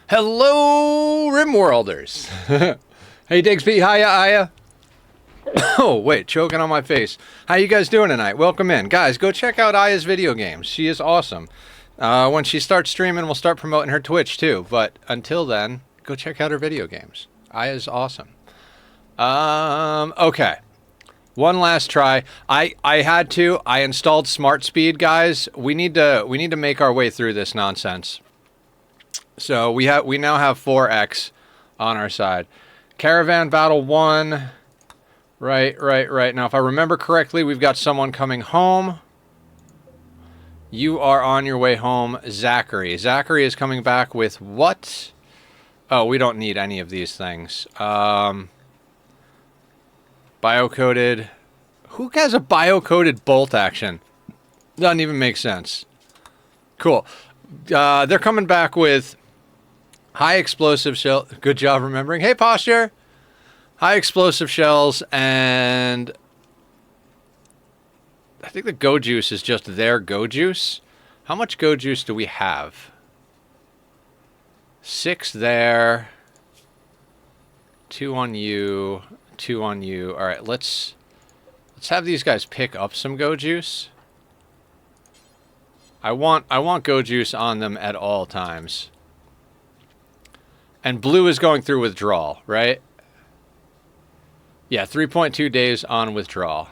Hello, Rimworlders. Hey, Digsby. Hiya, Aya. Oh, wait, choking on my face. How you guys doing tonight? Welcome in. Guys, go check out Aya's video games. She is awesome. When she starts streaming, we'll start promoting her Twitch, too. But until then, go check out her video games. Aya's awesome. Okay. One last try. I had to. I installed Smart Speed, guys. We need to make our way through this nonsense. So we now have 4x on our side. Caravan Battle 1. Right. Now, if I remember correctly, we've got someone coming home. You are on your way home, Zachary. Zachary is coming back with what? Oh, we don't need any of these things. Bio-coded. Who has a bio-coded bolt action? Doesn't even make sense. Cool. They're coming back with high explosive shell. Good job remembering. Hey, Posture. High explosive shells, and I think the Go Juice is just their Go Juice. How much Go Juice do we have? 6 there. 2 on you. 2 on you. All right, let's have these guys pick up some Go Juice. I want Go Juice on them at all times. And blue is going through withdrawal, right? Yeah, 3.2 days on withdrawal.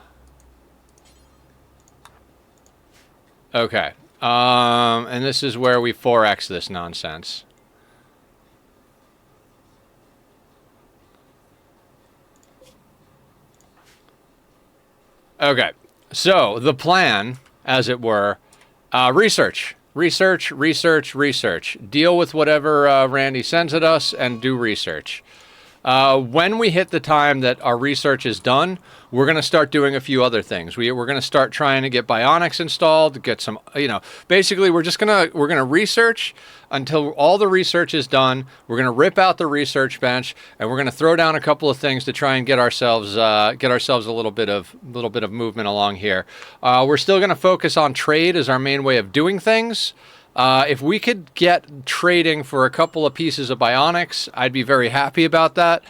Okay. And this is where we 4x this nonsense. Okay. So, the plan, as it were, research. Research. Deal with whatever Randy sends at us and do research. When we hit the time that our research is done, we're going to start doing a few other things. We're going to start trying to get bionics installed, get some, basically we're going to research until all the research is done. We're going to rip out the research bench, and we're going to throw down a couple of things to try and get ourselves a little bit of movement along here. We're still going to focus on trade as our main way of doing things. If we could get trading for a couple of pieces of bionics, I'd be very happy about that.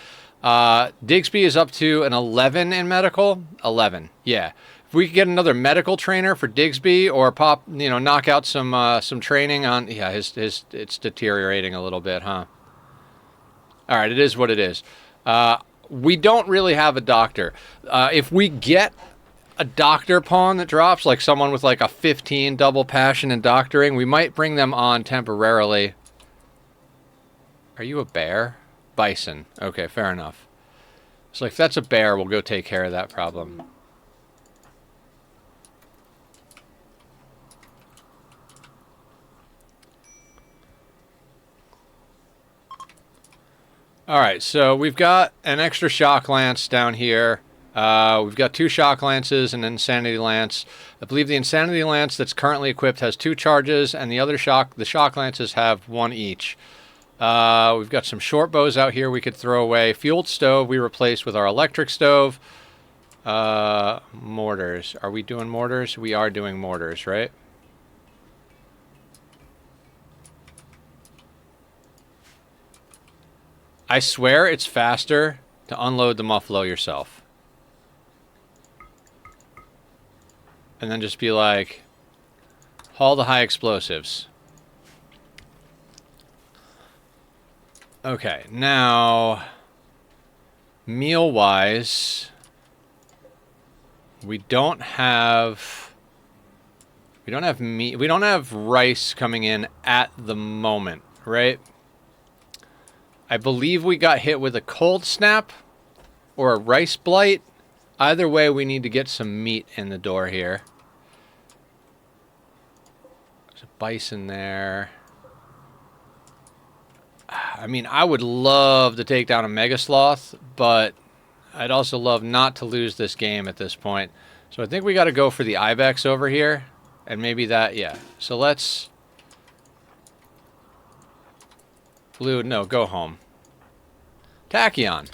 Digsby is up to an 11 in medical. 11, yeah. If we could get another medical trainer for Digsby, or knock out some training on, yeah, it's deteriorating a little bit, huh? All right, it is what it is. We don't really have a doctor. If we get a doctor pawn that drops, like someone with like a 15 double passion and doctoring, we might bring them on temporarily. Are you a bear? Bison. Okay, fair enough. So if that's a bear, we'll go take care of that problem. Alright, so we've got an extra shock lance down here. We've got 2 shock lances and an insanity lance. I believe the insanity lance that's currently equipped has 2 charges, and the shock lances have 1 each. We've got some short bows out here we could throw away. Fueled stove we replaced with our electric stove. Mortars. Are we doing mortars? We are doing mortars, right? I swear it's faster to unload the muffalo yourself. And then just be like, haul the high explosives. Okay, now, meal-wise, we don't have meat. We don't have rice coming in at the moment, right? I believe we got hit with a cold snap or a rice blight. Either way, we need to get some meat in the door here. There's a bison there. I mean, I would love to take down a mega sloth, but I'd also love not to lose this game at this point. So I think we got to go for the ibex over here, and maybe that, yeah. So let's... Blue, no, go home. Tachyon.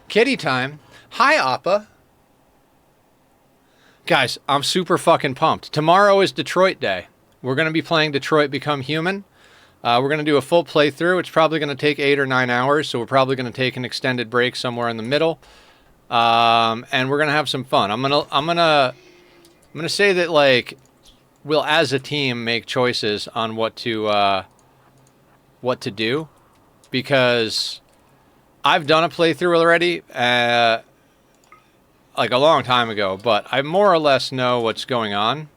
Kitty time. Hi, Appa. Guys, I'm super fucking pumped. Tomorrow is Detroit Day. We're going to be playing Detroit Become Human. We're going to do a full playthrough. It's probably going to take 8 or 9 hours, so we're probably going to take an extended break somewhere in the middle, and we're going to have some fun. I'm gonna say that like we'll as a team make choices on what to do, because I've done a playthrough already, like a long time ago, but I more or less know what's going on.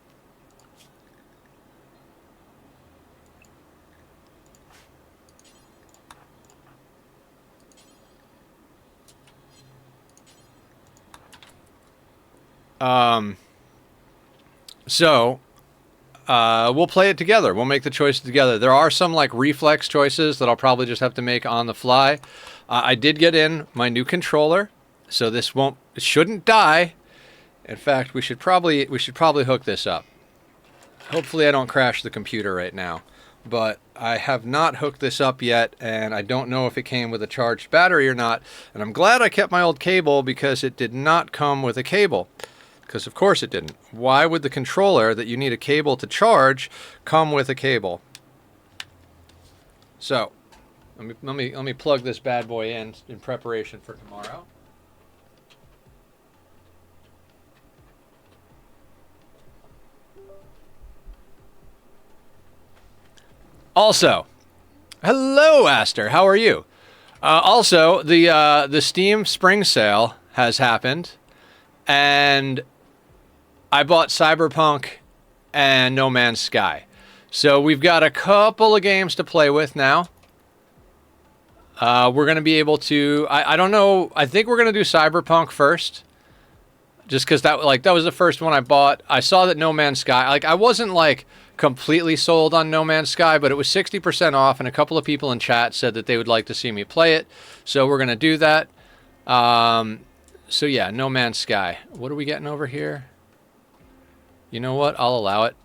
So we'll play it together. We'll make the choices together. There are some like reflex choices that I'll probably just have to make on the fly. I did get in my new controller, so it shouldn't die. In fact, we should probably hook this up. Hopefully I don't crash the computer right now, but I have not hooked this up yet, and I don't know if it came with a charged battery or not. And I'm glad I kept my old cable, because it did not come with a cable. Because of course it didn't. Why would the controller that you need a cable to charge come with a cable? So, let me plug this bad boy in preparation for tomorrow. Also, hello Aster, how are you? Also, the Steam Spring Sale has happened, and I bought Cyberpunk and No Man's Sky. So we've got a couple of games to play with now. We're going to be able to... I don't know. I think we're going to do Cyberpunk first. Just because that was the first one I bought. I saw that No Man's Sky... Like, I wasn't, like, completely sold on No Man's Sky, but it was 60% off, and a couple of people in chat said that they would like to see me play it. So we're going to do that. So yeah, No Man's Sky. What are we getting over here? You know what? I'll allow it.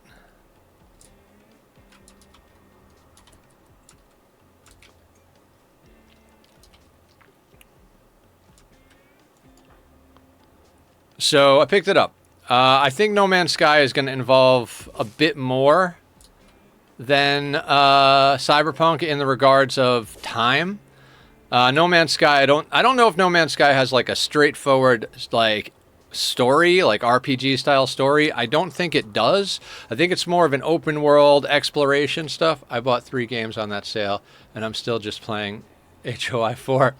So I picked it up. I think No Man's Sky is going to involve a bit more than Cyberpunk in the regards of time. No Man's Sky, I don't know if No Man's Sky has like a straightforward like story, like RPG style story. I don't think it does. I think it's more of an open world exploration stuff. I bought 3 games on that sale, and I'm still just playing HOI 4.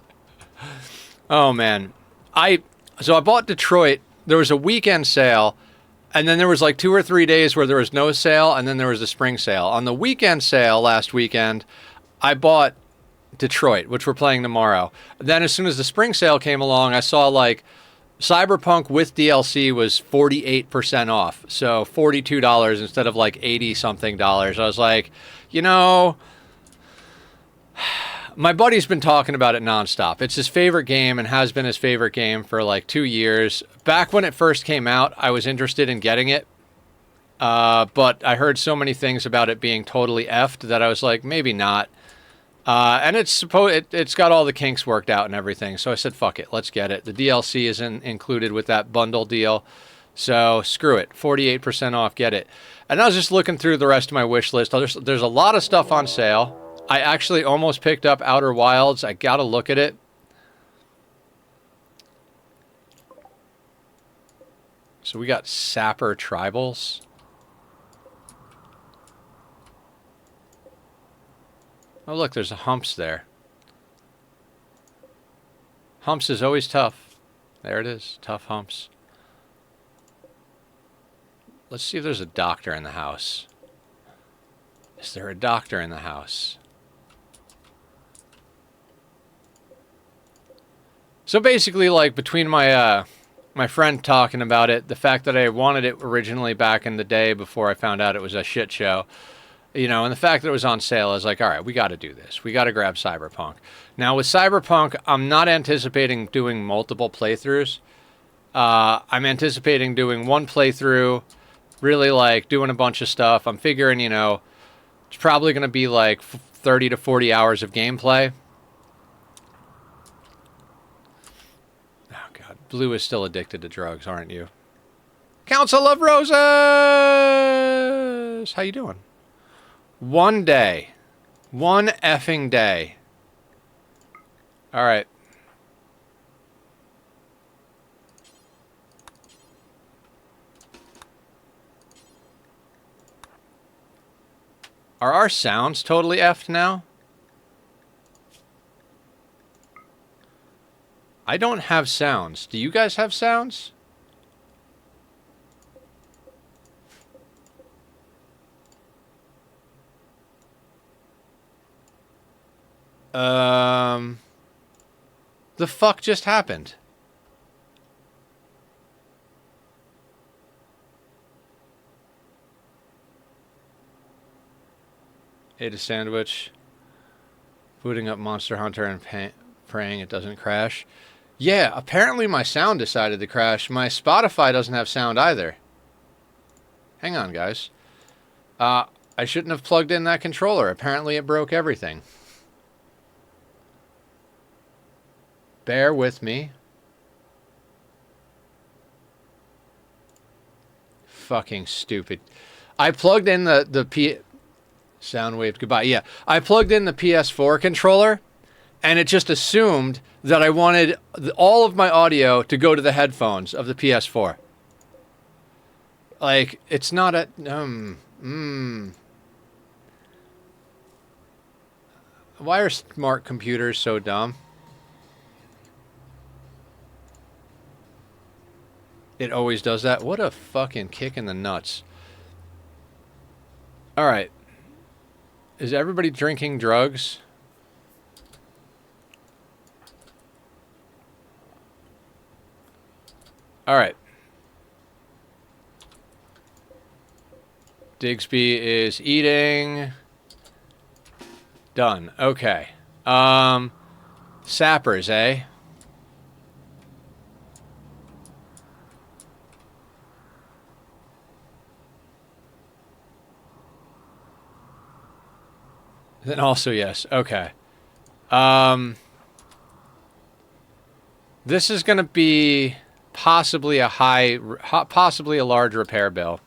Oh man. So I bought Detroit. There was a weekend sale, and then there was like 2 or 3 days where there was no sale, and then there was a spring sale. On the weekend sale last weekend, I bought Detroit, which we're playing tomorrow. Then as soon as the spring sale came along, I saw like Cyberpunk with DLC was 48% off. So $42 instead of like 80 something dollars. I was like, you know, my buddy's been talking about it nonstop. It's his favorite game and has been his favorite game for like 2 years. Back when it first came out, I was interested in getting it. But I heard so many things about it being totally effed that I was like, maybe not. And it's got all the kinks worked out and everything. So I said, fuck it, let's get it. The DLC isn't included with that bundle deal. So screw it. 48% off, get it. And I was just looking through the rest of my wish list. There's a lot of stuff on sale. I actually almost picked up Outer Wilds. I got to look at it. So we got Sapper Tribals. Oh, look, there's a Humps there. Humps is always tough. There it is. Tough Humps. Let's see if there's a doctor in the house. Is there a doctor in the house? So basically, like, between my my friend talking about it, the fact that I wanted it originally back in the day before I found out it was a shit show, you know, and the fact that it was on sale, I was like, all right, we got to do this. We got to grab Cyberpunk. Now, with Cyberpunk, I'm not anticipating doing multiple playthroughs. I'm anticipating doing one playthrough, really, like, doing a bunch of stuff. I'm figuring, you know, it's probably going to be, like, 30 to 40 hours of gameplay. Oh, God. Blue is still addicted to drugs, aren't you? Council of Roses! How you doing? One day. One effing day. All right. Are our sounds totally effed now? I don't have sounds. Do you guys have sounds? The fuck just happened? Ate a sandwich. Booting up Monster Hunter and praying it doesn't crash. Yeah, apparently my sound decided to crash. My Spotify doesn't have sound either. Hang on, guys. I shouldn't have plugged in that controller. Apparently it broke everything. Bear with me. Fucking stupid. I plugged in the Soundwave, goodbye. Yeah, I plugged in the PS4 controller, and it just assumed that I wanted all of my audio to go to the headphones of the PS4. Like, it's not a... Why are smart computers so dumb? It always does that. What a fucking kick in the nuts. All right. Is everybody drinking drugs? All right. Digsby is eating. Done. Okay. Sappers, eh? Then also yes. Okay. This is going to be possibly possibly a large repair bill.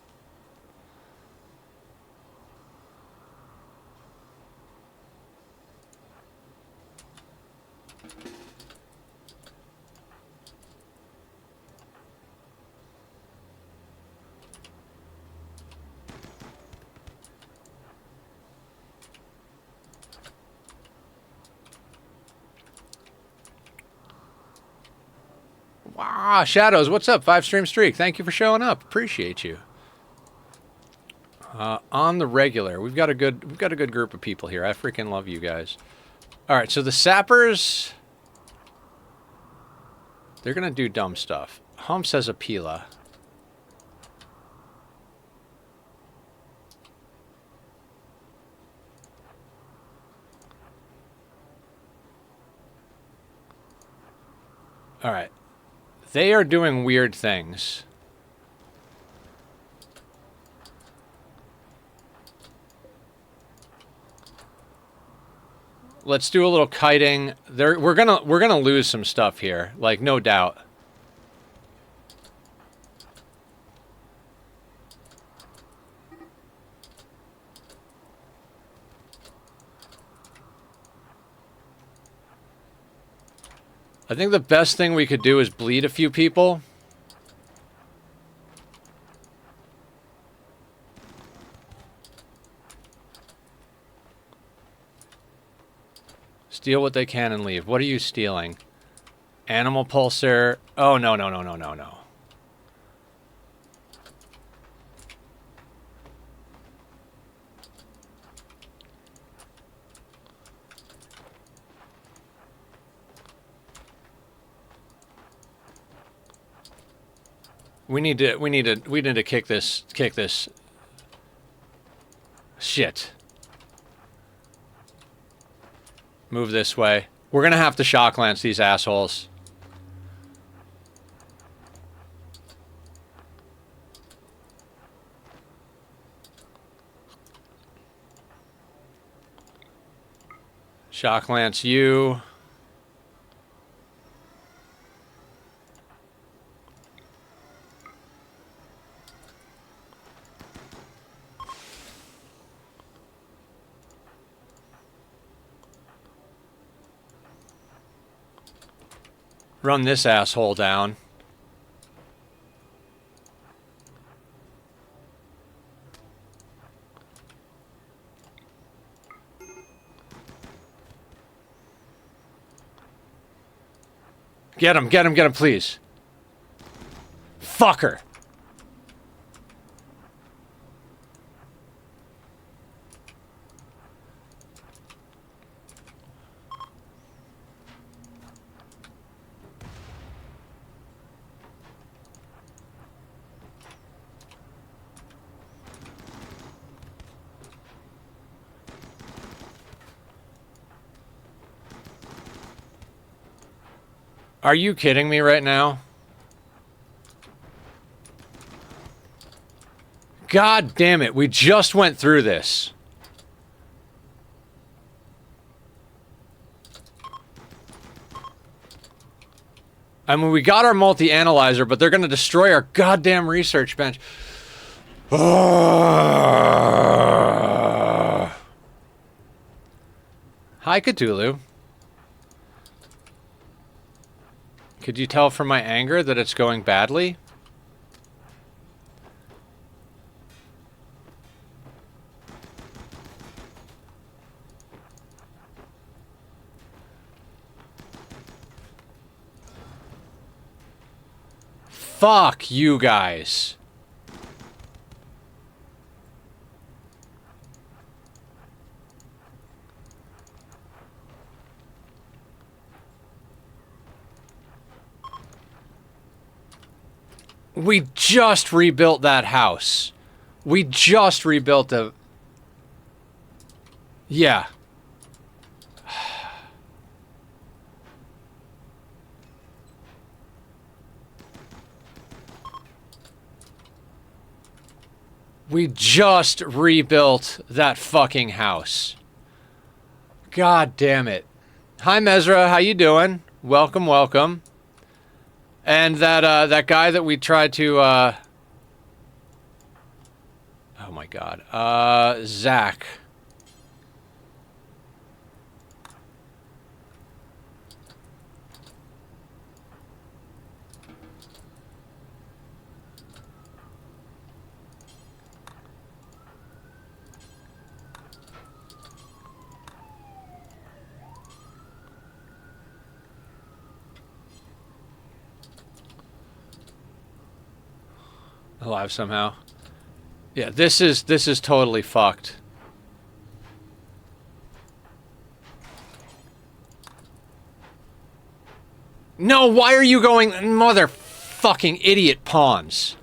Wow, Shadows, what's up? 5-stream streak. Thank you for showing up. Appreciate you. On the regular, we've got a good group of people here. I freaking love you guys. All right, so the sappers, they're gonna do dumb stuff. Humps has a Pila. All right, they are doing weird things. Let's do a little kiting. We're gonna lose some stuff here, like no doubt. I think the best thing we could do is bleed a few people. Steal what they can and leave. What are you stealing? Animal pulsar. Oh, no, no, no, no, no, no. We need to kick this shit. Move this way. We're gonna have to shock lance these assholes. Shock lance you. Run this asshole down. Get him, get him, get him, please. Fucker. Are you kidding me right now? God damn it, we just went through this. I mean, we got our multi-analyzer, but they're gonna destroy our goddamn research bench. Hi, Cthulhu. Could you tell from my anger that it's going badly? Fuck you guys. We just rebuilt that house. We just rebuilt the... Yeah. We just rebuilt that fucking house. God damn it. Hi, Mesra. How you doing? Welcome, welcome. And that guy that we tried to, oh my god. Zach. Alive somehow. Yeah, this is totally fucked. No, why are you going, motherfucking idiot pawns?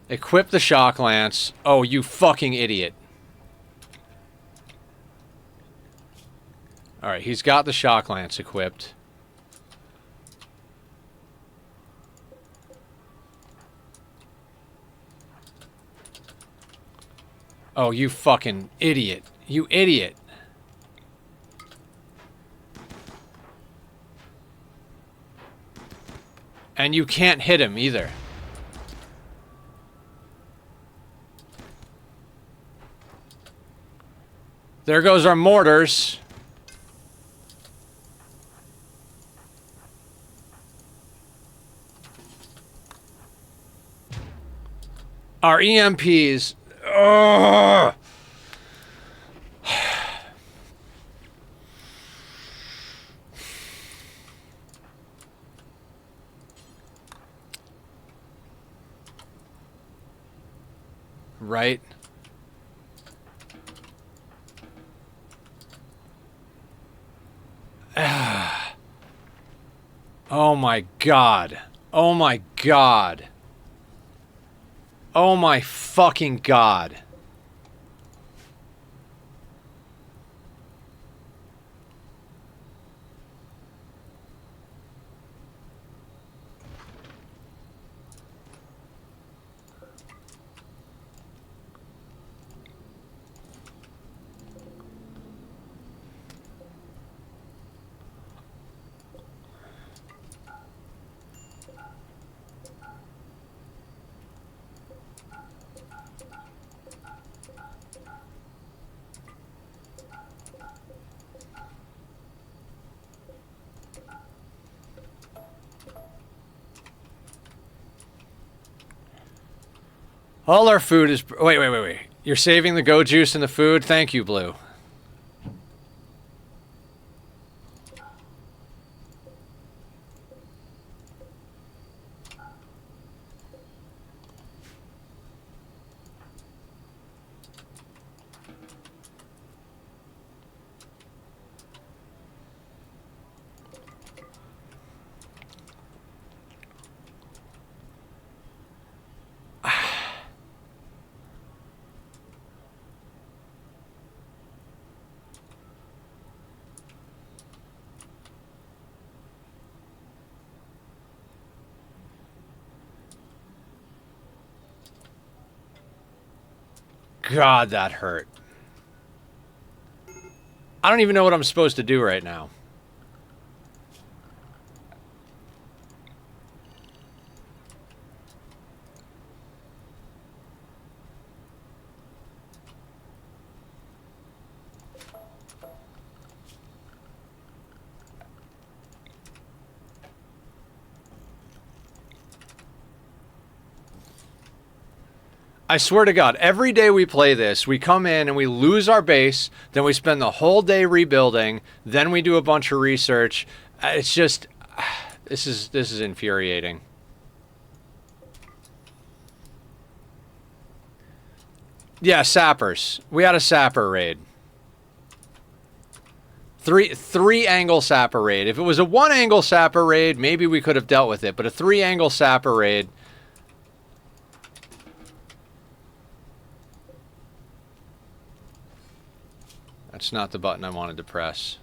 Equip the shock lance. Oh, you fucking idiot. Alright, he's got the shock lance equipped. Oh, you fucking idiot. You idiot. And you can't hit him either. There goes our mortars. Our EMPs. Ugh. Right? Oh my god. Oh my god. Oh my fucking god. All our food is... Wait. You're saving the go juice in the food? Thank you, Blue. God, that hurt. I don't even know what I'm supposed to do right now. I swear to God, every day we play this, we come in and we lose our base, then we spend the whole day rebuilding, then we do a bunch of research. It's just, this is infuriating. Yeah, sappers. We had a sapper raid. Three angle sapper raid. If it was a one angle sapper raid, maybe we could have dealt with it, but a 3-angle sapper raid. That's not the button I wanted to press.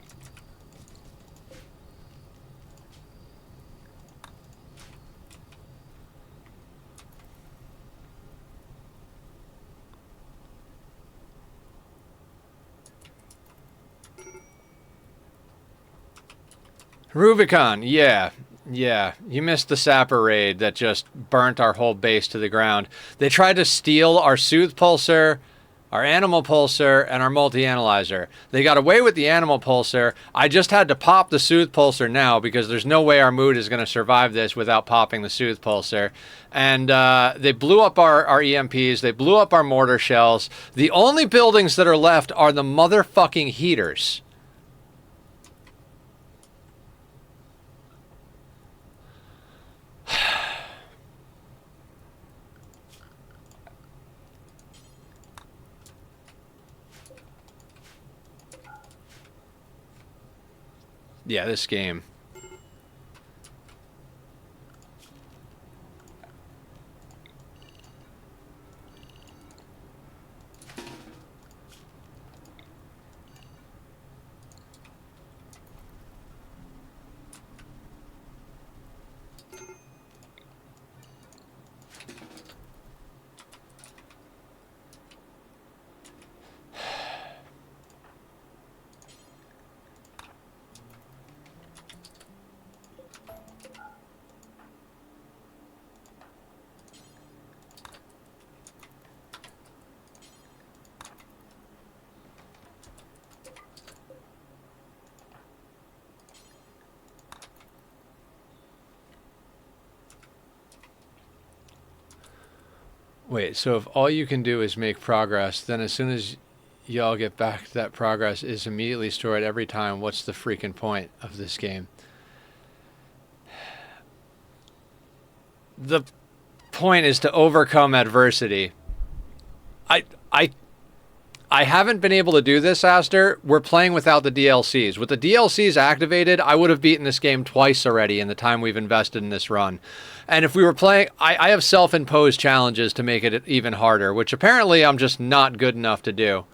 Rubicon, yeah. You missed the sapper raid that just burnt our whole base to the ground. They tried to steal our Soothe Pulsar, our Animal Pulsar, and our Multi-Analyzer. They got away with the Animal Pulsar. I just had to pop the Soothe Pulsar now because there's no way our mood is going to survive this without popping the Soothe Pulsar. And they blew up our EMPs. They blew up our mortar shells. The only buildings that are left are the motherfucking heaters. Yeah, this game. Wait, so if all you can do is make progress, then as soon as y'all get back, that progress is immediately stored every time. What's the freaking point of this game? The point is to overcome adversity. I haven't been able to do this, Aster. We're playing without the DLCs. With the DLCs activated, I would have beaten this game twice already in the time we've invested in this run. And if we were playing... I have self-imposed challenges to make it even harder, which apparently I'm just not good enough to do.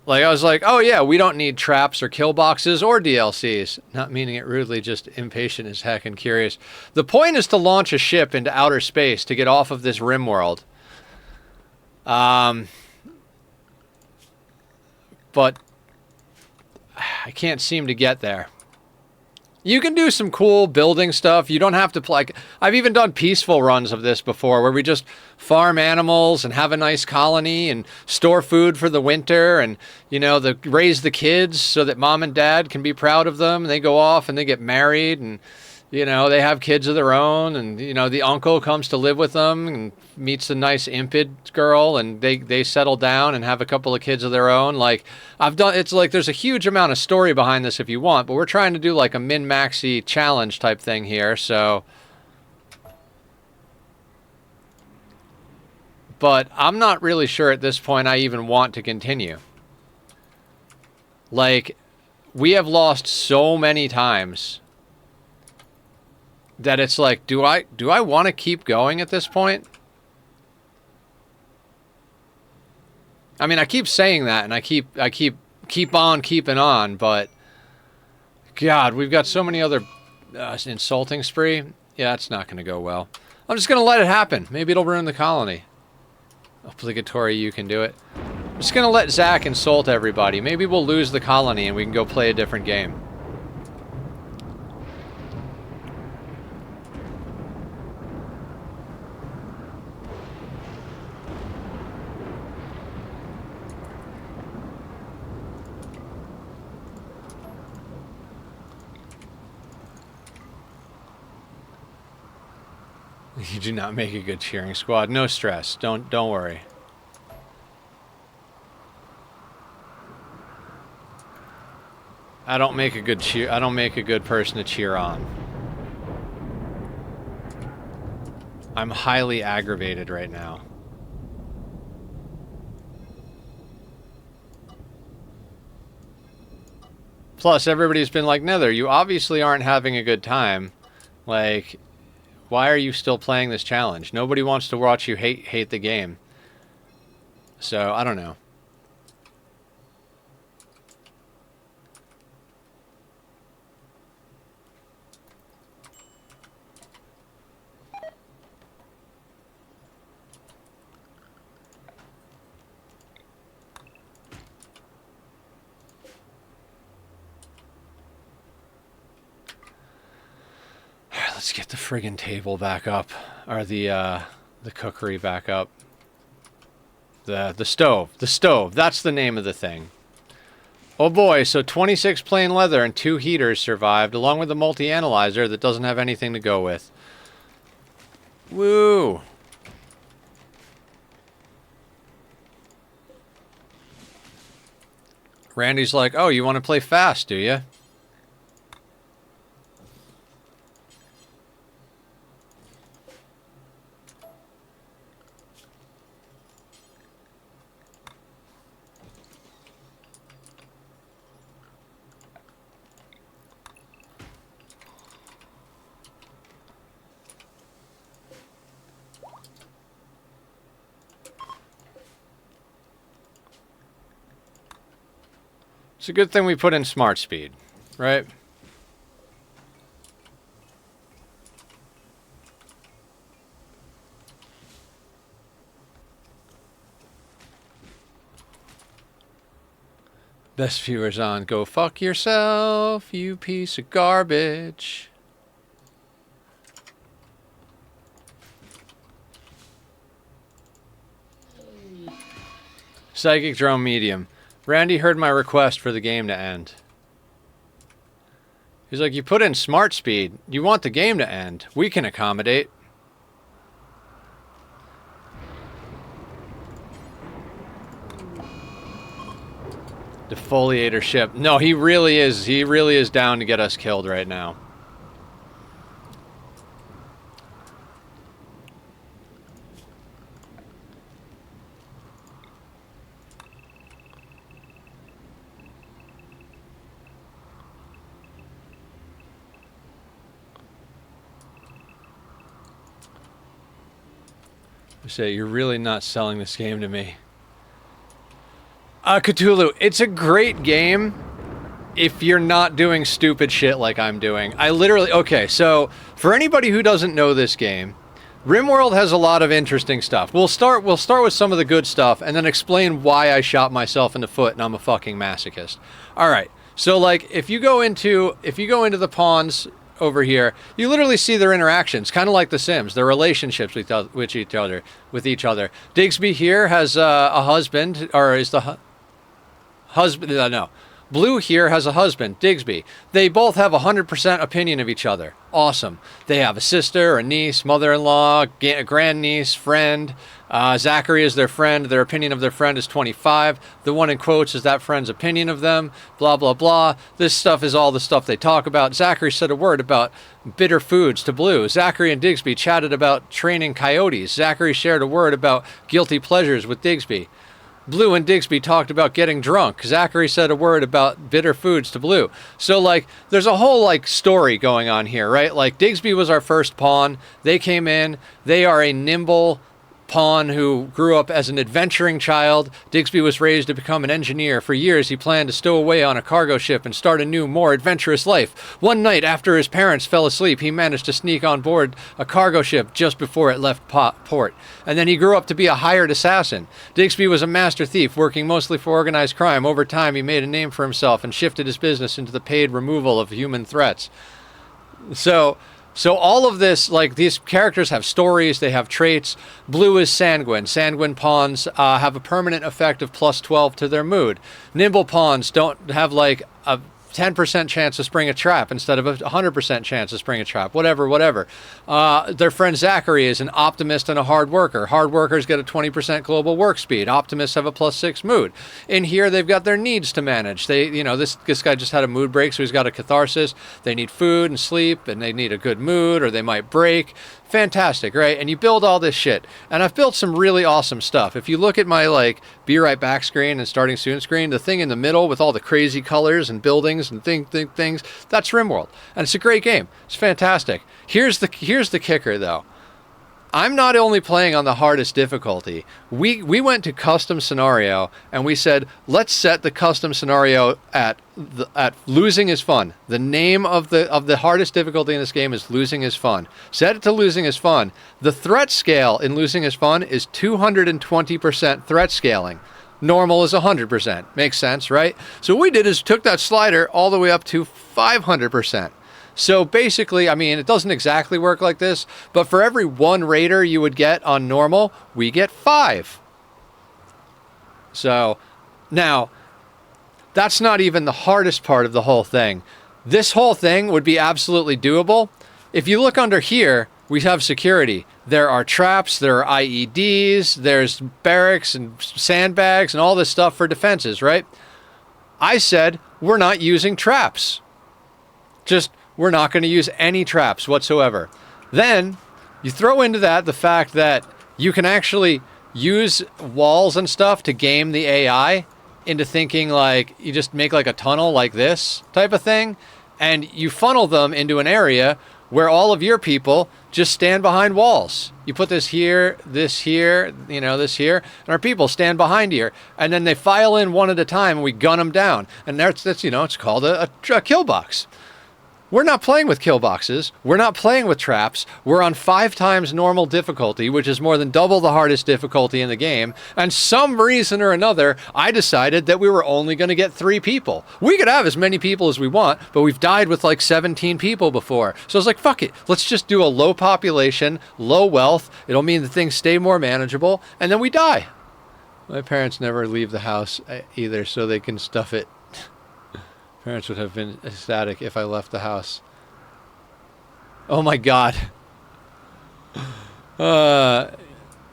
Like, I was like, oh yeah, we don't need traps or kill boxes or DLCs. Not meaning it rudely, just impatient as heck and curious. The point is to launch a ship into outer space to get off of this Rimworld. But I can't seem to get there. You can do some cool building stuff. You don't have to play. I've even done peaceful runs of this before where we just farm animals and have a nice colony and store food for the winter and, you know, raise the kids so that mom and dad can be proud of them. And they go off and they get married and, You know, they have kids of their own, and, you know, the uncle comes to live with them and meets a nice impid girl, and they settle down and have a couple of kids of their own. Like, it's like there's a huge amount of story behind this if you want, but we're trying to do like a min-maxy challenge type thing here, so. But I'm not really sure at this point I even want to continue. Like, we have lost so many times that it's like, do I want to keep going at this point? I mean, I keep saying that, and I keep on keeping on, but God, we've got so many other insulting spree. Yeah, it's not going to go well. I'm just going to let it happen. Maybe it'll ruin the colony. Obligatory, you can do it. I'm just going to let Zach insult everybody. Maybe we'll lose the colony and we can go play a different game. You do not make a good cheering squad. No stress. Don't worry. I don't make a good person to cheer on. I'm highly aggravated right now. Plus, everybody's been like, Nether, you obviously aren't having a good time. Like, why are you still playing this challenge? Nobody wants to watch you hate the game. So, I don't know. Let's get the friggin' table back up, or the cookery back up. The stove. The stove. That's the name of the thing. Oh boy, so 26 plain leather and 2 heaters survived, along with a multi-analyzer that doesn't have anything to go with. Woo! Randy's like, oh, you want to play fast, do you? It's a good thing we put in smart speed, right? Best viewers on. Go fuck yourself, you piece of garbage. Psychic drone medium. Randy heard my request for the game to end. He's like, you put in smart speed. You want the game to end. We can accommodate. Defoliator ship. No, he really is. He really is down to get us killed right now. Say, you're really not selling this game to me. Cthulhu, it's a great game if you're not doing stupid shit like I'm doing. I literally... Okay, so for anybody who doesn't know this game, Rimworld has a lot of interesting stuff. We'll start with some of the good stuff and then explain why I shot myself in the foot and I'm a fucking masochist. All right. So like if you go into the pawns over here, you literally see their interactions, kind of like The Sims, their relationships with each other. Digsby here has a husband, or is the husband? No, Blue here has a husband, Digsby. They both have 100% opinion of each other. Awesome. They have a sister, a niece, mother-in-law, grandniece, friend. Zachary is their friend. Their opinion of their friend is 25. The one in quotes is that friend's opinion of them. Blah, blah, blah. This stuff is all the stuff they talk about. Zachary said a word about bitter foods to Blue. Zachary and Digsby chatted about training coyotes. Zachary shared a word about guilty pleasures with Digsby. Blue and Digsby talked about getting drunk. Zachary said a word about bitter foods to Blue. So, like, there's a whole, like, story going on here, right? Like, Digsby was our first pawn. They came in. They are a nimble pawn who grew up as an adventuring child. Digsby was raised to become an engineer. For years, he planned to stow away on a cargo ship and start a new, more adventurous life. One night, after his parents fell asleep, he managed to sneak on board a cargo ship just before it left port. And then he grew up to be a hired assassin. Digsby was a master thief, working mostly for organized crime. Over time, he made a name for himself and shifted his business into the paid removal of human threats. So all of this, like, these characters have stories, they have traits. Blue is sanguine. Sanguine pawns have a permanent effect of plus 12 to their mood. Nimble pawns don't have, like, a 10% chance to spring a trap instead of a 100% chance to spring a trap. Whatever. Their friend Zachary is an optimist and a hard worker. Hard workers get a 20% global work speed. Optimists have a plus 6 mood. In here, they've got their needs to manage. This guy just had a mood break, so he's got a catharsis. They need food and sleep, and they need a good mood, or they might break. Fantastic, right? And you build all this shit. And I've built some really awesome stuff. If you look at my, like, be right back screen and starting soon screen, the thing in the middle with all the crazy colors and buildings and things, that's Rimworld. And it's a great game. It's fantastic. Here's the kicker, though. I'm not only playing on the hardest difficulty. We went to custom scenario and we said, let's set the custom scenario at losing is fun. The name of the hardest difficulty in this game is losing is fun. Set it to losing is fun. The threat scale in losing is fun is 220% threat scaling. Normal is 100%. Makes sense, right? So what we did is took that slider all the way up to 500%. So basically, I mean, it doesn't exactly work like this, but for every 1 raider you would get on normal, we get 5. So now, that's not even the hardest part of the whole thing. This whole thing would be absolutely doable. If you look under here, we have security. There are traps, there are IEDs, there's barracks and sandbags and all this stuff for defenses, right? I said, we're not using traps. We're not going to use any traps whatsoever. Then you throw into that the fact that you can actually use walls and stuff to game the AI into thinking like you just make like a tunnel like this type of thing, and you funnel them into an area where all of your people just stand behind walls. You put this here, this here, this here, and our people stand behind here, and then they file in one at a time, and we gun them down. And that's it's called a kill box. We're not playing with kill boxes. We're not playing with traps. We're on 5 times normal difficulty, which is more than double the hardest difficulty in the game. And some reason or another, I decided that we were only going to get 3 people. We could have as many people as we want, but we've died with like 17 people before. So I was like, fuck it. Let's just do a low population, low wealth. It'll mean that things stay more manageable, and then we die. My parents never leave the house either, so they can stuff it. Parents would have been ecstatic if I left the house. Oh my God.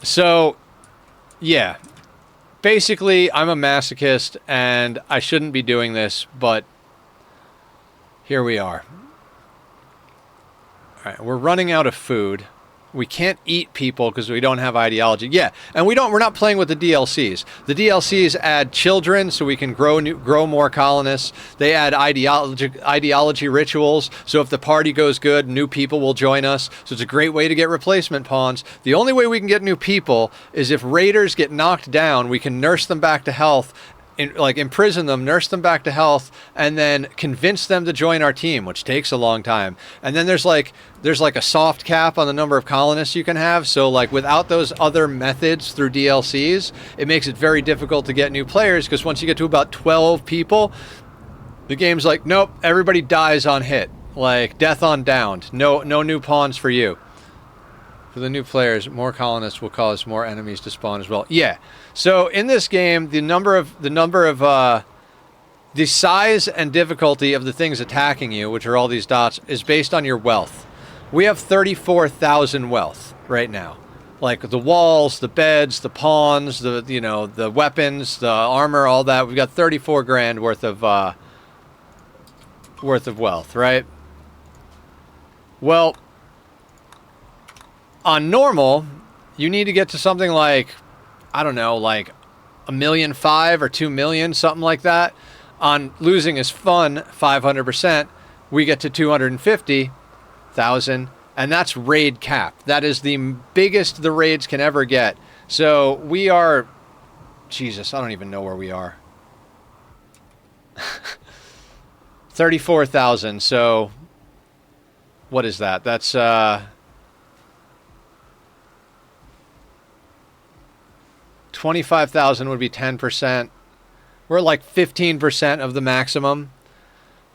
So, yeah. Basically, I'm a masochist and I shouldn't be doing this, but here we are. All right, we're running out of food. We can't eat people because we don't have ideology. Yeah, and we're not playing with the DLCs. The DLCs add children so we can grow more colonists. They add ideology rituals. So if the party goes good, new people will join us. So it's a great way to get replacement pawns. The only way we can get new people is if raiders get knocked down, we can nurse them back to health. Imprison them, nurse them back to health, and then convince them to join our team, which takes a long time. And then there's like a soft cap on the number of colonists you can have. So like without those other methods through DLCs, it makes it very difficult to get new players, because once you get to about 12 people, the game's like, nope, everybody dies on hit. Like death on downed. No new pawns for you. For the new players, more colonists will cause more enemies to spawn as well. Yeah. So in this game, the number of The size and difficulty of the things attacking you, which are all these dots, is based on your wealth. We have 34,000 wealth right now. Like the walls, the beds, the pawns, the weapons, the armor, all that. We've got 34 grand worth of wealth, right? Well, on normal, you need to get to something like, I don't know, like 1.5 million or 2 million, something like that. On losing is fun, 500%, we get to 250,000, and that's raid cap. That is the biggest the raids can ever get. So we are, Jesus, I don't even know where we are. 34,000. So what is that? That's 25,000 would be 10%. We're like 15% of the maximum.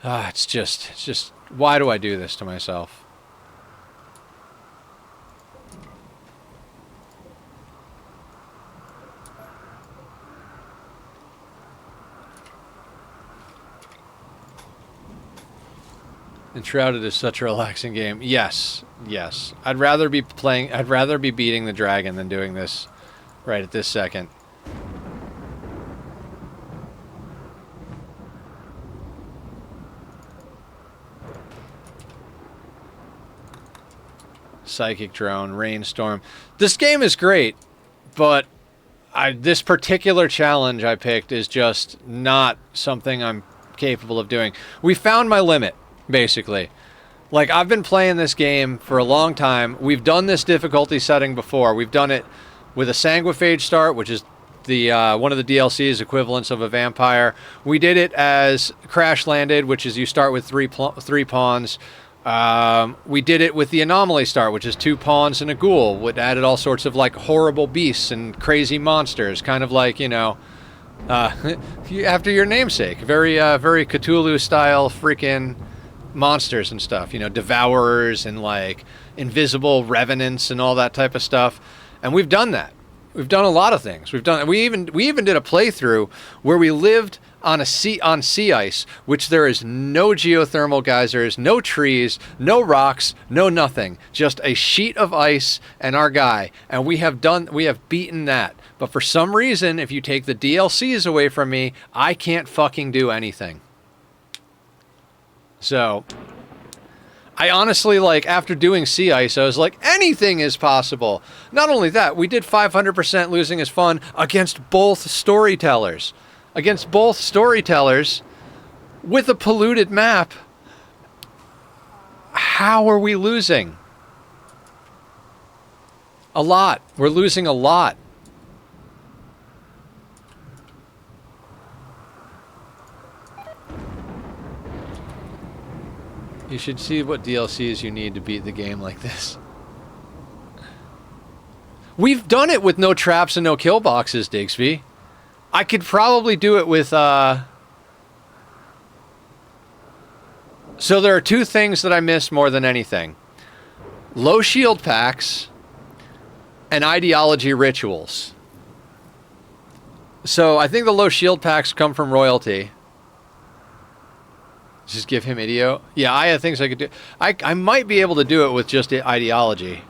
It's just, why do I do this to myself? Enshrouded is such a relaxing game. Yes, yes. I'd rather be beating the dragon than doing this right at this second. Psychic drone, rainstorm. This game is great, but this particular challenge I picked is just not something I'm capable of doing. We found my limit, basically. Like, I've been playing this game for a long time. We've done this difficulty setting before. We've done it with a sanguiphage start, which is the one of the DLC's equivalents of a vampire. We did it as Crash Landed, which is you start with three pawns. We did it with the anomaly start, which is 2 pawns and a ghoul. It added all sorts of like horrible beasts and crazy monsters, kind of like, after your namesake, very Cthulhu style freaking monsters and stuff. Devourers and like invisible revenants and all that type of stuff. And we've done that. We've done a lot of things. We even did a playthrough where we lived on sea ice, which there is no geothermal geysers, no trees, no rocks, no nothing, just a sheet of ice and our guy. And we have beaten that. But for some reason, if you take the DLCs away from me, I can't fucking do anything. So I honestly, like, after doing sea ice, I was like, anything is possible. Not only that, we did 500% losing is fun against both storytellers. Against both storytellers with a polluted map. How are we losing? A lot. We're losing a lot. You should see what DLCs you need to beat the game like this. We've done it with no traps and no kill boxes, Digsby. I could probably do it with, So there are 2 things that I miss more than anything. Low shield packs and ideology rituals. So I think the low shield packs come from royalty. Just give him idio. Yeah, I have things I could do. I might be able to do it with just ideology.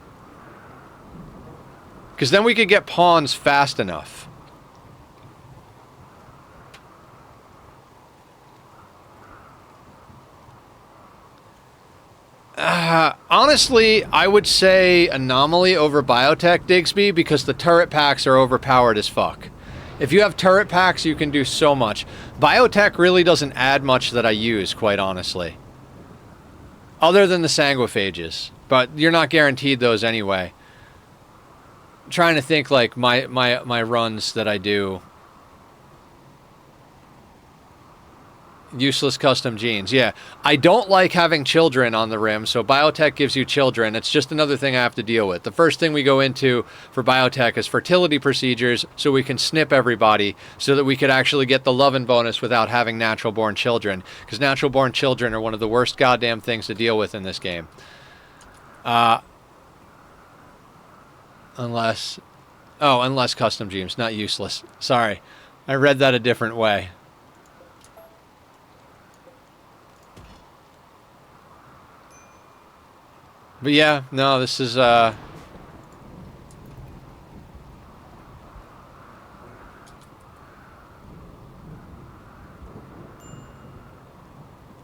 Because then we could get pawns fast enough. Honestly, I would say anomaly over biotech, Digsby, because the turret packs are overpowered as fuck. If you have turret packs, you can do so much. Biotech really doesn't add much that I use, quite honestly. Other than the sanguiphages. But you're not guaranteed those anyway. I'm trying to think, like, my runs that I do. Useless custom genes. Yeah. I don't like having children on the rim, so biotech gives you children. It's just another thing I have to deal with. The first thing we go into for biotech is fertility procedures, so we can snip everybody, so that we could actually get the loving bonus without having natural-born children. Because natural-born children are one of the worst goddamn things to deal with in this game. Unless custom genes, not useless. Sorry. I read that a different way. But yeah, no, this is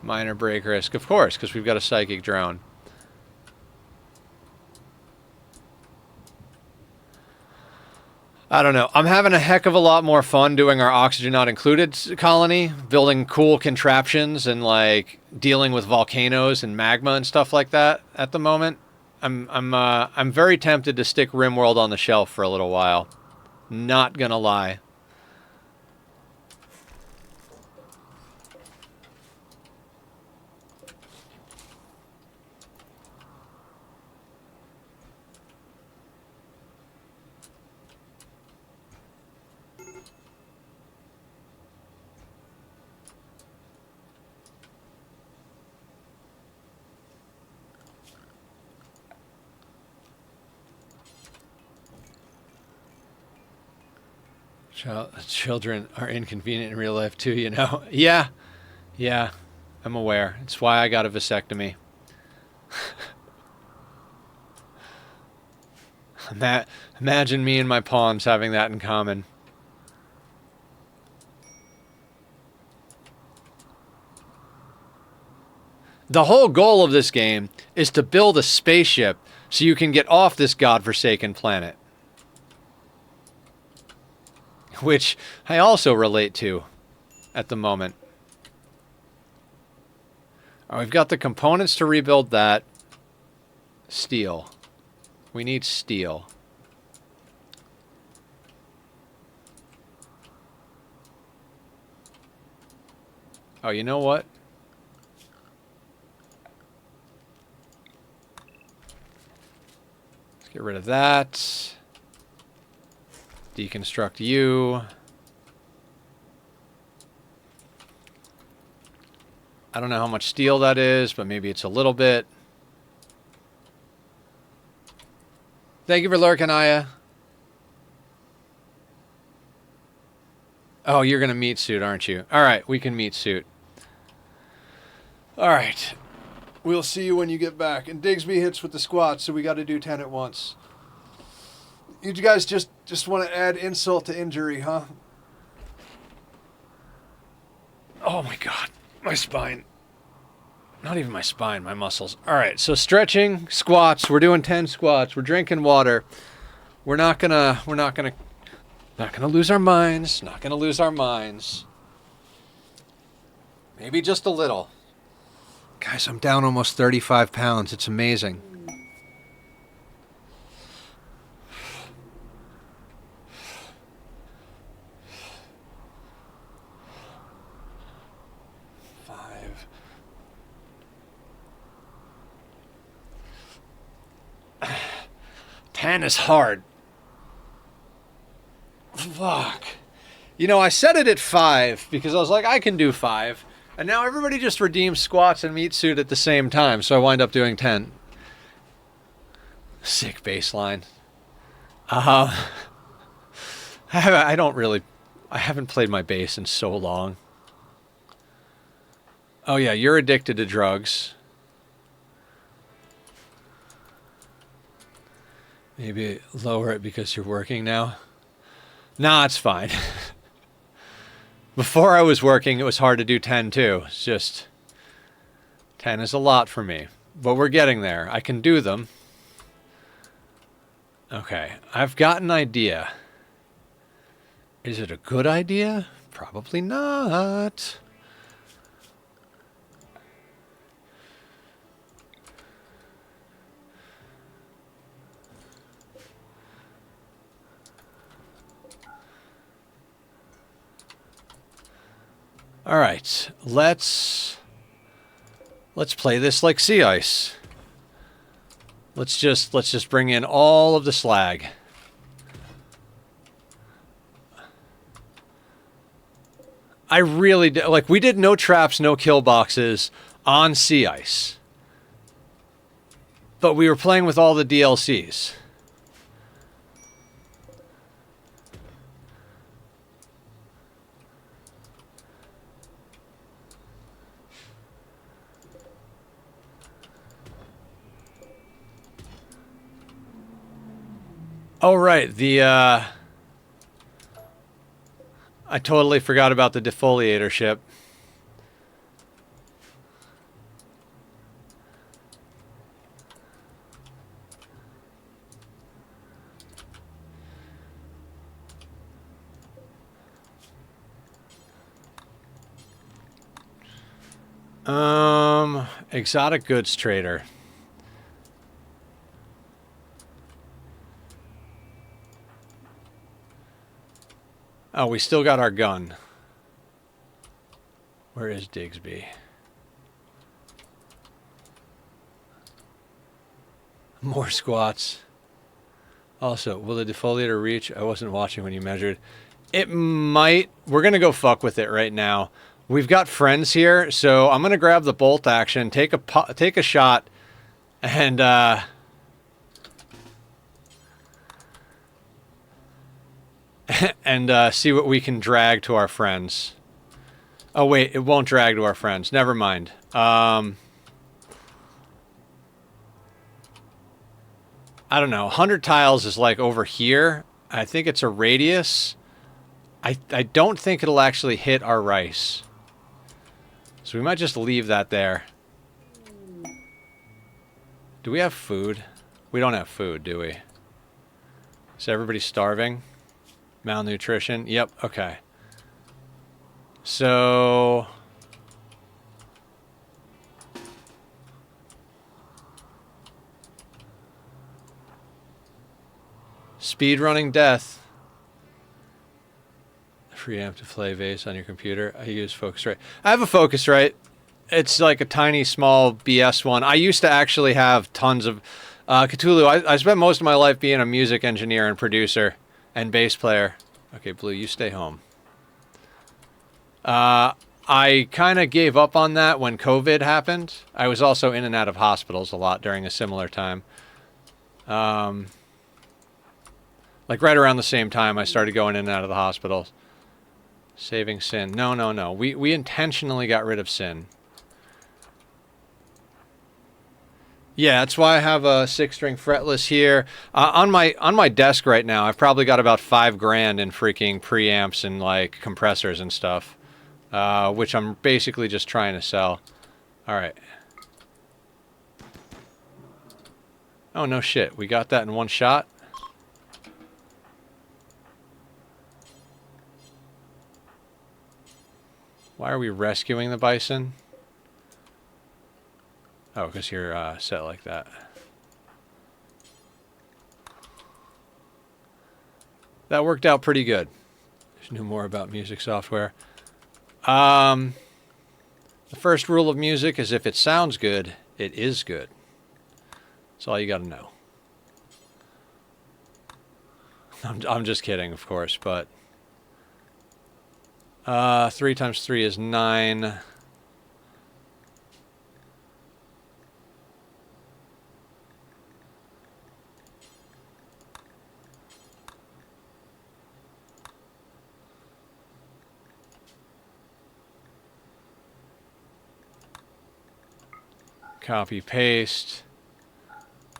minor break risk, of course, because we've got a psychic drone. I don't know. I'm having a heck of a lot more fun doing our oxygen not included colony, building cool contraptions and like dealing with volcanoes and magma and stuff like that at the moment. I'm very tempted to stick Rimworld on the shelf for a little while. Not gonna lie. Children are inconvenient in real life too, you know? Yeah, yeah, I'm aware. It's why I got a vasectomy. Imagine me and my pawns having that in common. The whole goal of this game is to build a spaceship so you can get off this godforsaken planet. Which I also relate to at the moment. Oh, we've got the components to rebuild that. Steel. We need steel. Oh, you know what? Let's get rid of that. Deconstruct you. I don't know how much steel that is, but maybe it's a little bit. Thank you for lurking, Aya. Oh, you're going to meat suit, aren't you? All right, we can meat suit. All right. We'll see you when you get back. And Digsby hits with the squats, so we got to do 10 at once. You guys just want to add insult to injury, huh? Oh my god, my spine. Not even my spine, my muscles. All right, so stretching, squats. We're doing 10 squats. We're drinking water. We're not gonna lose our minds. Not gonna lose our minds. Maybe just a little. Guys, I'm down almost 35 pounds. It's amazing. Ten is hard. Fuck. You know, I set it at 5 because I was like, I can do 5. And now everybody just redeems squats and meat suit at the same time, so I wind up doing 10. Sick baseline. I haven't played my bass in so long. Oh yeah, you're addicted to drugs. Maybe lower it because you're working now. Nah, it's fine. Before I was working, it was hard to do 10 too. It's just 10 is a lot for me. But we're getting there. I can do them. Okay, I've got an idea. Is it a good idea? Probably not. All right, let's play this like sea ice. Let's just bring in all of the slag. I really did, like, we did no traps, no kill boxes on sea ice. But we were playing with all the DLCs. Oh, right. I totally forgot about the defoliator ship. Exotic goods trader. Oh, we still got our gun. Where is Digsby? More squats. Also, will the defoliator reach? I wasn't watching when you measured. It might. We're going to go fuck with it right now. We've got friends here, so I'm going to grab the bolt action, take a shot, and see what we can drag to our friends. Oh, wait, it won't drag to our friends. Never mind. I don't know. 100 tiles is like over here. I think it's a radius. I don't think it'll actually hit our rice. So we might just leave that there. Do we have food? We don't have food, do we? Is everybody starving? Malnutrition? Yep, okay. So... speedrunning death. Preamp to play vase on your computer. I use Focusrite. I have a Focusrite. It's like a tiny, small BS one. I used to actually have tons of... Cthulhu, I spent most of my life being a music engineer and producer and bass player. Okay, Blue, you stay home. I kind of gave up on that when COVID happened. I was also in and out of hospitals a lot during a similar time. Like right around the same time I started going in and out of the hospitals. Saving sin. No, no, no. We intentionally got rid of sin. Yeah, that's why I have a 6-string fretless here. On my desk right now, I've probably got about $5,000 in freaking preamps and like compressors and stuff, which I'm basically just trying to sell. All right. Oh no shit, we got that in one shot. Why are we rescuing the bison? Oh, because you're set like that. That worked out pretty good. Just knew more about music software. The first rule of music is if it sounds good, it is good. That's all you got to know. I'm just kidding, of course, but 3 times 3 is 9. Copy, paste,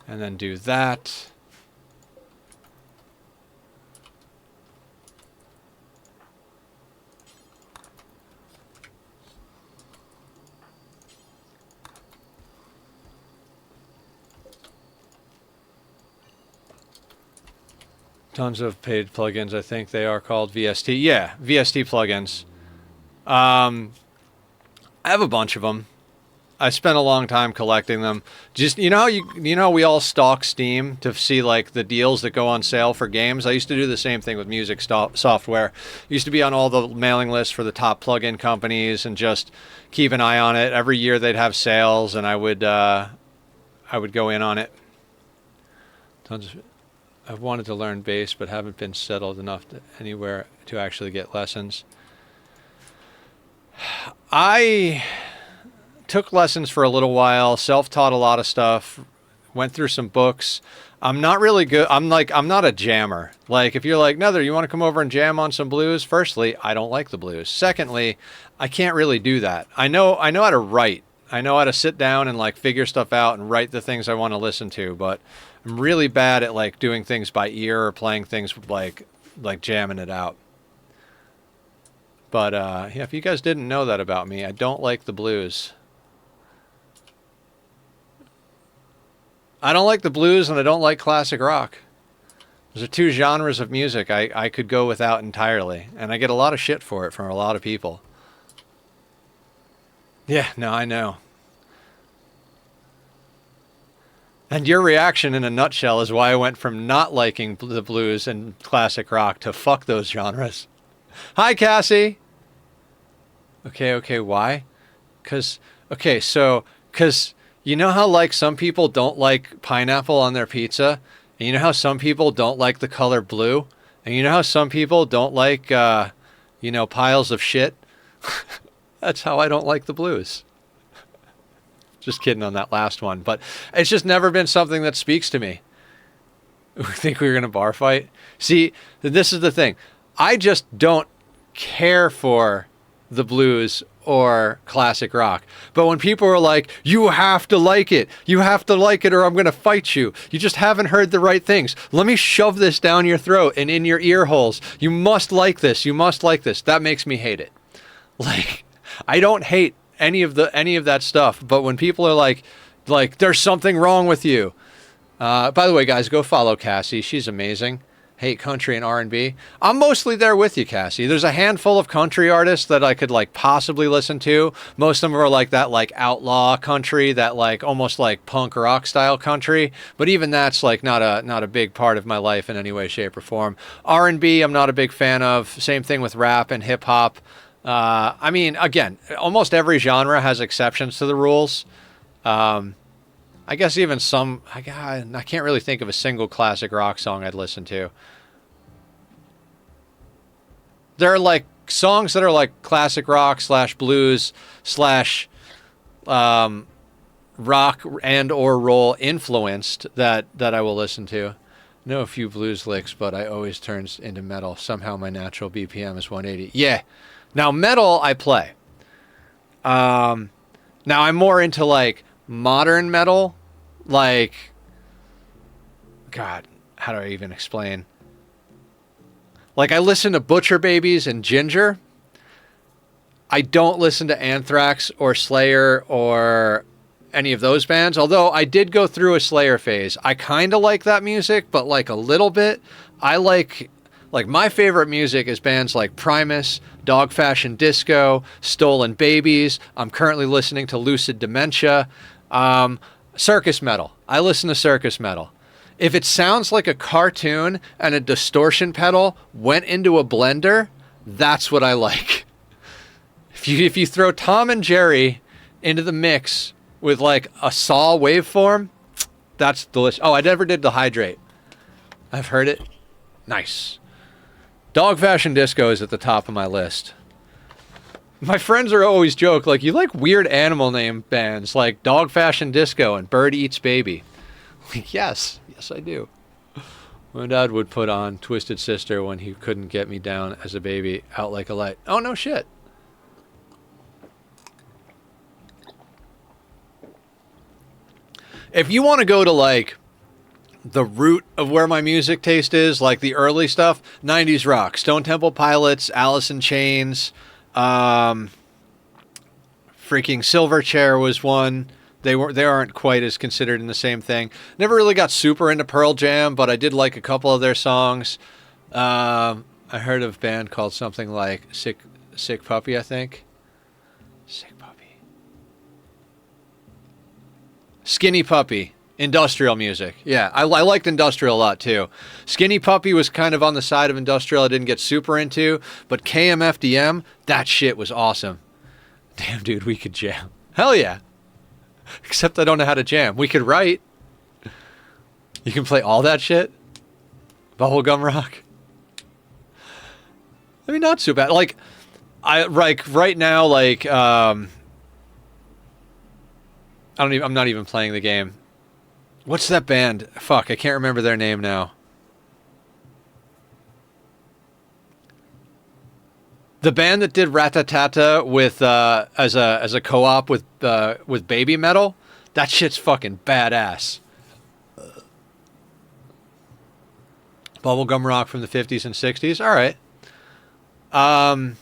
and then do that. Tons of paid plugins. I think they are called VST. Yeah, VST plugins. I have a bunch of them. I spent a long time collecting them. Just you know we all stalk Steam to see like the deals that go on sale for games. I used to do the same thing with music software. Used to be on all the mailing lists for the top plugin companies and just keep an eye on it. Every year they'd have sales, and I would go in on it. Tons of, I've wanted to learn bass, but haven't been settled enough anywhere to actually get lessons. I took lessons for a little while, self-taught a lot of stuff, went through some books. I'm not really good. I'm not a jammer. Like, if you're like, Nether, you want to come over and jam on some blues? Firstly, I don't like the blues. Secondly, I can't really do that. I know how to write. I know how to sit down and like figure stuff out and write the things I want to listen to, but I'm really bad at like doing things by ear or playing things like jamming it out. But yeah, if you guys didn't know that about me, I don't like the blues. I don't like the blues and I don't like classic rock. Those are two genres of music I could go without entirely. And I get a lot of shit for it from a lot of people. Yeah, no, I know. And your reaction in a nutshell is why I went from not liking the blues and classic rock to fuck those genres. Hi, Cassie. Okay, why? Because you know how like some people don't like pineapple on their pizza? And you know how some people don't like the color blue? And you know how some people don't like, piles of shit? That's how I don't like the blues. Just kidding on that last one. But it's just never been something that speaks to me. We think we were going to bar fight? See, this is the thing. I just don't care for the blues or classic rock. But when people are like, you have to like it. You have to like it or I'm going to fight you. You just haven't heard the right things. Let me shove this down your throat and in your ear holes. You must like this. You must like this. That makes me hate it. Like, I don't hate any of that stuff. But when people are like, there's something wrong with you. By the way, guys, go follow Cassie. She's amazing. Hate country and R&B. I'm mostly there with you, Cassie. There's a handful of country artists that I could like possibly listen to. Most of them are like that like outlaw country, that like almost like punk rock style country. But even that's like not a big part of my life in any way, shape, or form. R&B, I'm not a big fan of. Same thing with rap and hip hop. I mean, again, almost every genre has exceptions to the rules. I guess even some, I can't really think of a single classic rock song I'd listen to. There are like songs that are like classic rock / blues / rock and or roll influenced that I will listen to. Know a few blues licks, but I always turns into metal. Somehow my natural BPM is 180. Yeah. Now metal I play. Now I'm more into like modern metal. Like, God, how do I even explain? Like, I listen to Butcher Babies and Ginger. I don't listen to Anthrax or Slayer or any of those bands, although I did go through a Slayer phase. I kind of like that music, but like a little bit. I like my favorite music is bands like Primus, Dog Fashion Disco, Stolen Babies. I'm currently listening to Lucid Dementia. Circus metal. I listen to circus metal. If it sounds like a cartoon and a distortion pedal went into a blender, that's what I like. If you throw Tom and Jerry into the mix with like a saw waveform, that's delicious. Oh, I never did the Hydrate. I've heard it. Nice. Dog Fashion Disco is at the top of my list. My friends are always joke, like, you like weird animal name bands like Dog Fashion Disco and Bird Eats Baby. Like, yes, I do. My dad would put on Twisted Sister when he couldn't get me down as a baby, Out Like a Light. Oh, no shit. If you want to go to, like, the root of where my music taste is, like the early stuff, 90s rock, Stone Temple Pilots, Alice in Chains, freaking Silverchair was one. They aren't quite as considered in the same thing. Never really got super into Pearl Jam, but I did like a couple of their songs. I heard of a band called something like Sick Puppy, I think. Sick Puppy. Skinny Puppy. Industrial music. Yeah, I liked industrial a lot too. Skinny Puppy was kind of on the side of industrial I didn't get super into, but KMFDM, that shit was awesome. Damn, dude, we could jam. Hell yeah. Except I don't know how to jam. We could write. You can play all that shit? Bubblegum rock? I mean, not so bad. Like, right now, like, I'm not even playing the game. What's that band? Fuck, I can't remember their name now. The band that did Ratatata with as a co-op with Baby Metal, that shit's fucking badass. Bubblegum rock from the 50s and 60s. All right. Um,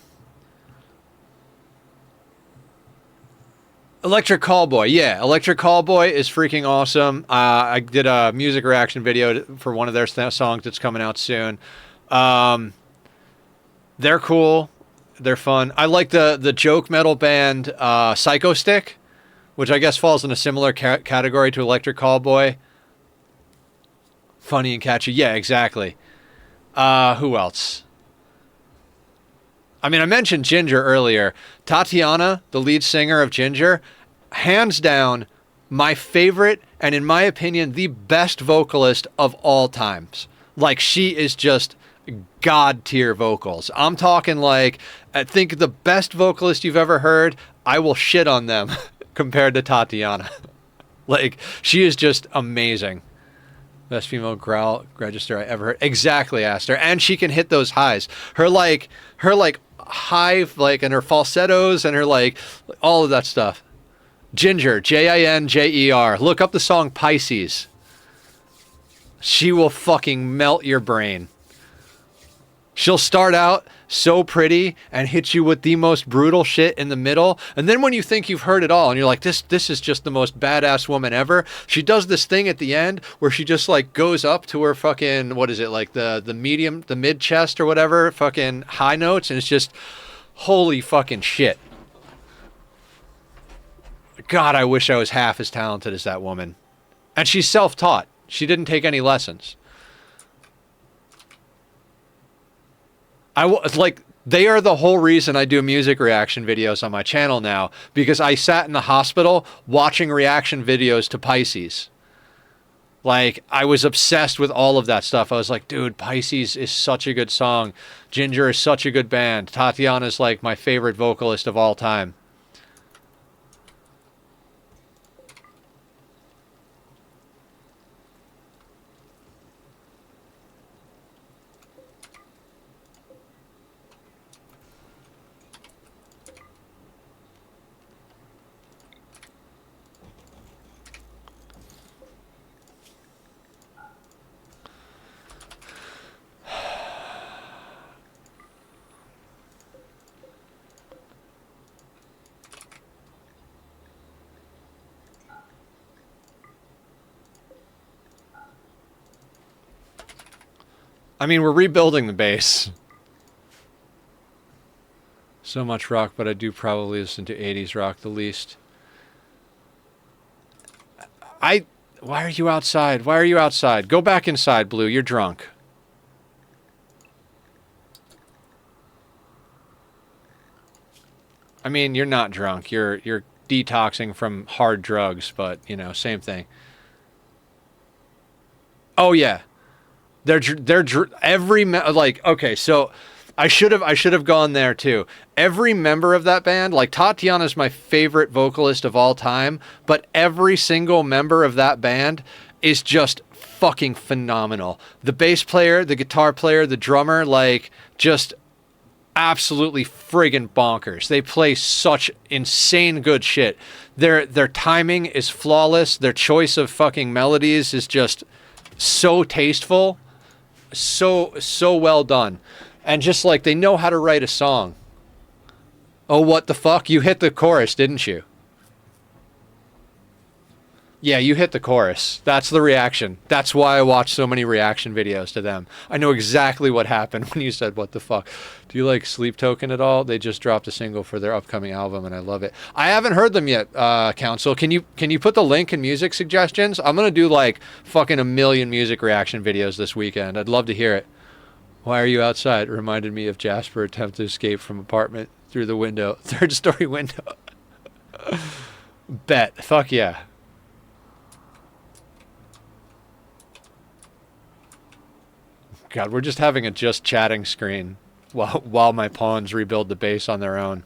Electric Callboy. Yeah, Electric Callboy is freaking awesome. I did a music reaction video for one of their songs that's coming out soon. Um, they're cool. They're fun. I like the joke metal band Psycho Stick, which I guess falls in a similar category to Electric Callboy. Funny and catchy. Yeah, exactly. Who else? I mean, I mentioned Ginger earlier. Tatiana, the lead singer of Ginger, hands down my favorite and, in my opinion, the best vocalist of all times. Like, she is just god tier vocals. I'm talking like, I think the best vocalist you've ever heard, I will shit on them compared to Tatiana. Like, she is just amazing. Best female growl register I ever heard. Exactly, Aster. And she can hit those highs. Her high, like, and her falsettos and her, like, all of that stuff. Ginger, Jinjer. Look up the song Pisces. She will fucking melt your brain. She'll start out so pretty and hit you with the most brutal shit in the middle. And then when you think you've heard it all and you're like, this is just the most badass woman ever, she does this thing at the end where she just like goes up to her fucking, what is it, like the mid chest or whatever, fucking high notes, and it's just holy fucking shit. God, I wish I was half as talented as that woman. And she's self-taught. She didn't take any lessons. They are the whole reason I do music reaction videos on my channel now, because I sat in the hospital watching reaction videos to Pisces. Like, I was obsessed with all of that stuff. I was like, dude, Pisces is such a good song. Ginger is such a good band. Tatiana's like my favorite vocalist of all time. I mean, we're rebuilding the base. So much rock, but I do probably listen to 80s rock the least. Why are you outside? Why are you outside? Go back inside, Blue. You're drunk. I mean, you're not drunk. You're detoxing from hard drugs, but, you know, same thing. Oh, yeah. Okay, so I should have gone there too. Every member of that band, like Tatiana's my favorite vocalist of all time, but every single member of that band is just fucking phenomenal. The bass player, the guitar player, the drummer, like, just absolutely friggin' bonkers. They play such insane good shit. Their timing is flawless. Their choice of fucking melodies is just so tasteful. So well done. And just like, they know how to write a song. Oh, what the fuck? You hit the chorus, didn't you? Yeah, you hit the chorus. That's the reaction. That's why I watch so many reaction videos to them. I know exactly what happened when you said, what the fuck. Do you like Sleep Token at all? They just dropped a single for their upcoming album, and I love it. I haven't heard them yet, Council. Can you put the link in music suggestions? I'm going to do like fucking a million music reaction videos this weekend. I'd love to hear it. Why are you outside? It reminded me of Jasper attempt to escape from apartment through the window. Third story window. Bet. Fuck yeah. God, we're just having a just chatting screen while my pawns rebuild the base on their own.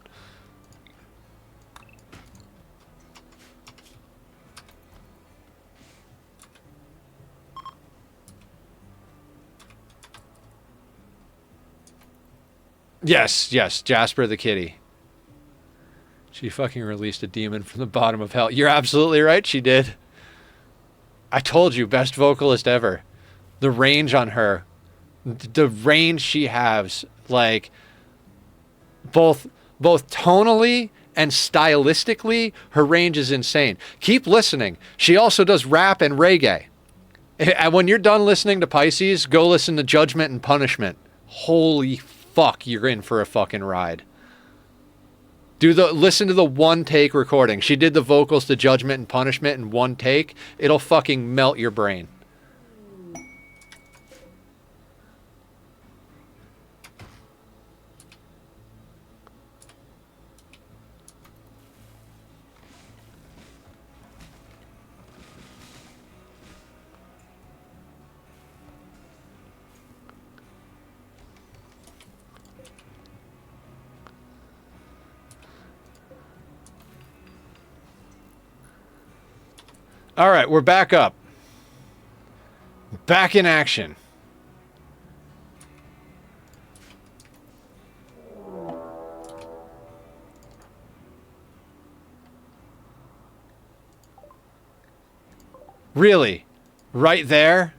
Yes, Jasper the kitty. She fucking released a demon from the bottom of hell. You're absolutely right, she did. I told you, best vocalist ever. The range on her. The range she has, like both tonally and stylistically, her range is insane. Keep listening. She also does rap and reggae. And when you're done listening to Pisces, go listen to Judgment and Punishment. Holy fuck, you're in for a fucking ride. Listen to the one take recording. She did the vocals to Judgment and Punishment in one take. It'll fucking melt your brain. All right, we're back up. Back in action. Really? Right there?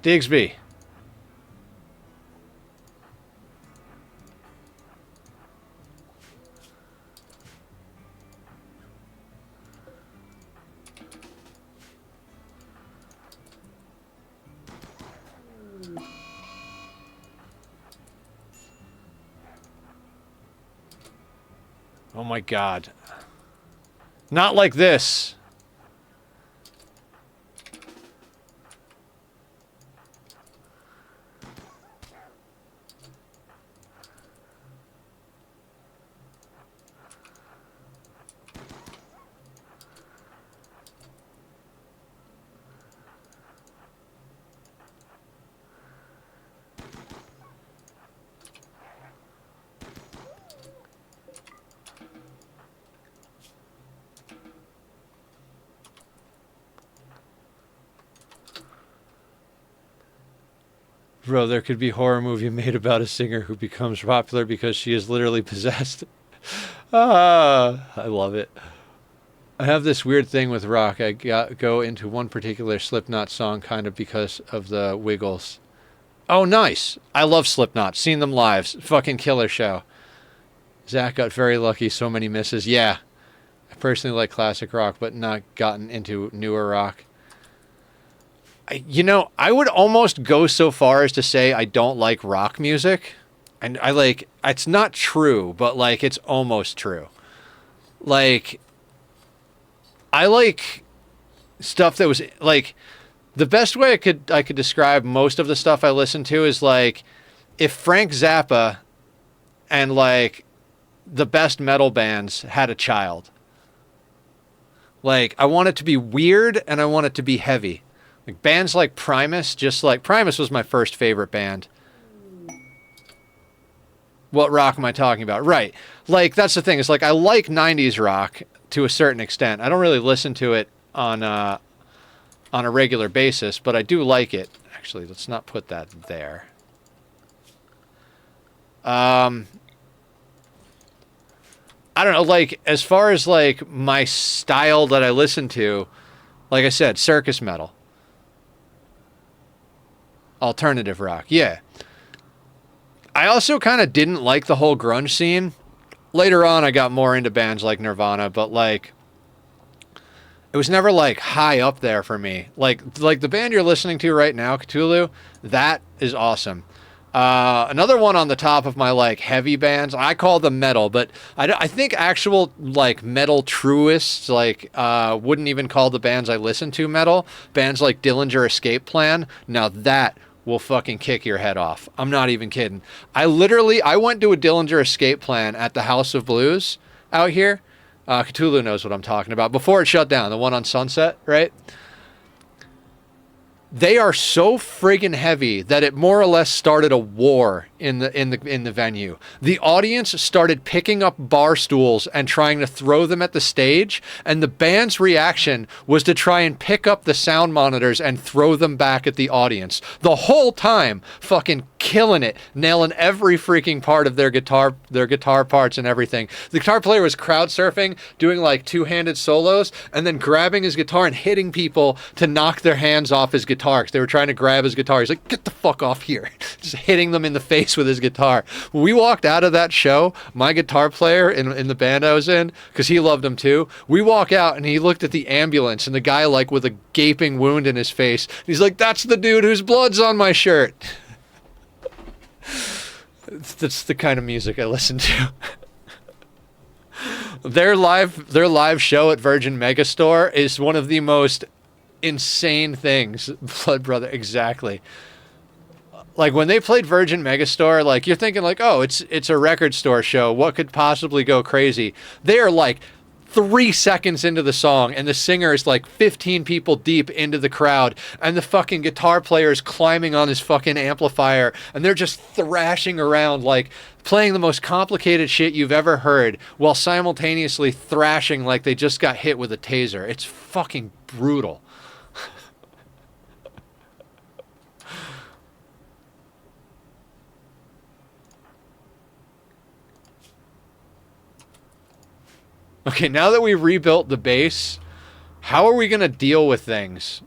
Digsby. Oh my God. Not like this. Bro, there could be a horror movie made about a singer who becomes popular because she is literally possessed. I love it. I have this weird thing with rock. I go into one particular Slipknot song kind of because of the Wiggles. Oh, nice. I love Slipknot. Seen them live. Fucking killer show. Zach got very lucky. So many misses. Yeah. I personally like classic rock, but not gotten into newer rock. I would almost go so far as to say I don't like rock music. And it's not true, but like, it's almost true. Like, I like stuff that was like, the best way I could describe most of the stuff I listen to is like, if Frank Zappa and like the best metal bands had a child. Like, I want it to be weird and I want it to be heavy. Like bands like Primus, Primus was my first favorite band. What rock am I talking about? Right. Like, that's the thing. It's like, I like 90s rock to a certain extent. I don't really listen to it on a regular basis, but I do like it. Actually, let's not put that there. I don't know, like, as far as like my style that I listen to, like I said, circus metal. Alternative rock, yeah. I also kind of didn't like the whole grunge scene. Later on, I got more into bands like Nirvana, but like, it was never like high up there for me. Like the band you're listening to right now, Cthulhu, that is awesome. Another one on the top of my like heavy bands, I call them metal, but I think actual like metal truists like wouldn't even call the bands I listen to metal. Bands like Dillinger Escape Plan, now that will fucking kick your head off. I'm not even kidding. I went to a Dillinger Escape Plan at the House of Blues out here. Cthulhu knows what I'm talking about. Before it shut down, the one on Sunset, right? They are so friggin' heavy that it more or less started a war in the venue. The audience started picking up bar stools and trying to throw them at the stage, and the band's reaction was to try and pick up the sound monitors and throw them back at the audience. The whole time, fucking killing it, nailing every freaking part of their guitar parts and everything. The guitar player was crowd surfing, doing like two-handed solos, and then grabbing his guitar and hitting people to knock their hands off his guitar because they were trying to grab his guitar. He's like, get the fuck off here. Just hitting them in the face with his guitar. When we walked out of that show, my guitar player in the band I was in, because he loved him too, we walk out and he looked at the ambulance and the guy like with a gaping wound in his face. He's like, that's the dude whose blood's on my shirt. That's the kind of music I listen to. Their live show at Virgin Megastore is one of the most insane things. Blood Brother, exactly. Like when they played Virgin Megastore, like you're thinking like, oh, it's a record store show. What could possibly go crazy? They are like 3 seconds into the song and the singer is like 15 people deep into the crowd and the fucking guitar player is climbing on his fucking amplifier and they're just thrashing around like playing the most complicated shit you've ever heard while simultaneously thrashing like they just got hit with a taser. It's fucking brutal. Okay, now that we rebuilt the base, how are we going to deal with things?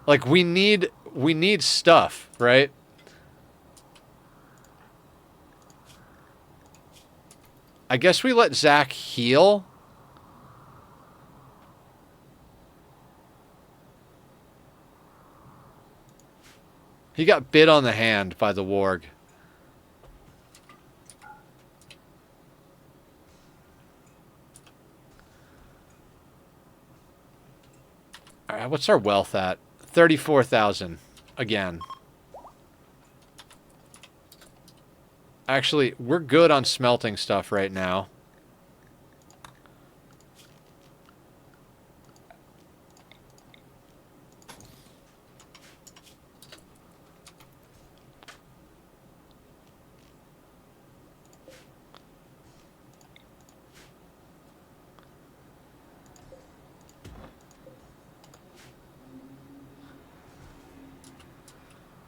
Like, we need stuff, right? I guess we let Zach heal. He got bit on the hand by the warg. All right, what's our wealth at? 34,000 again. Actually, we're good on smelting stuff right now.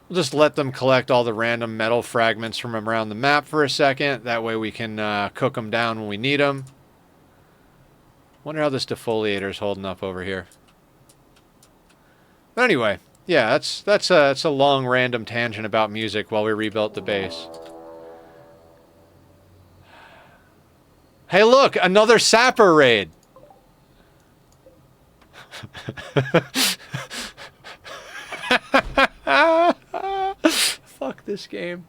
We'll just let them collect all the random metal fragments from around the map for a second. That way we can cook them down when we need them. Wonder how this defoliator's holding up over here. But anyway, yeah, that's a long random tangent about music while we rebuilt the base. Hey, look, another sapper raid. Fuck this game.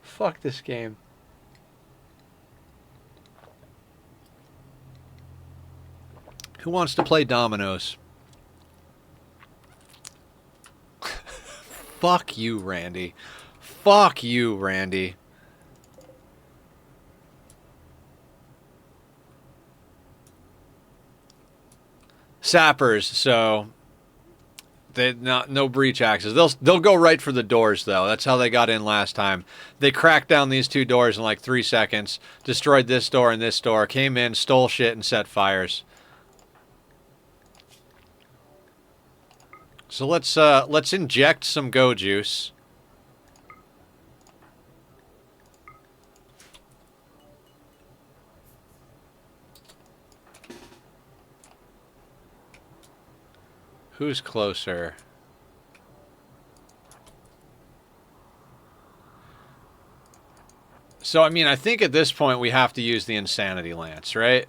Fuck this game. Who wants to play dominoes? Fuck you, Randy. Fuck you, Randy. Sappers, so they no breach axes. They'll go right for the doors though. That's how they got in last time. They cracked down these two doors in like 3 seconds, destroyed this door and this door, came in, stole shit, and set fires. So let's inject some go juice. Who's closer? So, I mean, I think at this point we have to use the Insanity Lance, right?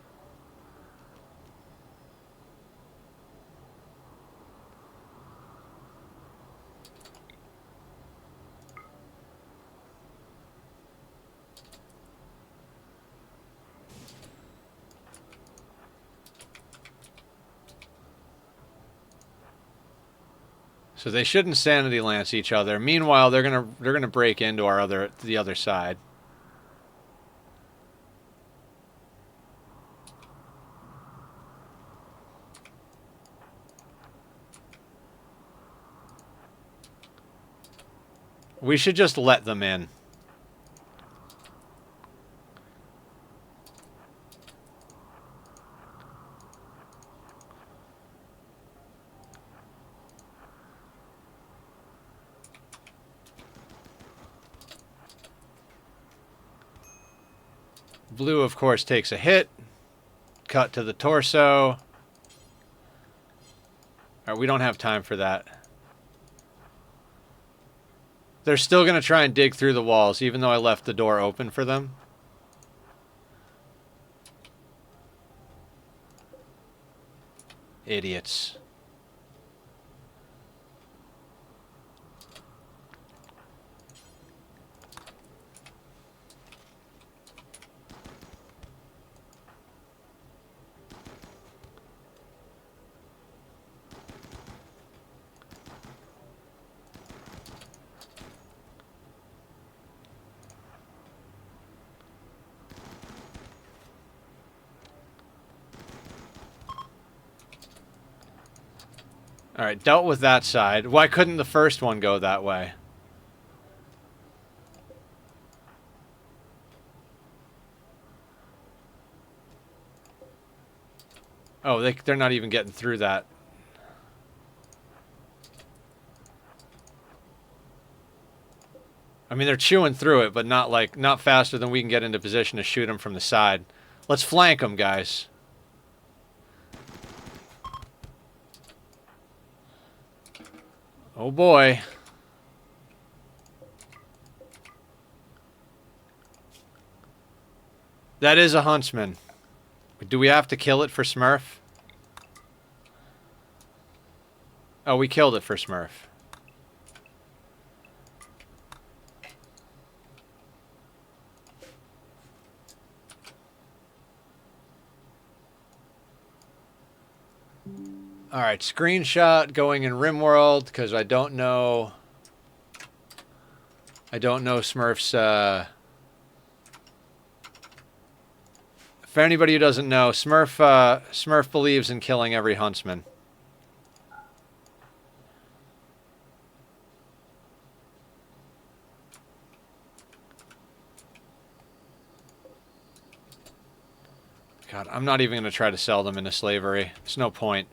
So they should Insanity Lance each other. Meanwhile, they're gonna break into the other side. We should just let them in. Blue, of course, takes a hit. Cut to the torso. All right, we don't have time for that. They're still going to try and dig through the walls, even though I left the door open for them. Idiots. Alright, dealt with that side. Why couldn't the first one go that way? Oh, they're not even getting through that. I mean, they're chewing through it, but not faster than we can get into position to shoot them from the side. Let's flank them, guys. Oh boy. That is a huntsman. Do we have to kill it for Smurf? Oh, we killed it for Smurf. Alright, screenshot going in Rimworld, because I don't know Smurf's, for anybody who doesn't know, Smurf believes in killing every huntsman. God, I'm not even going to try to sell them into slavery. There's no point.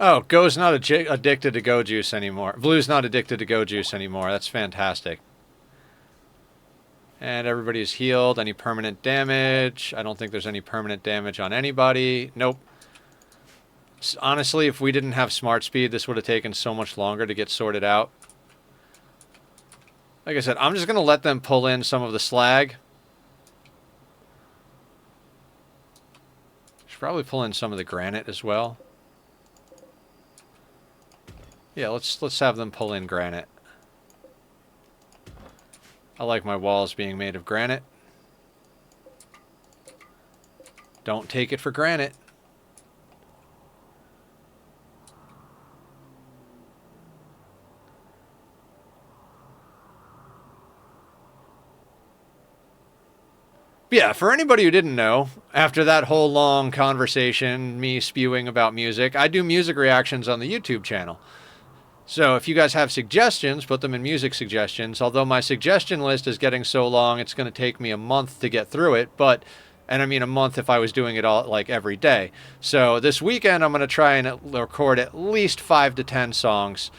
Oh, Go's not addicted to Go Juice anymore. Blue's not addicted to Go Juice anymore. That's fantastic. And everybody's healed. Any permanent damage? I don't think there's any permanent damage on anybody. Nope. Honestly, if we didn't have smart speed, this would have taken so much longer to get sorted out. Like I said, I'm just going to let them pull in some of the slag. Should probably pull in some of the granite as well. Yeah, let's have them pull in granite. I like my walls being made of granite. Don't take it for granted. Yeah, for anybody who didn't know, after that whole long conversation, me spewing about music, I do music reactions on the YouTube channel. So if you guys have suggestions, put them in music suggestions. Although my suggestion list is getting so long, it's going to take me a month to get through it. And I mean a month if I was doing it all like every day. So this weekend, I'm going to try and record at least 5 to 10 songs.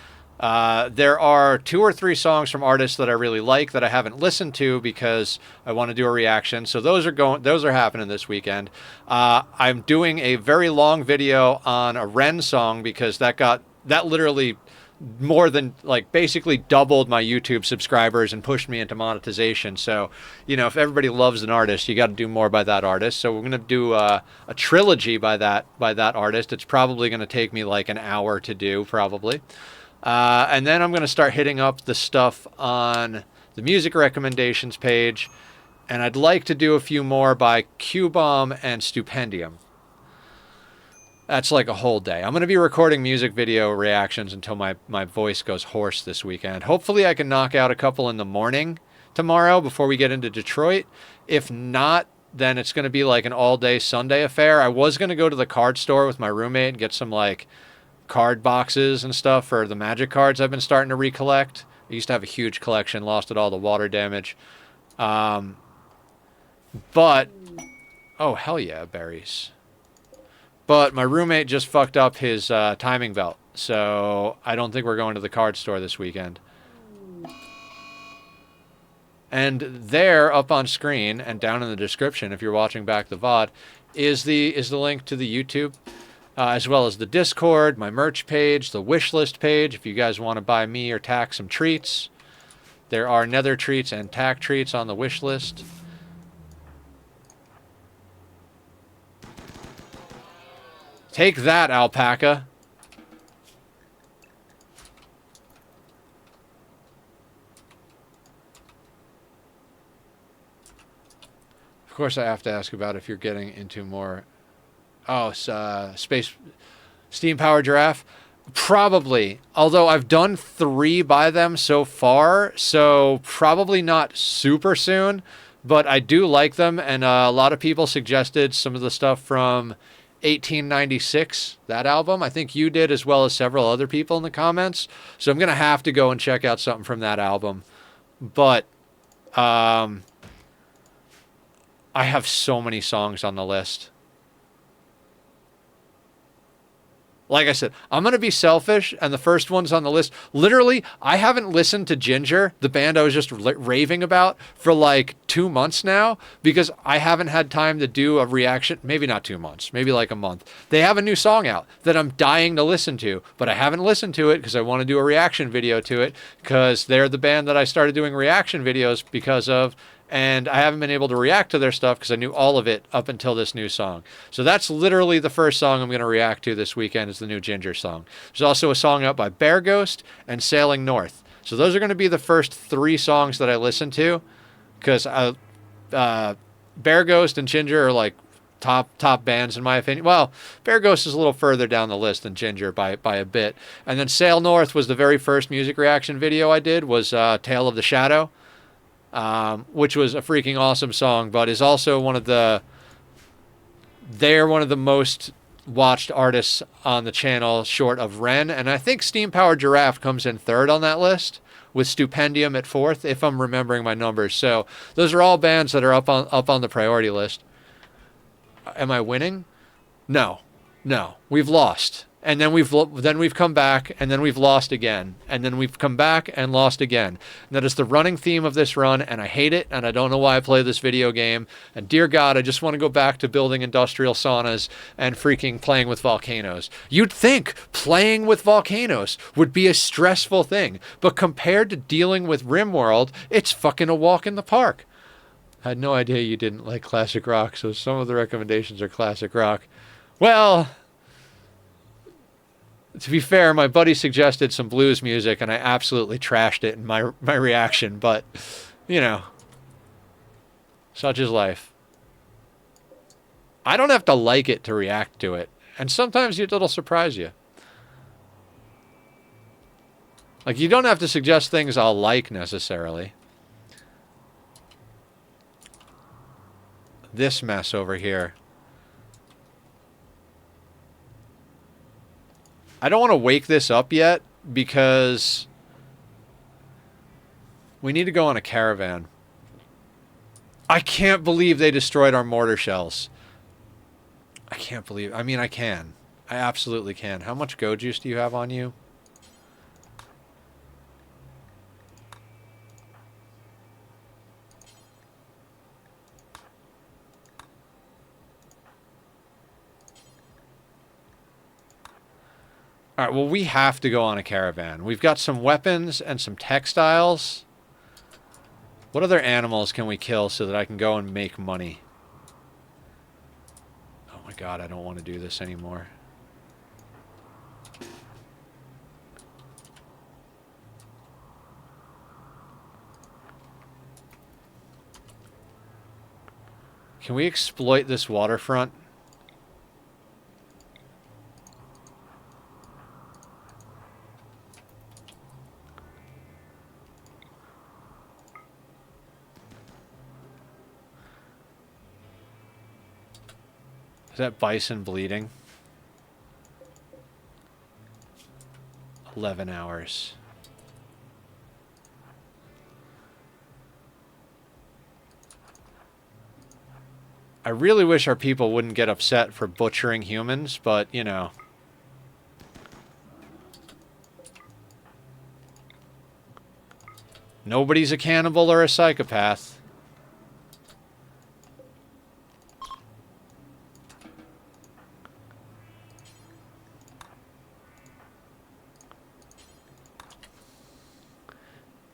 There are 2 or 3 songs from artists that I really like that I haven't listened to because I want to do a reaction. So those are happening this weekend. I'm doing a very long video on a Ren song because that literally more than basically doubled my YouTube subscribers and pushed me into monetization. So, you know, if everybody loves an artist, you got to do more by that artist. So we're going to do a trilogy by that artist. It's probably going to take me like an hour to do probably. And then I'm going to start hitting up the stuff on the music recommendations page. And I'd like to do a few more by Q-Bomb and Stupendium. That's like a whole day. I'm going to be recording music video reactions until my voice goes hoarse this weekend. Hopefully I can knock out a couple in the morning tomorrow before we get into Detroit. If not, then it's going to be like an all-day Sunday affair. I was going to go to the card store with my roommate and get some like card boxes and stuff for the Magic cards I've been starting to recollect. I used to have a huge collection, lost it all to water damage. But, oh, hell yeah, berries. But my roommate just fucked up his timing belt, so I don't think we're going to the card store this weekend. And there, up on screen and down in the description, if you're watching back the VOD, is the link to the YouTube, as well as the Discord, my merch page, the wishlist page, if you guys want to buy me or Tack some treats. There are Nether treats and Tack treats on the wish list. Take that, alpaca. Of course, I have to ask about if you're getting into more... Oh, space... Steam-powered giraffe? Probably. Although I've done 3 by them so far, so probably not super soon. But I do like them, and a lot of people suggested some of the stuff from 1896, that album. I think you did, as well as several other people in the comments. So I'm going to have to go and check out something from that album. But I have so many songs on the list. Like I said, I'm going to be selfish, and the first one's on the list. Literally, I haven't listened to Ginger, the band I was just raving about, for like 2 months now, because I haven't had time to do a reaction. Maybe not 2 months, maybe like a month. They have a new song out that I'm dying to listen to, but I haven't listened to it because I want to do a reaction video to it, because they're the band that I started doing reaction videos because of. And I haven't been able to react to their stuff because I knew all of it up until this new song. So that's literally the first song I'm going to react to this weekend, is the new Ginger song. There's also a song out by Bear Ghost and Sailing North. So those are going to be the first 3 songs that I listen to, because Bear Ghost and Ginger are like top bands in my opinion. Well, Bear Ghost is a little further down the list than Ginger by a bit. And then Sail North was the very first music reaction video I did, was Tale of the Shadow. Which was a freaking awesome song, but is also one of the most watched artists on the channel, short of Ren, and I think Steam Powered Giraffe comes in 3rd on that list, with Stupendium at 4th, if I'm remembering my numbers. So those are all bands that are up on the priority list. Am I winning? No, we've lost. And then we've come back, and then we've lost again, and then we've come back and lost again. And that is the running theme of this run, and I hate it, and I don't know why I play this video game. And dear God, I just want to go back to building industrial saunas and freaking playing with volcanoes. You'd think playing with volcanoes would be a stressful thing, but compared to dealing with Rimworld, it's fucking a walk in the park. I had no idea you didn't like classic rock, so some of the recommendations are classic rock. Well, to be fair, my buddy suggested some blues music, and I absolutely trashed it in my reaction, but, you know, such is life. I don't have to like it to react to it, and sometimes it'll surprise you. Like, you don't have to suggest things I'll like, necessarily. This mess over here. I don't want to wake this up yet, because we need to go on a caravan. I can't believe they destroyed our mortar shells. I can't believe... I mean, I can. I absolutely can. How much go juice do you have on you? All right, well, we have to go on a caravan. We've got some weapons and some textiles. What other animals can we kill so that I can go and make money? Oh my God, I don't want to do this anymore. Can we exploit this waterfront? Is that bison bleeding? 11 hours. I really wish our people wouldn't get upset for butchering humans, but, you know. Nobody's a cannibal or a psychopath.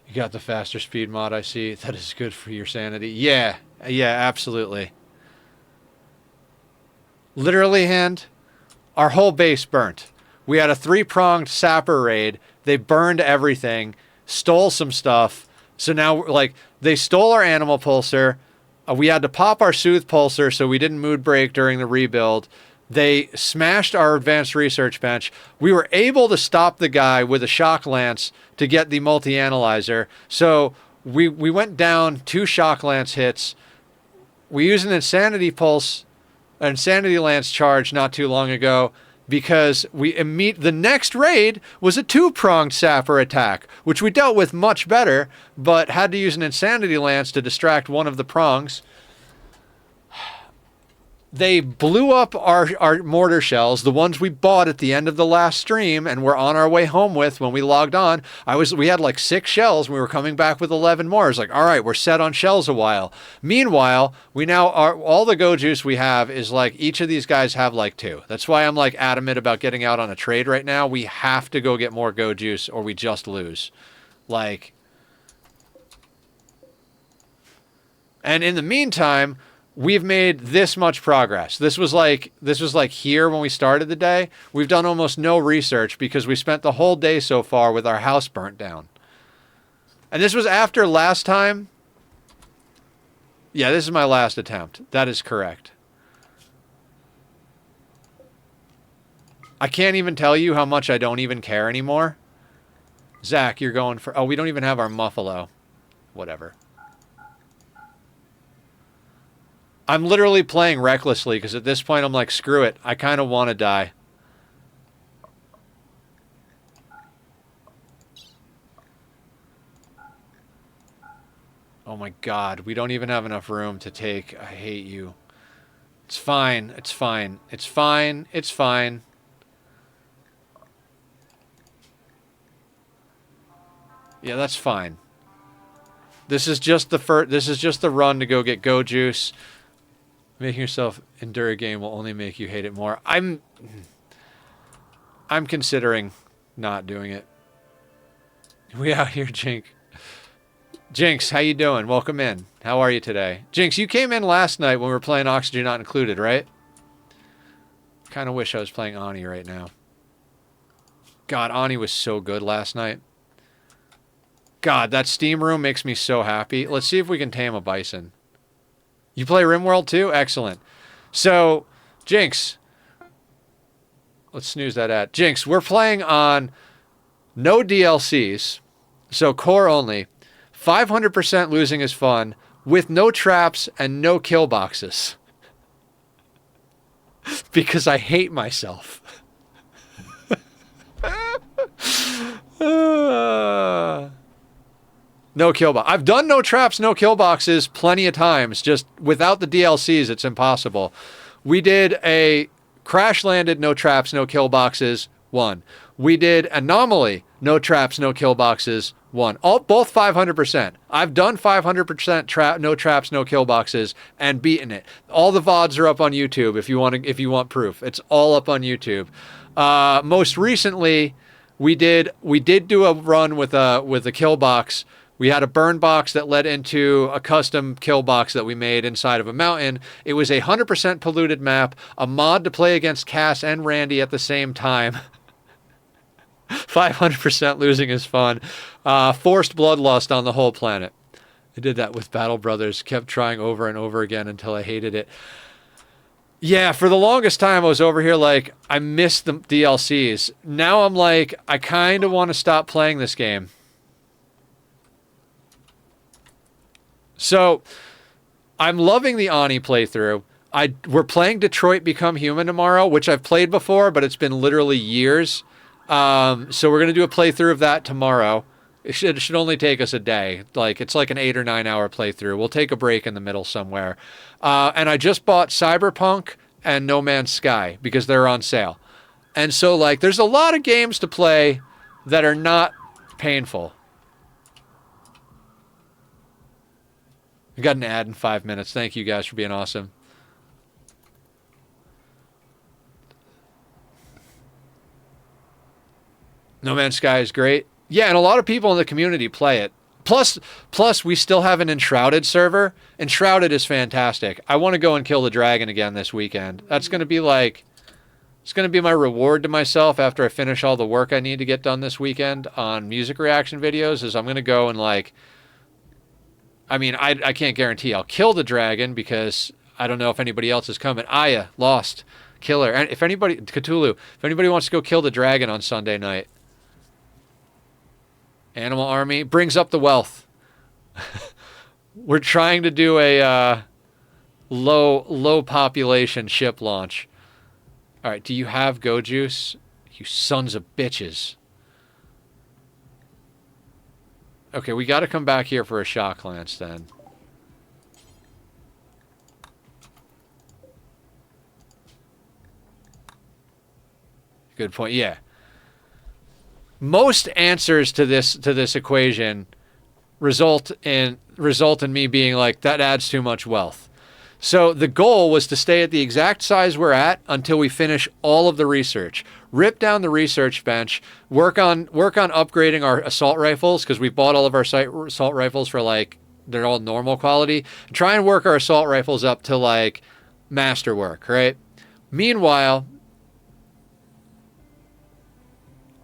You got the faster speed mod, I see. That is good for your sanity. Yeah, yeah, absolutely. Literally, Hand, our whole base burnt. We had a 3-pronged sapper raid. They burned everything, stole some stuff. So now, like, they stole our animal pulsar. We had to pop our soothe pulsar so we didn't mood break during the rebuild. They smashed our advanced research bench. We were able to stop the guy with a shock lance to get the multi-analyzer. So we went down 2 shock lance hits. We used an insanity lance charge not too long ago because the next raid was a 2-pronged sapper attack, which we dealt with much better, but had to use an insanity lance to distract one of the prongs. They blew up our mortar shells, the ones we bought at the end of the last stream and were on our way home with when we logged on. We had like 6 shells. We were coming back with 11 more. It's like, all right, we're set on shells a while. Meanwhile, we now are, all the go juice we have is like each of these guys have like 2. That's why I'm like adamant about getting out on a trade right now. We have to go get more go juice or we just lose. Like, and in the meantime, we've made this much progress. This was like here when we started the day. We've done almost no research because we spent the whole day so far with our house burnt down. And this was after last time. Yeah, this is my last attempt. That is correct. I can't even tell you how much I don't even care anymore. Zach, you're going for... Oh, we don't even have our Muffalo. Whatever. I'm literally playing recklessly because at this point I'm like, screw it. I kind of want to die. Oh my God. We don't even have enough room to take. I hate you. It's fine. It's fine. It's fine. It's fine. Yeah, that's fine. This is just the run to go get go juice. Making yourself endure a game will only make you hate it more. I'm considering not doing it. We out here, Jinx. Jinx, how you doing? Welcome in. How are you today? Jinx, you came in last night when we were playing Oxygen Not Included, right? Kind of wish I was playing Ani right now. God, Ani was so good last night. God, that Steam room makes me so happy. Let's see if we can tame a bison. You play Rimworld too? Excellent. So, Jinx. Let's snooze that at. Jinx, we're playing on no DLCs, so core only. 500% losing is fun, with no traps and no kill boxes. Because I hate myself. No kill box. I've done no traps, no kill boxes plenty of times. Just without the DLCs, it's impossible. We did a crash landed, no traps, no kill boxes, 1. We did anomaly, no traps, no kill boxes, 1. Both 500%. I've done 500% no traps, no kill boxes, and beaten it. All the VODs are up on YouTube if you want proof. It's all up on YouTube. Most recently, we did do a run with a kill box. We had a burn box that led into a custom kill box that we made inside of a mountain. It was a 100% polluted map, a mod to play against Cass and Randy at the same time. 500% losing is fun. Forced bloodlust on the whole planet. I did that with Battle Brothers. Kept trying over and over again until I hated it. Yeah, for the longest time I was over here like, I missed the DLCs. Now I'm like, I kind of want to stop playing this game. So, I'm loving the Ani playthrough. We're playing Detroit Become Human tomorrow, which I've played before, but it's been literally years. So we're gonna do a playthrough of that tomorrow. It should only take us a day. Like it's like an 8 or 9 hour playthrough. We'll take a break in the middle somewhere. And I just bought Cyberpunk and No Man's Sky because they're on sale. And so like there's a lot of games to play that are not painful. We got an ad in 5 minutes. Thank you guys for being awesome. No Man's Sky is great. Yeah, and a lot of people in the community play it. Plus, we still have an Enshrouded server. Enshrouded is fantastic. I want to go and kill the dragon again this weekend. That's going to be like... It's going to be my reward to myself after I finish all the work I need to get done this weekend on music reaction videos, is I'm going to go and like... I mean, I can't guarantee I'll kill the dragon because I don't know if anybody else is coming. Aya, lost. Killer. And if anybody... Cthulhu. If anybody wants to go kill the dragon on Sunday night... Animal Army brings up the wealth. We're trying to do a low population ship launch. All right, do you have Go Juice? You sons of bitches. Okay, we got to come back here for a shock lance then. Good point. Yeah. Most answers to this equation result in me being like, that adds too much wealth. So the goal was to stay at the exact size we're at until we finish all of the research. Rip down the research bench, work on upgrading our assault rifles, because we bought all of our assault rifles for like, they're all normal quality. Try and work our assault rifles up to like masterwork, right? Meanwhile,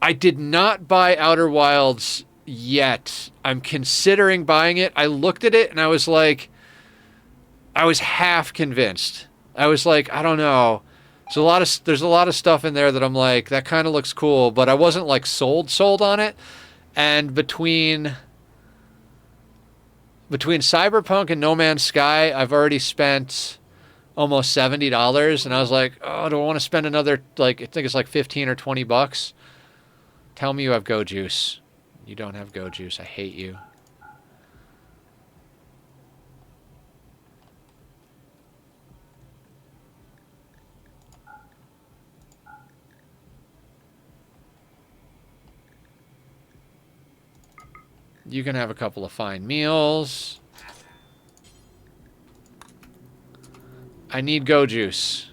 I did not buy Outer Wilds yet. I'm considering buying it. I looked at it and I was like, I was half convinced. I was like, I don't know. There's a lot of stuff in there that I'm like, that kind of looks cool, but I wasn't like sold on it. And between Cyberpunk and No Man's Sky, I've already spent almost $70, and I was like, oh, do I want to spend another, like, I think it's like 15 or 20 bucks? Tell me you have Go Juice. You don't have Go Juice. I hate you. You can have a couple of fine meals. I need Go Juice.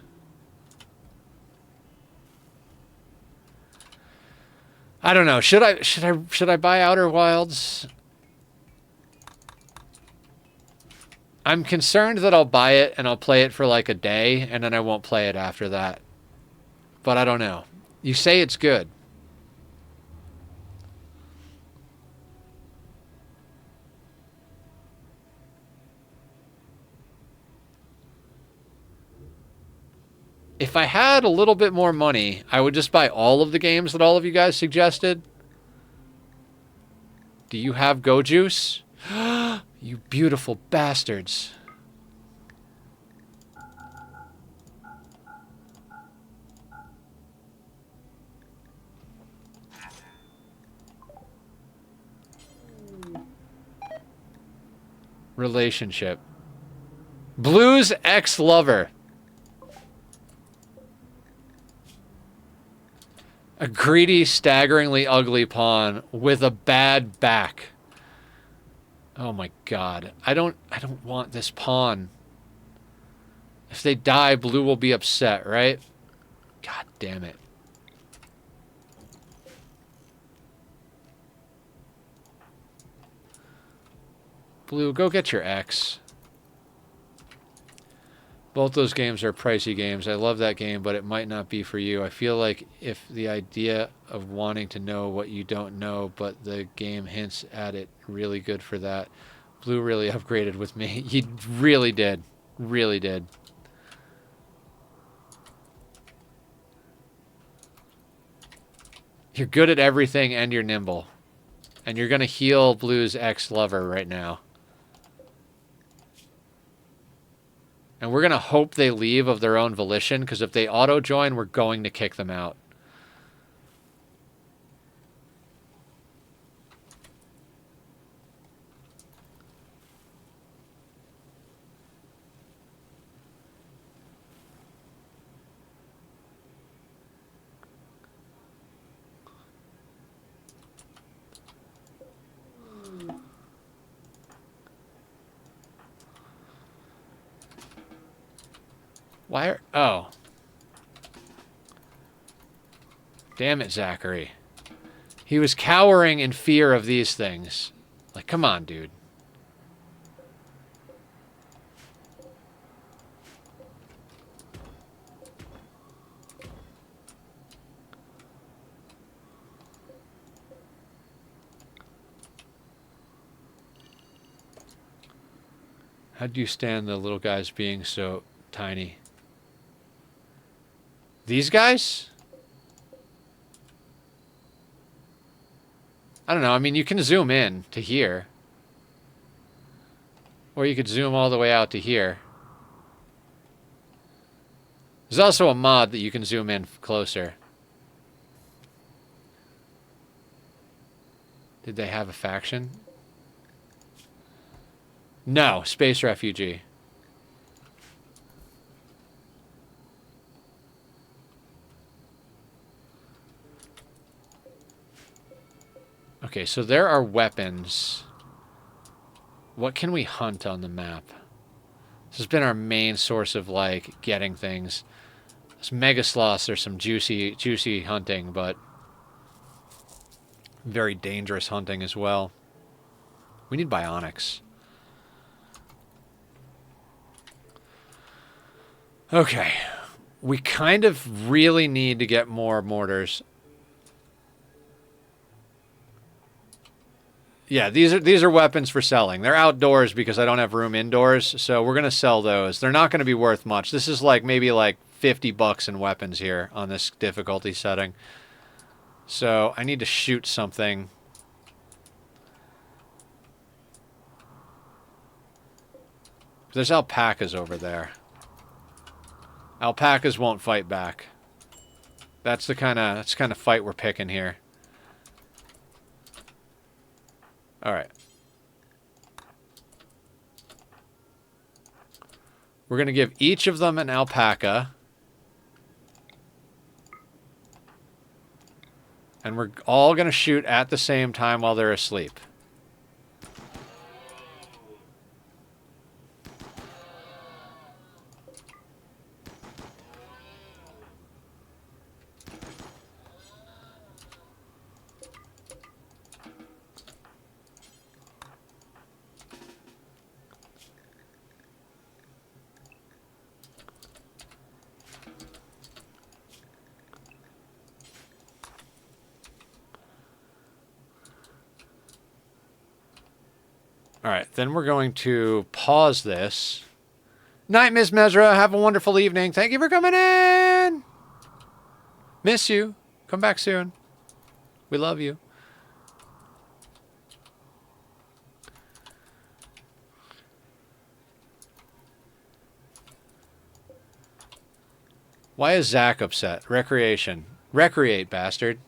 I don't know. Should I buy Outer Wilds? I'm concerned that I'll buy it and I'll play it for like a day and then I won't play it after that. But I don't know. You say it's good. If I had a little bit more money, I would just buy all of the games that all of you guys suggested. Do you have Go Juice? You beautiful bastards. Relationship. Blue's ex-lover. A greedy, staggeringly ugly pawn with a bad back. Oh my god. I don't want this pawn. If they die, Blue will be upset, right? God damn it. Blue, go get your ex. Both those games are pricey games. I love that game, but it might not be for you. I feel like if the idea of wanting to know what you don't know, but the game hints at it, really good for that. Blue really upgraded with me. He really did. Really did. You're good at everything and you're nimble. And you're going to heal Blue's ex-lover right now. And we're going to hope they leave of their own volition, because if they auto-join, we're going to kick them out. Why are... Oh. Damn it, Zachary. He was cowering in fear of these things. Like, come on, dude. How do you stand the little guys being so tiny? These guys? I don't know. I mean, you can zoom in to here. Or you could zoom all the way out to here. There's also a mod that you can zoom in closer. Did they have a faction? No, Space Refugee. Okay, so there are weapons. What can we hunt on the map? This has been our main source of, like, getting things. This Mega Sloths are some juicy hunting, but very dangerous hunting as well. We need bionics. Okay. We kind of really need to get more mortars. Yeah, these are weapons for selling. They're outdoors because I don't have room indoors, so we're going to sell those. They're not going to be worth much. This is like maybe like $50 in weapons here on this difficulty setting. So I need to shoot something. There's alpacas over there. Alpacas won't fight back. That's the kind of fight we're picking here. All right. We're going to give each of them an alpaca. And we're all going to shoot at the same time while they're asleep. All right, then we're going to pause this. Night, Miss Mesra. Have a wonderful evening. Thank you for coming in. Miss you. Come back soon. We love you. Why is Zach upset? Recreation. Recreate, bastard.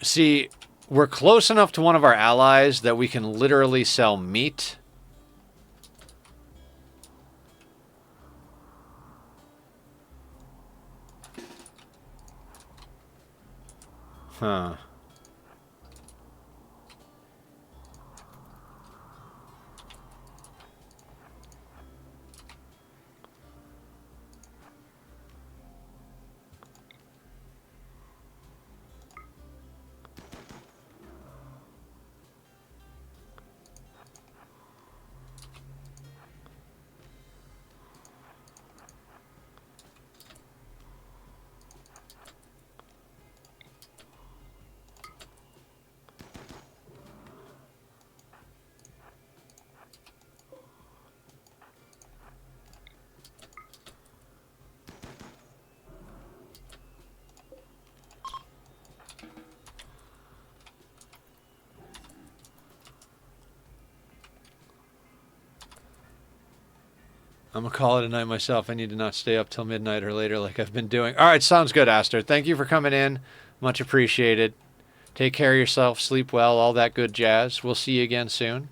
See, we're close enough to one of our allies that we can literally sell meat. Huh. I'm going to call it a night myself. I need to not stay up till midnight or later like I've been doing. All right, sounds good, Aster. Thank you for coming in. Much appreciated. Take care of yourself. Sleep well. All that good jazz. We'll see you again soon.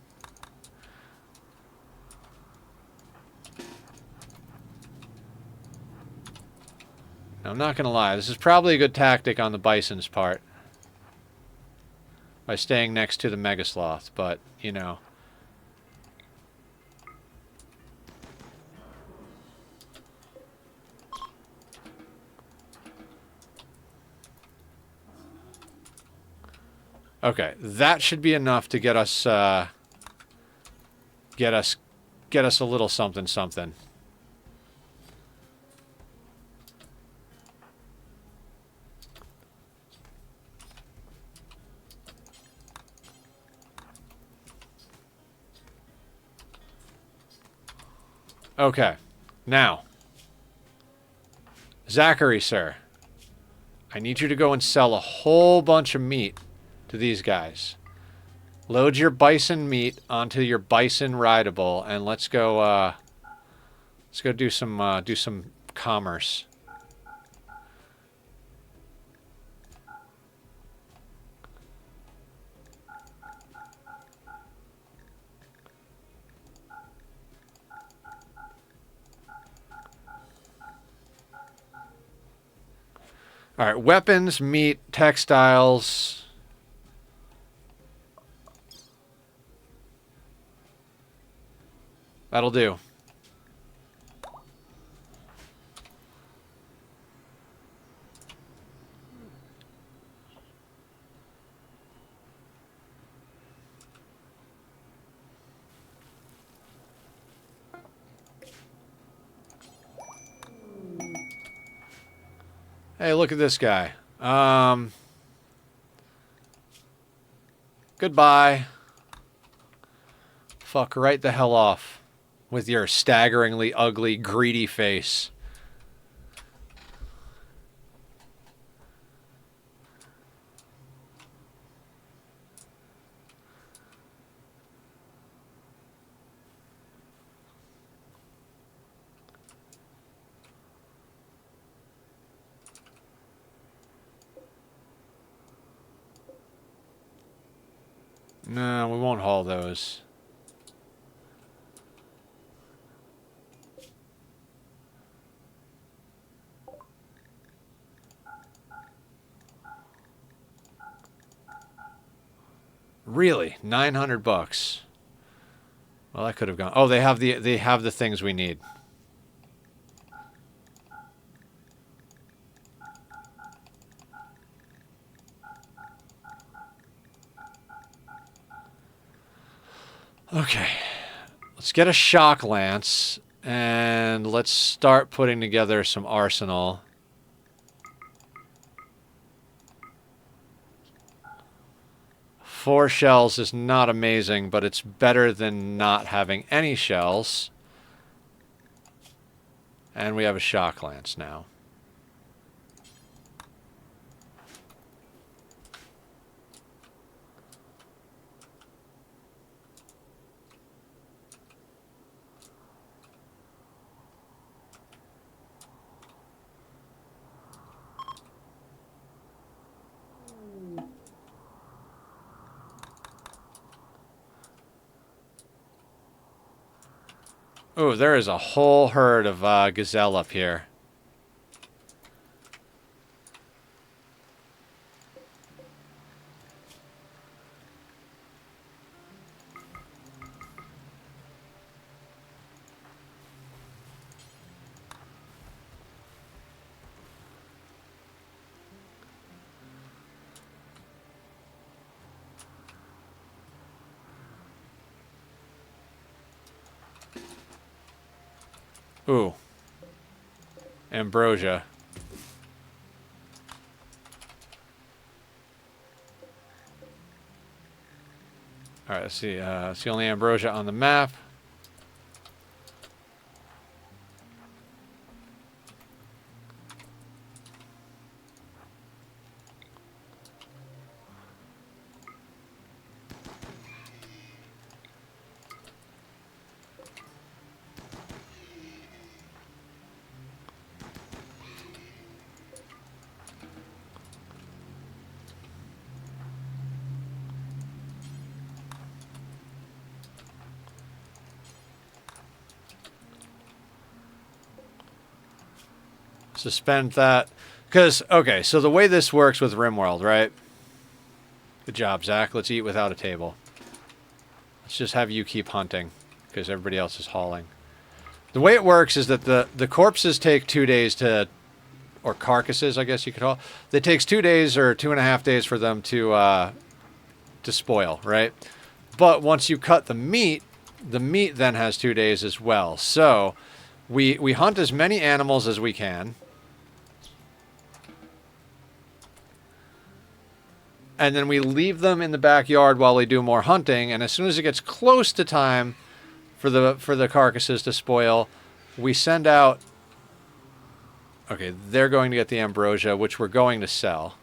Now, I'm not going to lie. This is probably a good tactic on the Bison's part. By staying next to the Megasloth, but, you know. Okay, that should be enough to get us get us a little something something. Okay, now, Zachary, sir, I need you to go and sell a whole bunch of meat to these guys. Load your bison meat onto your bison rideable, and let's go do some commerce. All right, weapons, meat, textiles. That'll do. Hey, look at this guy. Goodbye. Fuck right the hell off with your staggeringly ugly, greedy face. No, we won't haul those. Really? 900 bucks. Well, that could have gone. Oh, they have the things we need. Okay. Let's get a shock lance and let's start putting together some arsenal. Four shells is not amazing, but it's better than not having any shells. And we have a shock lance now. Oh, there is a whole herd of gazelle up here. Ooh. Ambrosia. Alright, let's see. It's the only ambrosia on the map. Suspend that. Because, okay, so the way this works with Rimworld, right? Good job, Zach. Let's eat without a table. Let's just have you keep hunting, because everybody else is hauling. The way it works is that the corpses take 2 days to... Or carcasses, I guess you could call. It takes 2 days or 2.5 days for them to spoil, right? But once you cut the meat then has 2 days as well. So we hunt as many animals as we can. And then we leave them in the backyard while we do more hunting. And as soon as it gets close to time for the carcasses to spoil, we send out... Okay, they're going to get the ambrosia, which we're going to sell.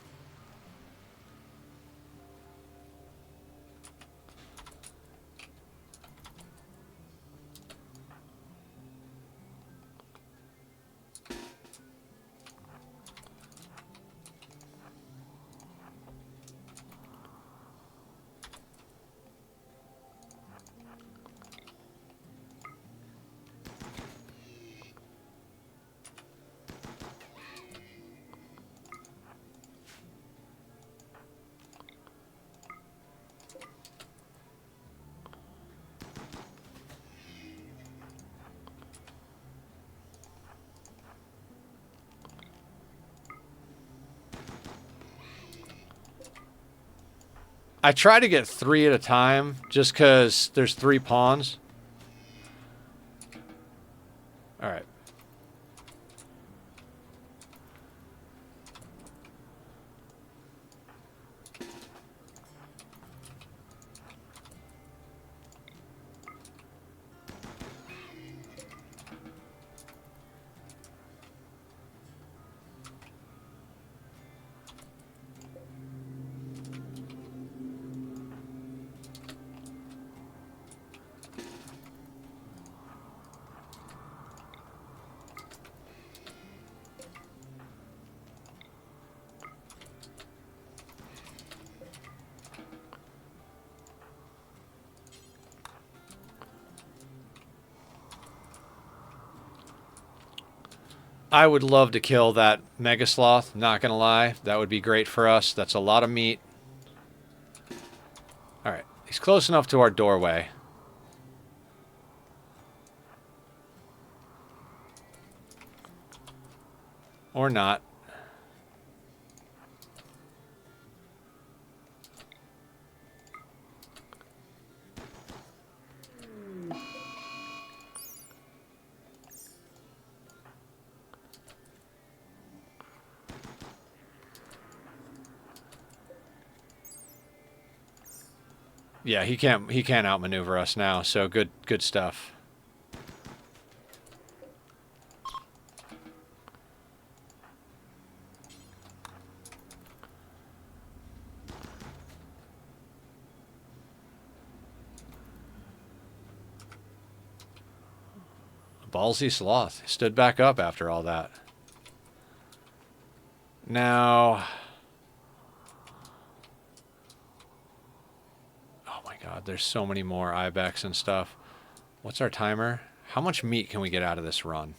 I try to get 3 at a time, just because there's 3 pawns. Alright. I would love to kill that mega sloth, not gonna lie. That would be great for us. That's a lot of meat. Alright, he's close enough to our doorway. Or not. Yeah, he can't outmaneuver us now, so good stuff. Ballsy sloth. Stood back up after all that. Now... Oh my god, there's so many more ibex and stuff. What's our timer? How much meat can we get out of this run?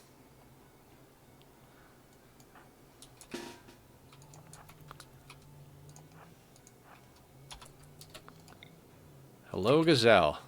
Hello, gazelle.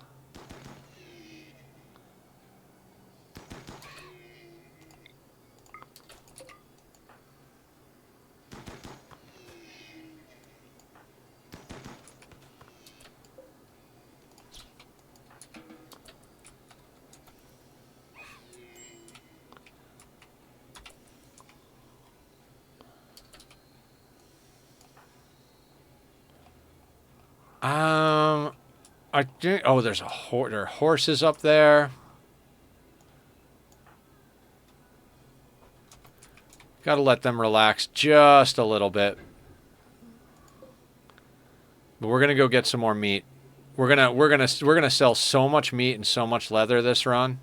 I think... Oh, there are horses up there. Gotta let them relax just a little bit. But we're gonna go get some more meat. We're gonna sell so much meat and so much leather this run.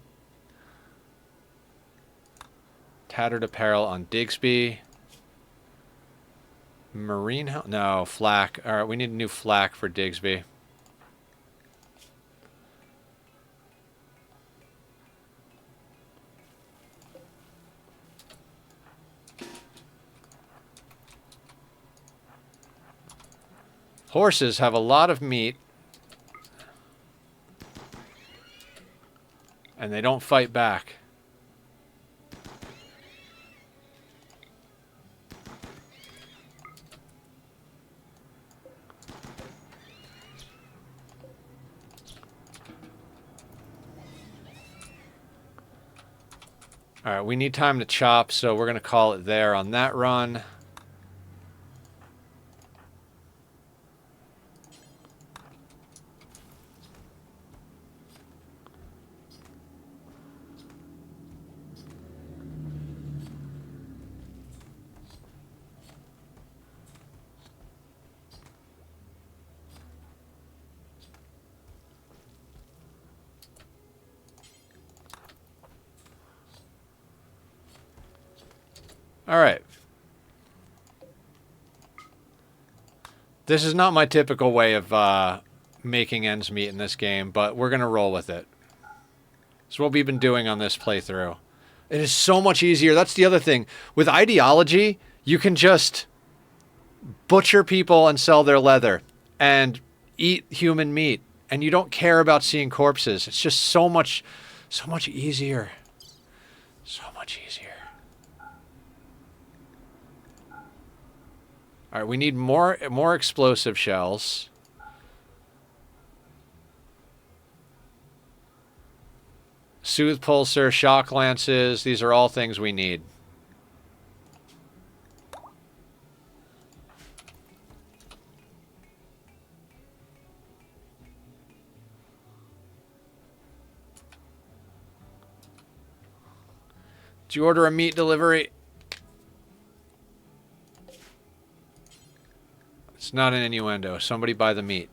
Tattered apparel on Digsby. Marine... No, flak. Alright, we need a new flak for Digsby. Horses have a lot of meat. And they don't fight back. All right, we need time to chop, so we're going to call it there on that run. All right. This is not my typical way of making ends meet in this game, but we're going to roll with it. It's what we've been doing on this playthrough. It is so much easier. That's the other thing. With ideology, you can just butcher people and sell their leather and eat human meat, and you don't care about seeing corpses. It's just so much easier. So much easier. All right, we need more explosive shells. Soothe pulsar, shock lances, these are all things we need. Did you order a meat delivery? It's not an innuendo. Somebody buy the meat.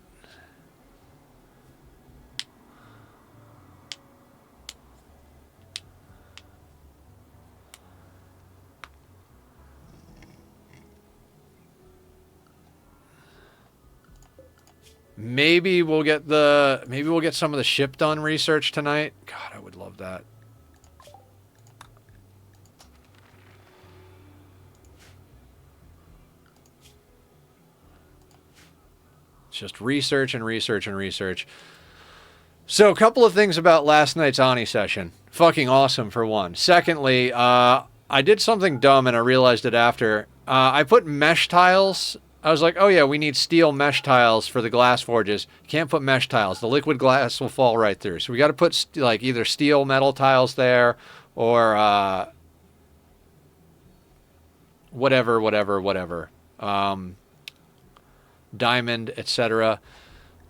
Maybe we'll get some of the ship done research tonight. God, I would love that. Just research and research and research. So a couple of things about last night's Ani session. Fucking awesome, for one. Secondly, I did something dumb and I realized it after. I put mesh tiles. I was like, oh yeah, we need steel mesh tiles for the glass forges. Can't put mesh tiles. The liquid glass will fall right through. So we got to put like either steel metal tiles there or whatever. Diamond, etc.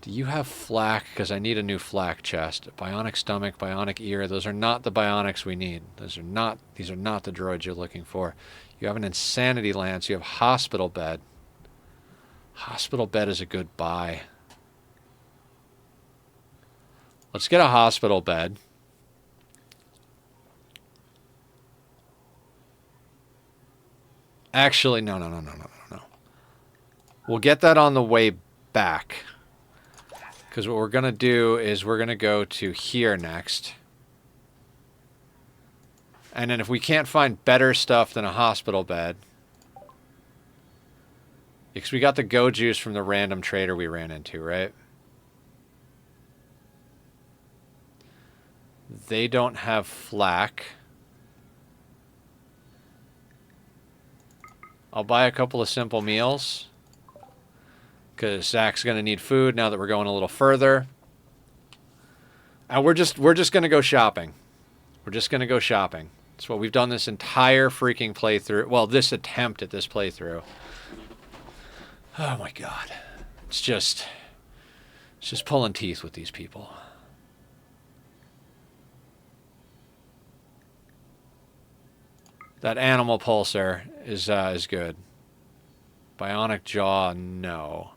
Do you have flak? Because I need a new flak chest. Bionic stomach, bionic ear. Those are not the bionics we need. These are not the droids you're looking for. You have an insanity lance. You have hospital bed. Hospital bed is a good buy. Let's get a hospital bed. Actually, no. We'll get that on the way back. Because what we're going to do is we're going to go to here next. And then if we can't find better stuff than a hospital bed... Because we got the go juice from the random trader we ran into, right? They don't have flak. I'll buy a couple of simple meals. Because Zach's going to need food now that we're going a little further. And we're just going to go shopping. We're just going to go shopping. That's what we've done this entire freaking playthrough. Well, this attempt at this playthrough. Oh my god. It's just pulling teeth with these people. That animal pulsar is good. Bionic jaw, no.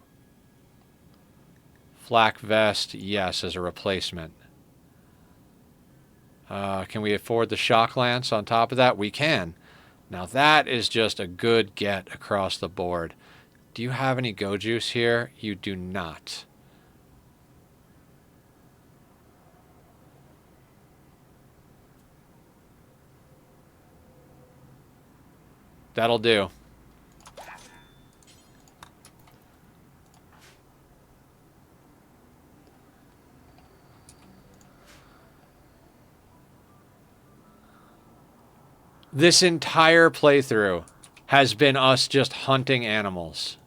Flak vest, yes, as a replacement. Can we afford the shock lance on top of that? We can. Now that is just a good get across the board. Do you have any go juice here? You do not. That'll do. This entire playthrough has been us just hunting animals.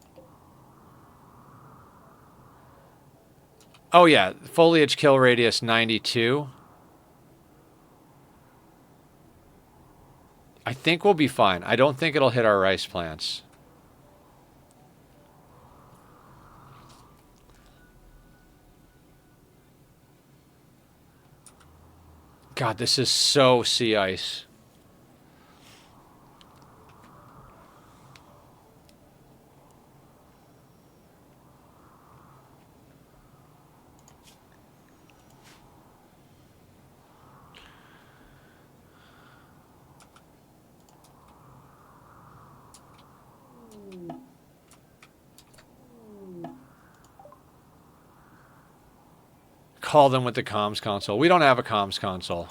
Oh yeah, foliage kill radius 92. I think we'll be fine. I don't think it'll hit our rice plants. God, this is so sea ice. Call them with the comms console. We don't have a comms console.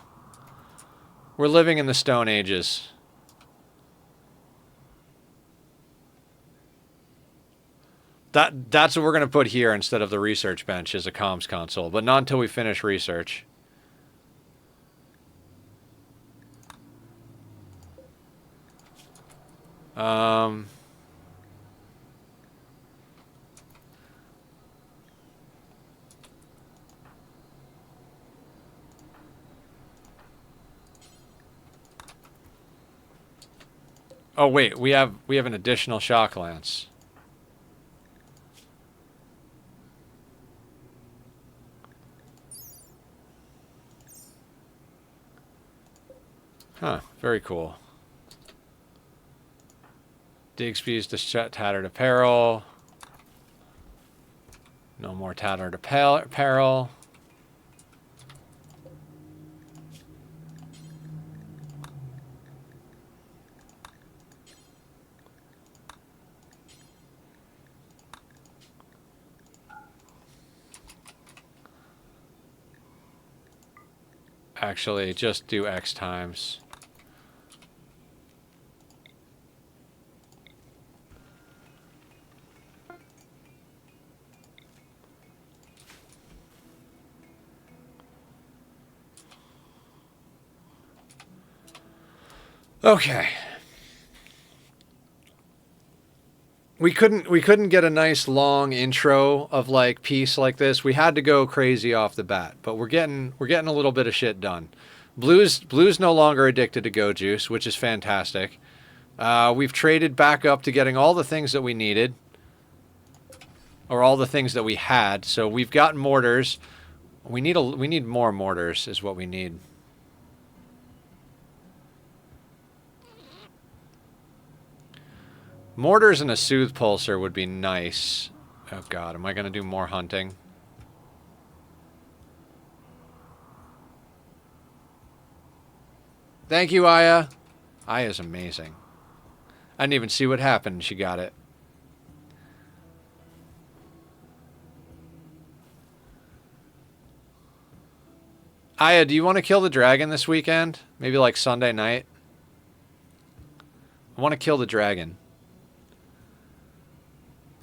We're living in the Stone Ages. That's what we're going to put here instead of the research bench is a comms console, but not until we finish research. Oh wait, we have an additional shock lance. Huh, very cool. Digsby's tattered apparel. No more tattered apparel. Actually, just do X times. Okay. We couldn't get a nice long intro of like piece like this. We had to go crazy off the bat, but we're getting a little bit of shit done. Blue's no longer addicted to go juice, which is fantastic. We've traded back up to getting all the things that we needed, or all the things that we had. So we've got mortars. We need more mortars is what we need. Mortars and a soothe pulsar would be nice. Oh god, am I going to do more hunting? Thank you, Aya. Aya's amazing. I didn't even see what happened. She got it. Aya, do you want to kill the dragon this weekend? Maybe like Sunday night? I want to kill the dragon.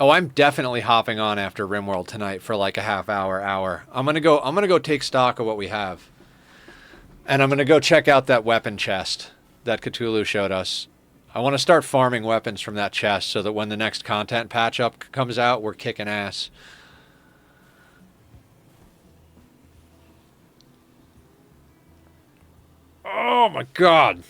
Oh, I'm definitely hopping on after Rimworld tonight for like a half hour. I'm gonna go take stock of what we have. And I'm gonna go check out that weapon chest that Cthulhu showed us. I want to start farming weapons from that chest so that when the next content patch up comes out, we're kicking ass. Oh my god.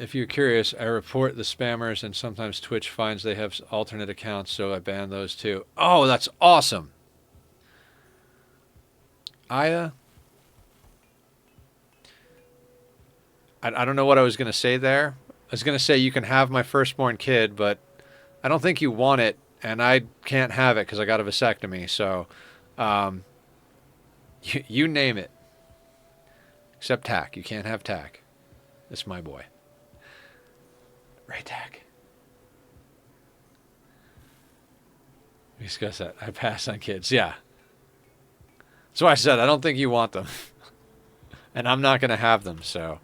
If you're curious, I report the spammers, and sometimes Twitch finds they have alternate accounts, so I ban those too. Oh, that's awesome. Aya? I don't know what I was going to say there. I was going to say you can have my firstborn kid, but I don't think you want it, and I can't have it because I got a vasectomy, so you name it. Except Tack. You can't have Tack. It's my boy. Right, Tack. We discussed that. I pass on kids. Yeah. That's why I said I don't think you want them. And I'm not going to have them, so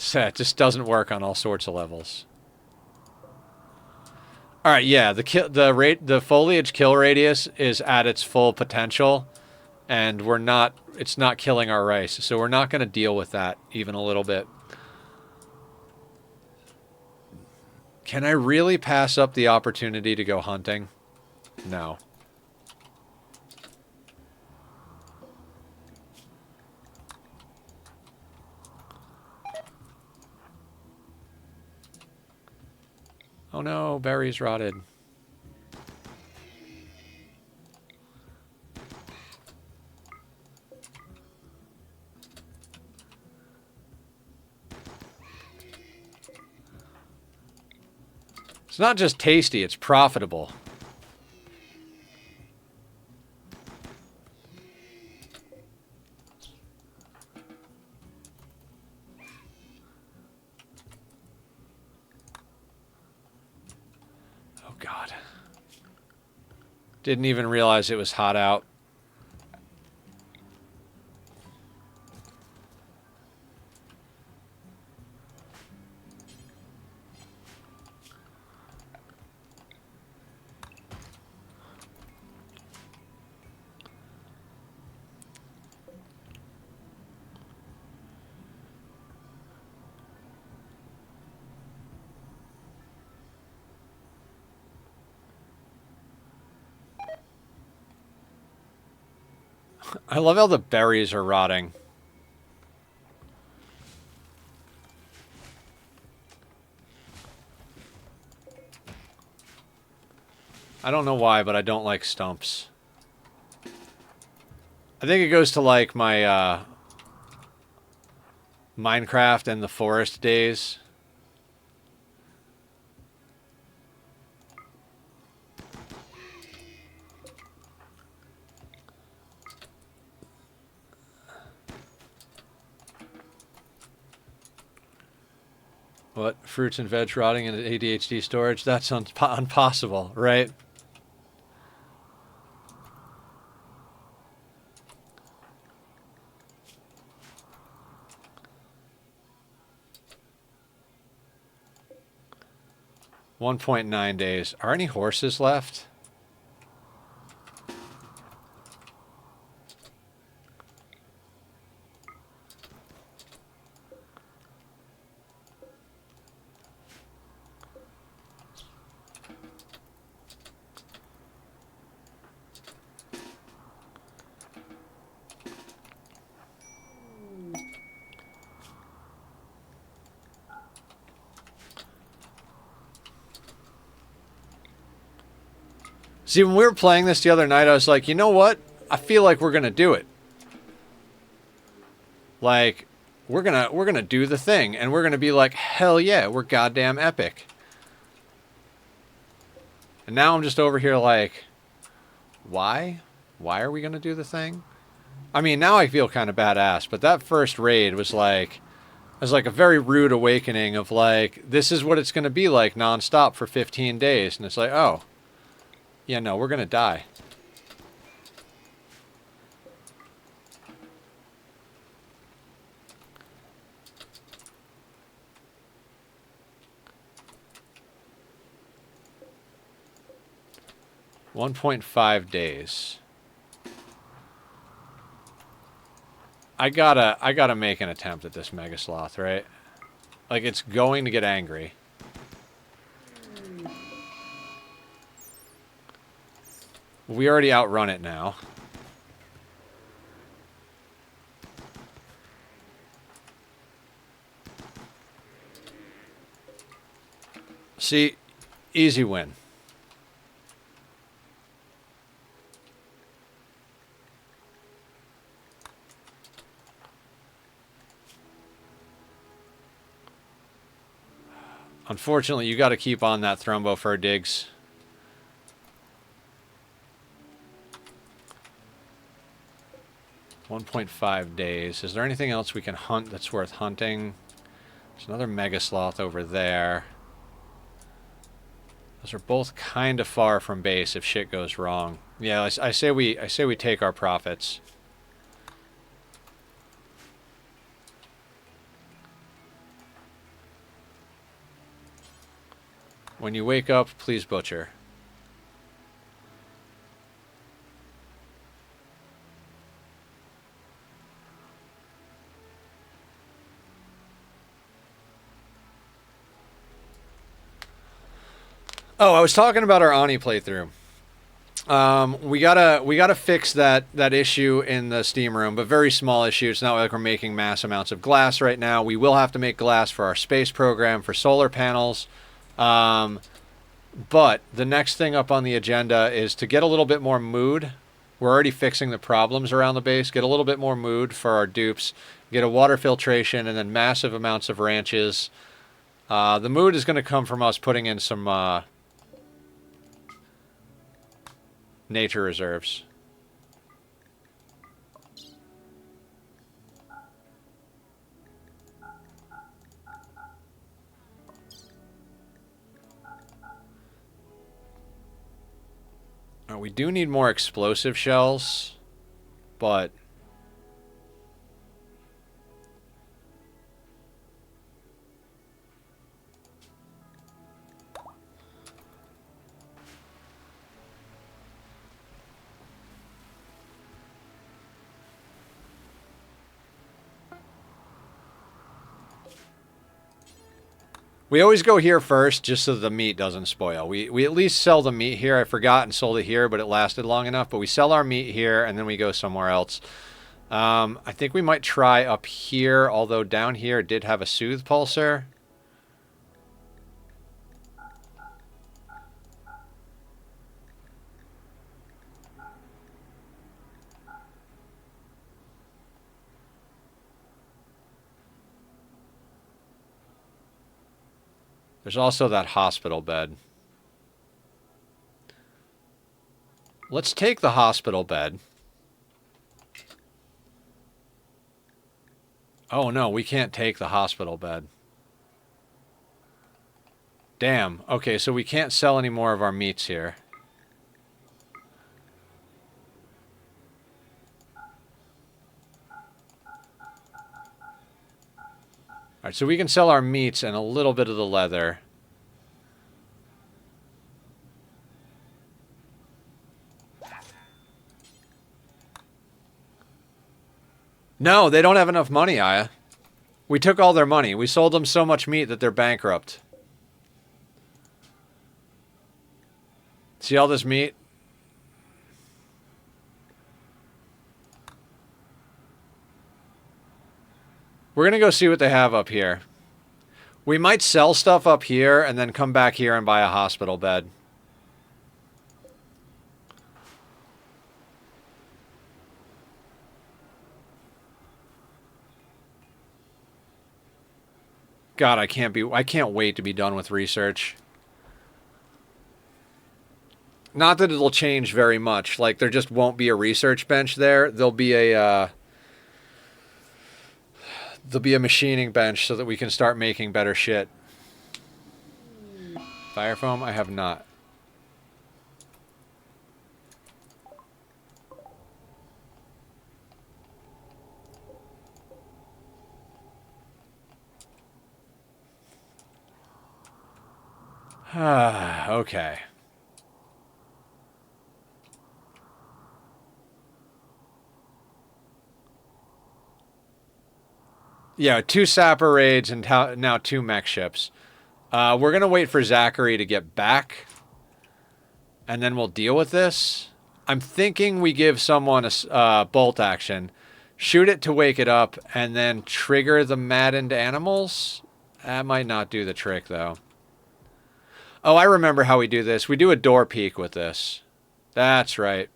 So it just doesn't work on all sorts of levels. All right, yeah, the foliage kill radius is at its full potential, and it's not killing our rice, so we're not going to deal with that even a little bit. Can I really pass up the opportunity to go hunting? No. Oh no, berries rotted. It's not just tasty, it's profitable. Oh God. Didn't even realize it was hot out. I love how the berries are rotting. I don't know why, but I don't like stumps. I think it goes to like my Minecraft and the forest days. What? Fruits and veg rotting in ADHD storage? That's impossible, right? $1.9 days. Are any horses left? See, when we were playing this the other night, I was like, you know what? I feel like we're gonna do it. Like, we're gonna do the thing, and we're gonna be like, hell yeah, we're goddamn epic. And now I'm just over here like, why? Why are we gonna do the thing? I mean, now I feel kind of badass, but that first raid was like a very rude awakening of like, this is what it's gonna be like nonstop for 15 days, and it's like, oh. Yeah, no, we're gonna die. $1.5 days. I gotta make an attempt at this Mega Sloth, right? Like, it's going to get angry. We already outrun it now. See, easy win. Unfortunately, you got to keep on that Thrombo Fur digs. $1.5 days. Is there anything else we can hunt that's worth hunting? There's another Mega Sloth over there. Those are both kind of far from base if shit goes wrong. Yeah, I say we take our profits. When you wake up, please butcher. Oh, I was talking about our Ani playthrough. We gotta fix that issue in the steam room, but very small issue. It's not like we're making mass amounts of glass right now. We will have to make glass for our space program for solar panels. But the next thing up on the agenda is to get a little bit more mood. We're already fixing the problems around the base. Get a little bit more mood for our dupes. Get a water filtration and then massive amounts of ranches. The mood is going to come from us putting in some nature reserves. We do need more explosive shells, but we always go here first just so the meat doesn't spoil. We at least sell the meat here. I forgot and sold it here, but it lasted long enough. But we sell our meat here, and then we go somewhere else. I think we might try up here, although down here it did have a soothe pulsar. There's also that hospital bed. Let's take the hospital bed. Oh no, we can't take the hospital bed. Damn. Okay, so we can't sell any more of our meats here. Alright, so we can sell our meats and a little bit of the leather. No, they don't have enough money, Aya. We took all their money. We sold them so much meat that they're bankrupt. See all this meat? We're going to go see what they have up here. We might sell stuff up here and then come back here and buy a hospital bed. God, I can't wait to be done with research. Not that it'll change very much. Like, there just won't be a research bench there. There'll be a machining bench so that we can start making better shit. Fire foam? I have not. Okay. Yeah, 2 sapper raids and now 2 mech ships. We're going to wait for Zachary to get back. And then we'll deal with this. I'm thinking we give someone a bolt action. Shoot it to wake it up. And then trigger the maddened animals. That might not do the trick, though. Oh, I remember how we do this. We do a door peek with this. That's right.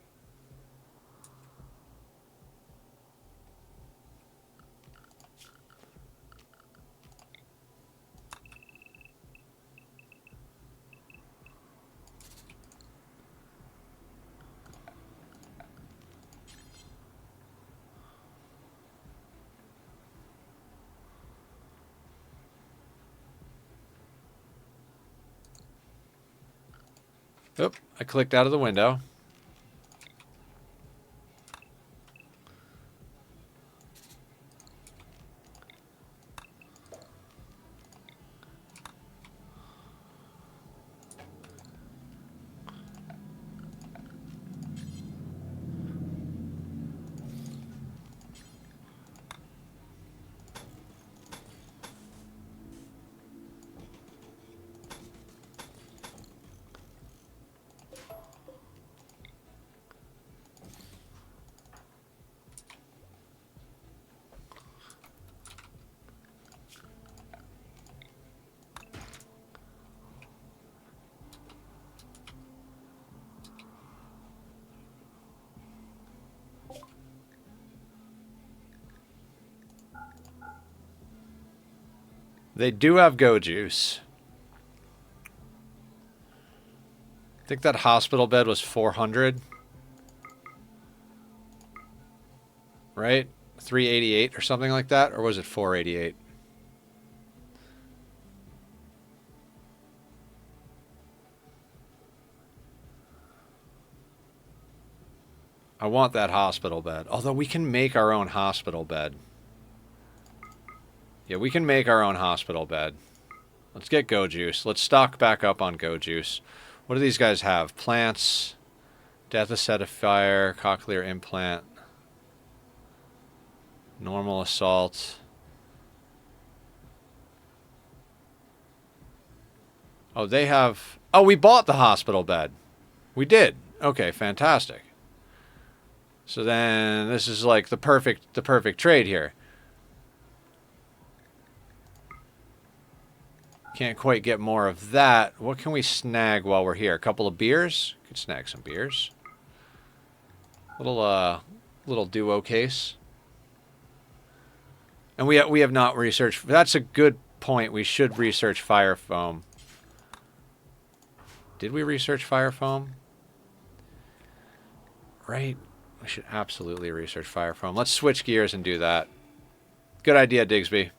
Oop, I clicked out of the window. They do have go juice. I think that hospital bed was 400. Right? 388 or something like that? Or was it 488? I want that hospital bed. Although we can make our own hospital bed. Yeah, we can make our own hospital bed. Let's get go juice. Let's stock back up on go juice. What do these guys have? Plants, death acidifier, cochlear implant, normal assault. Oh, they have... Oh, we bought the hospital bed. We did. Okay, fantastic. So then this is like the perfect trade here. Can't quite get more of that. What can we snag while we're here? A couple of beers? Could snag some beers. Little duo case. And we have not researched. That's a good point. We should research fire foam. Did we research fire foam? Right. We should absolutely research fire foam. Let's switch gears and do that. Good idea, Digsby.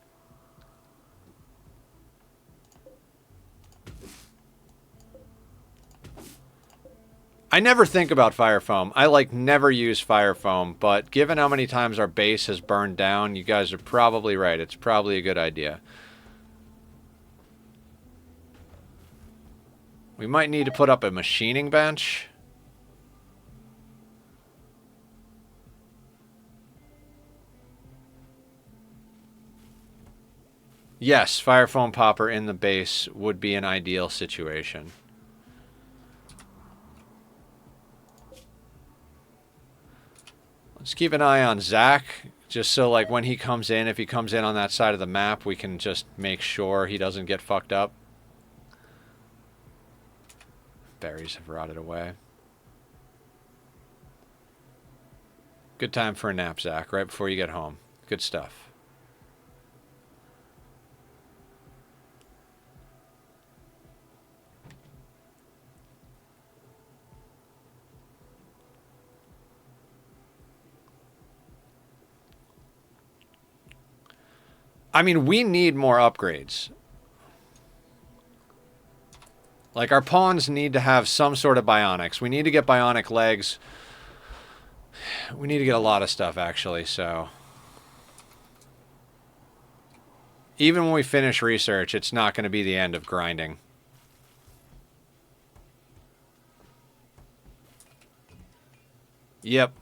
I never think about fire foam. I never use fire foam, but given how many times our base has burned down, you guys are probably right. It's probably a good idea. We might need to put up a machining bench. Yes, fire foam popper in the base would be an ideal situation. Let's keep an eye on Zach, just so when he comes in, if he comes in on that side of the map, we can just make sure he doesn't get fucked up. Berries have rotted away. Good time for a nap, Zach, right before you get home. Good stuff. I mean, we need more upgrades. Our pawns need to have some sort of bionics. We need to get bionic legs. We need to get a lot of stuff, actually, so... Even when we finish research, it's not going to be the end of grinding. Yep.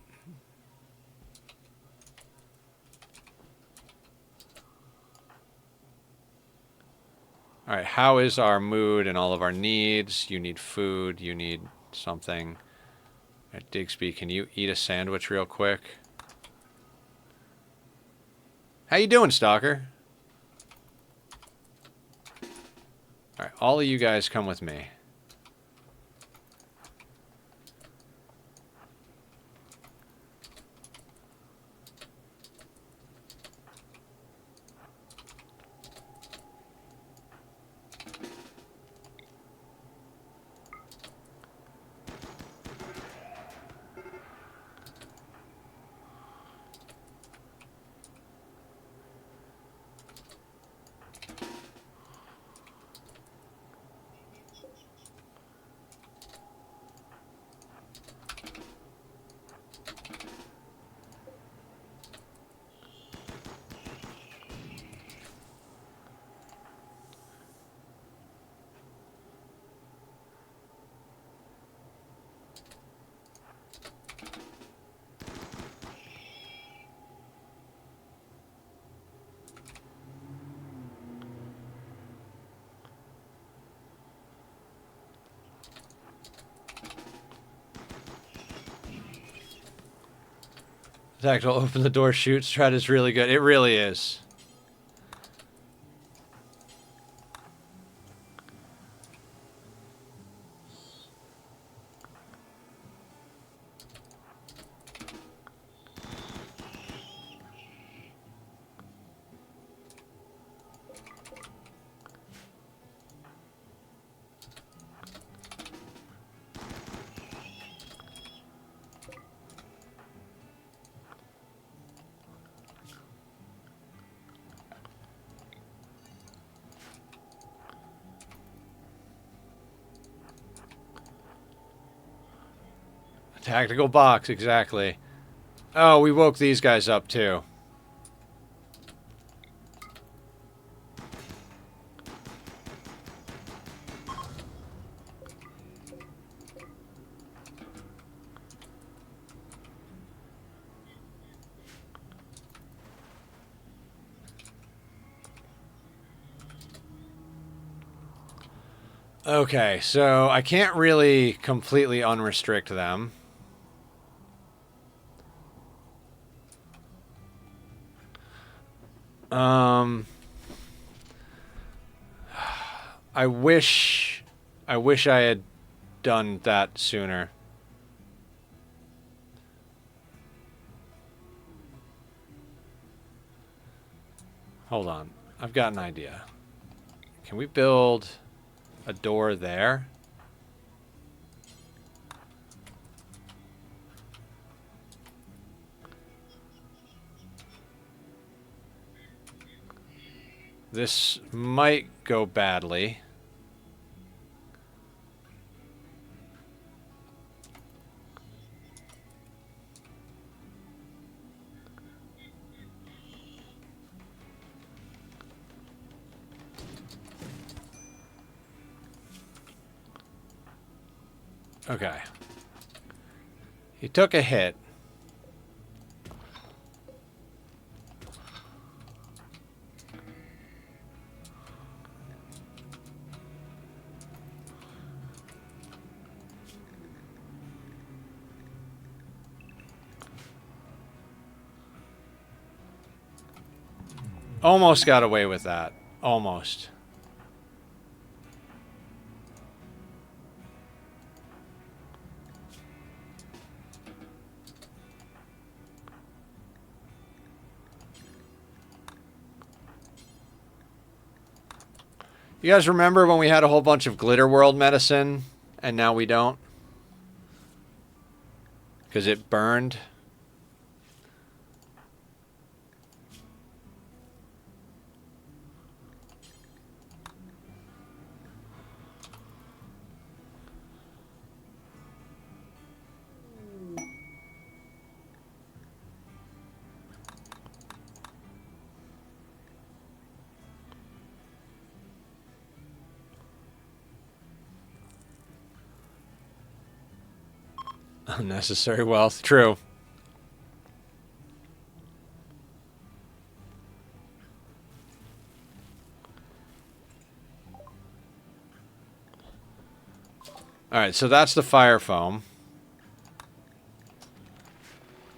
All right, how is our mood and all of our needs? You need food, you need something. All right, Digsby, can you eat a sandwich real quick? How you doing, Stalker? All right, all of you guys come with me. Tactical open the door, shoot. Strat is really good. It really is. Tactical box, exactly. Oh, we woke these guys up too. Okay, so I can't really completely unrestrict them. I wish I had done that sooner. Hold on. I've got an idea. Can we build a door there? This might go badly. Okay. He took a hit. Almost got away with that. Almost. You guys remember when we had a whole bunch of Glitter World medicine and now we don't? Because it burned? Unnecessary wealth. True. Alright, so that's the fire foam.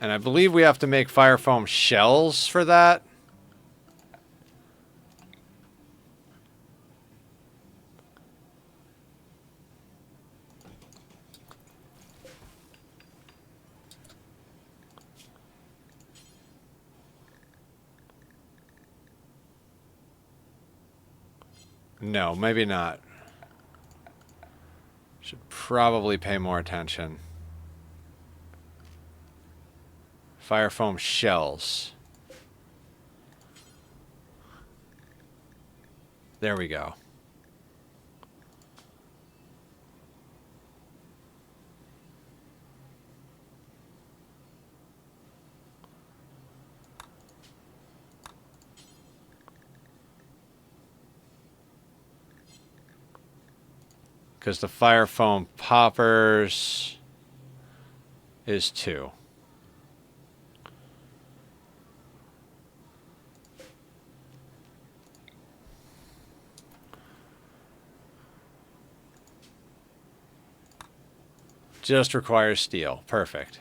And I believe we have to make fire foam shells for that. No, maybe not. Should probably pay more attention. Fire foam shells. There we go. Because the fire foam poppers is 2. Just requires steel. Perfect.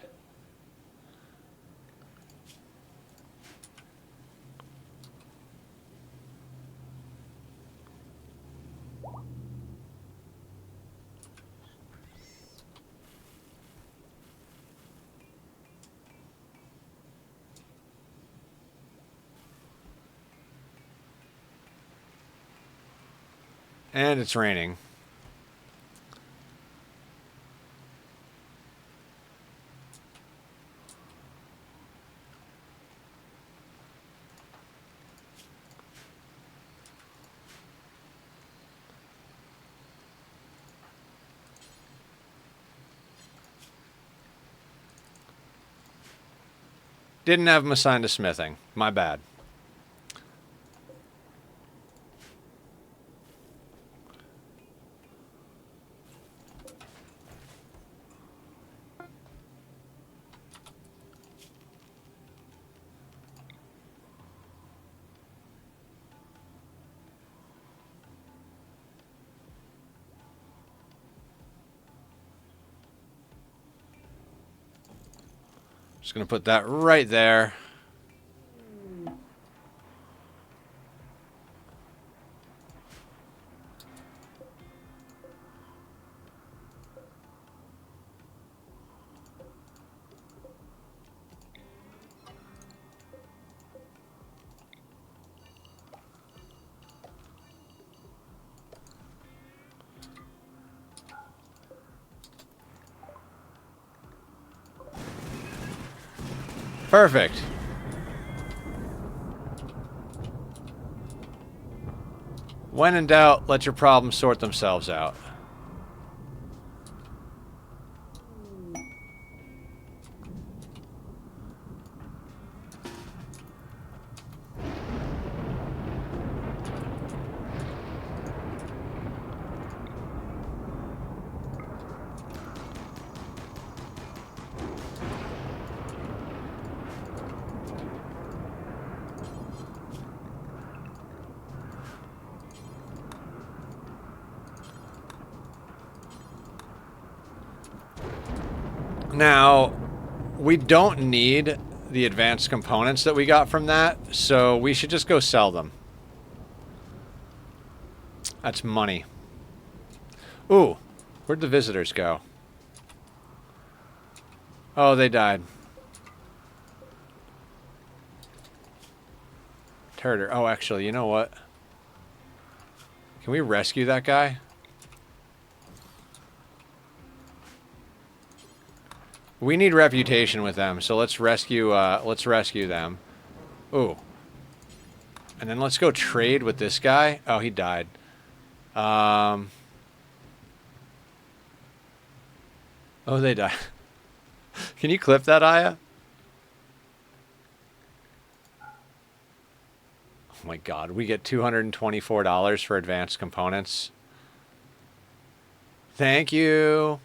And it's raining. Didn't have him assigned to smithing. My bad. Just going to put that right there. Perfect. When in doubt, let your problems sort themselves out. Now, we don't need the advanced components that we got from that, so we should just go sell them. That's money. Ooh, where'd the visitors go? Oh, they died. Turder. Oh, actually, you know what? Can we rescue that guy? We need reputation with them, so let's rescue them. Ooh. And then let's go trade with this guy. Oh, he died. Oh, they died. Can you clip that, Aya? Oh my god, we get $224 for advanced components. Thank you.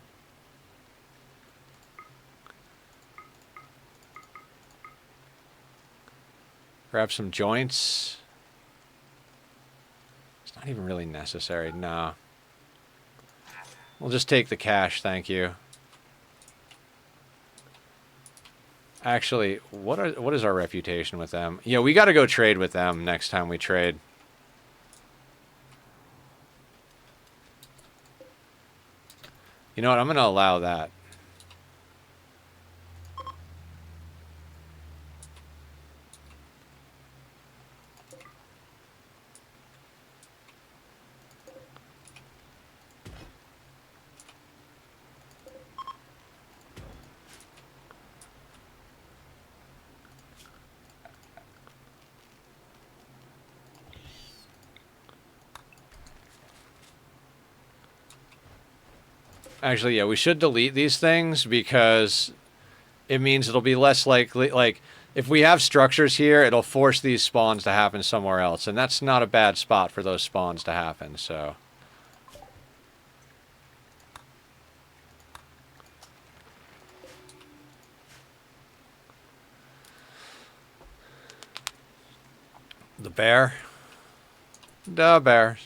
Grab some joints. It's not even really necessary. No. We'll just take the cash, thank you. Actually, what is our reputation with them? Yeah, we got to go trade with them next time we trade. You know what? I'm going to allow that. Actually, yeah, we should delete these things because it means it'll be less likely. Like, if we have structures here, it'll force these spawns to happen somewhere else. And that's not a bad spot for those spawns to happen, so. The bear? The bear.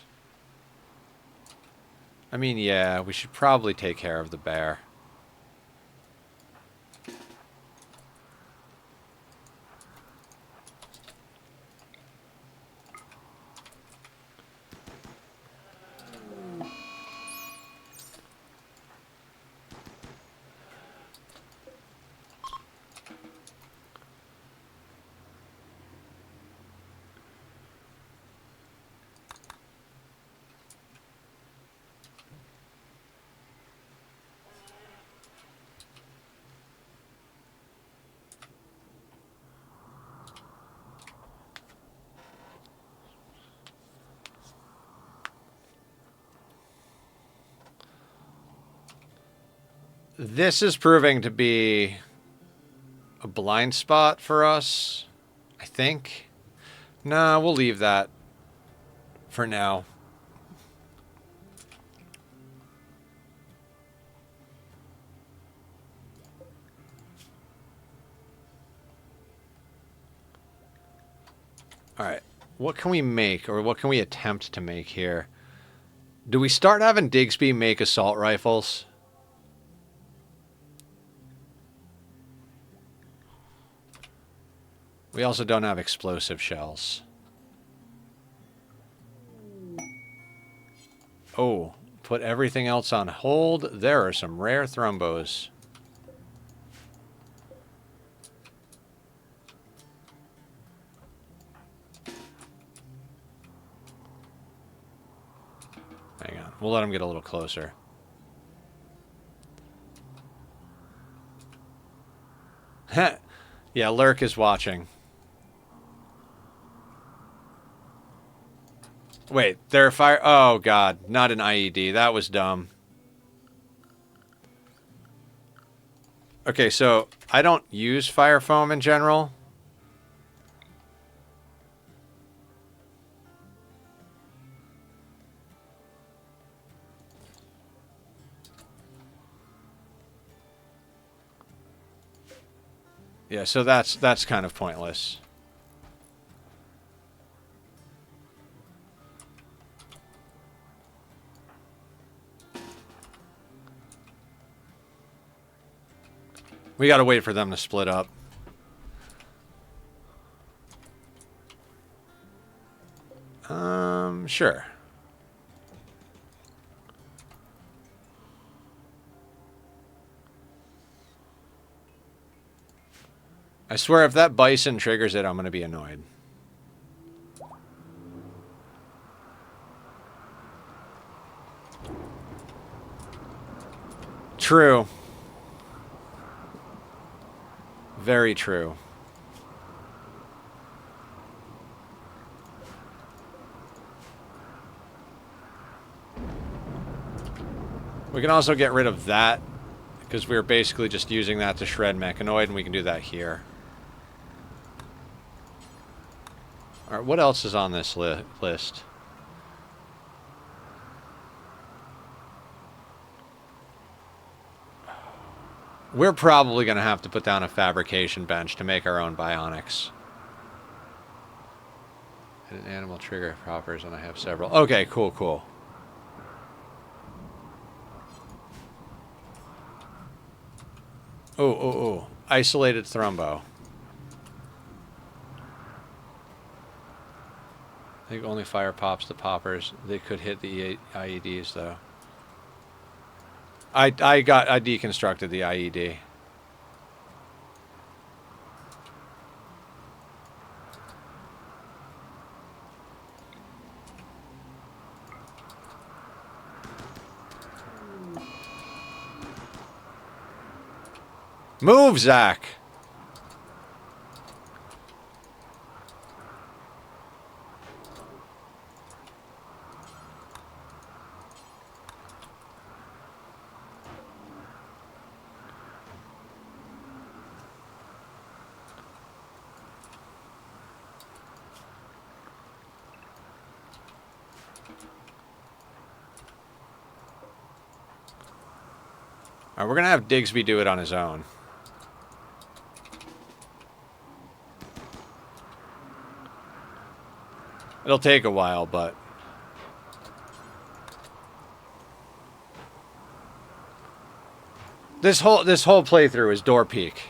I mean, yeah, we should probably take care of the bear. This is proving to be a blind spot for us, I think. Nah, we'll leave that for now. All right, what can we make, or what can we attempt to make here? Do we start having Digsby make assault rifles? We also don't have explosive shells. Oh, put everything else on hold. There are some rare thrombos. Hang on. We'll let him get a little closer. Yeah, Lurk is watching. Wait, they're fire... Oh, God. Not an IED. That was dumb. Okay, so I don't use fire foam in general. Yeah, so that's kind of pointless. We gotta wait for them to split up. Sure. I swear if that bison triggers it, I'm gonna be annoyed. True. Very true. We can also get rid of that, because we're basically just using that to shred mechanoid, and we can do that here. Alright, what else is on this list? We're probably going to have to put down a fabrication bench to make our own bionics. An animal trigger proppers, and I have several. Okay, cool, cool. Oh. Isolated thrombo. I think only fire pops the poppers. They could hit the IEDs, though. I deconstructed the IED. Move, Zach! Alright, we're gonna have Digsby do it on his own. It'll take a while, but... This whole playthrough is door peek.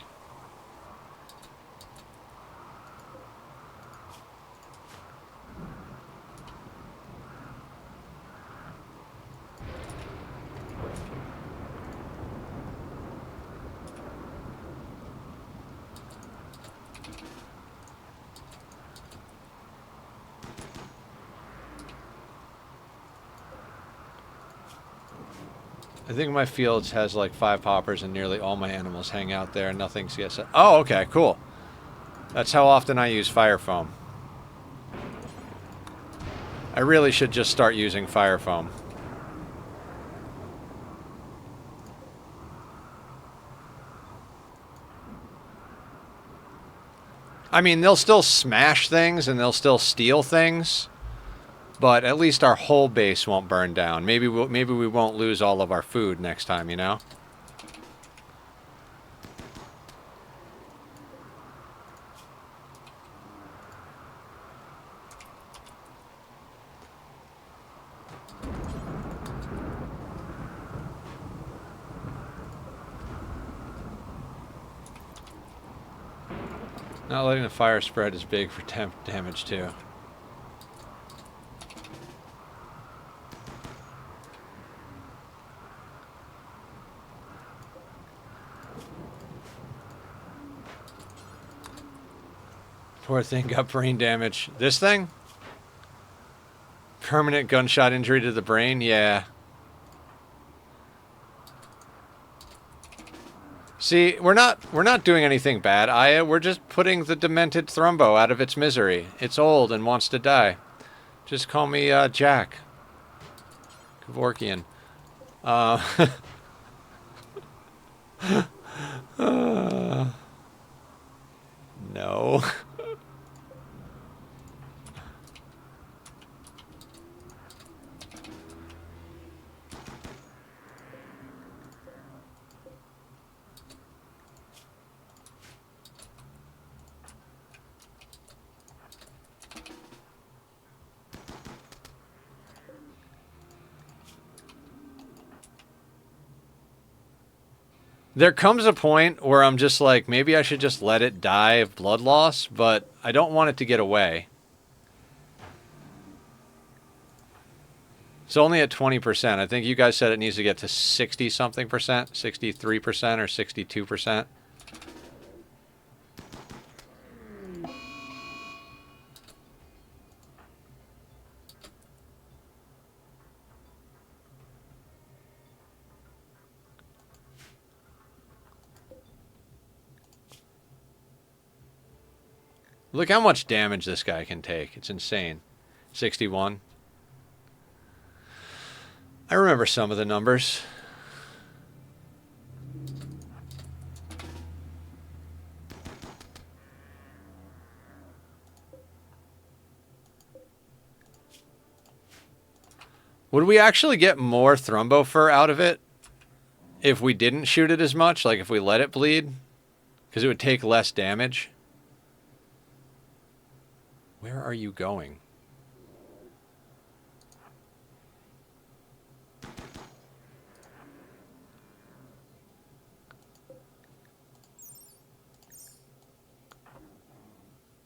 I think my fields has like 5 poppers and nearly all my animals hang out there and nothing gets... Oh, okay, cool. That's how often I use fire foam. I really should just start using fire foam. I mean, they'll still smash things and they'll still steal things, but at least our whole base won't burn down. Maybe we won't lose all of our food next time, you know? Not letting the fire spread is big for temp damage too. Poor thing got brain damage. This thing? Permanent gunshot injury to the brain? Yeah. See, we're not doing anything bad, Aya. We're just putting the demented Thrumbo out of its misery. It's old and wants to die. Just call me Jack. Kevorkian. No. There comes a point where I'm just like, maybe I should just let it die of blood loss, but I don't want it to get away. It's only at 20%. I think you guys said it needs to get to 60-something percent, 63% or 62%. Look how much damage this guy can take. It's insane. 61. I remember some of the numbers. Would we actually get more Thrumbo fur out of it if we didn't shoot it as much? Like if we let it bleed? Because it would take less damage. Where are you going?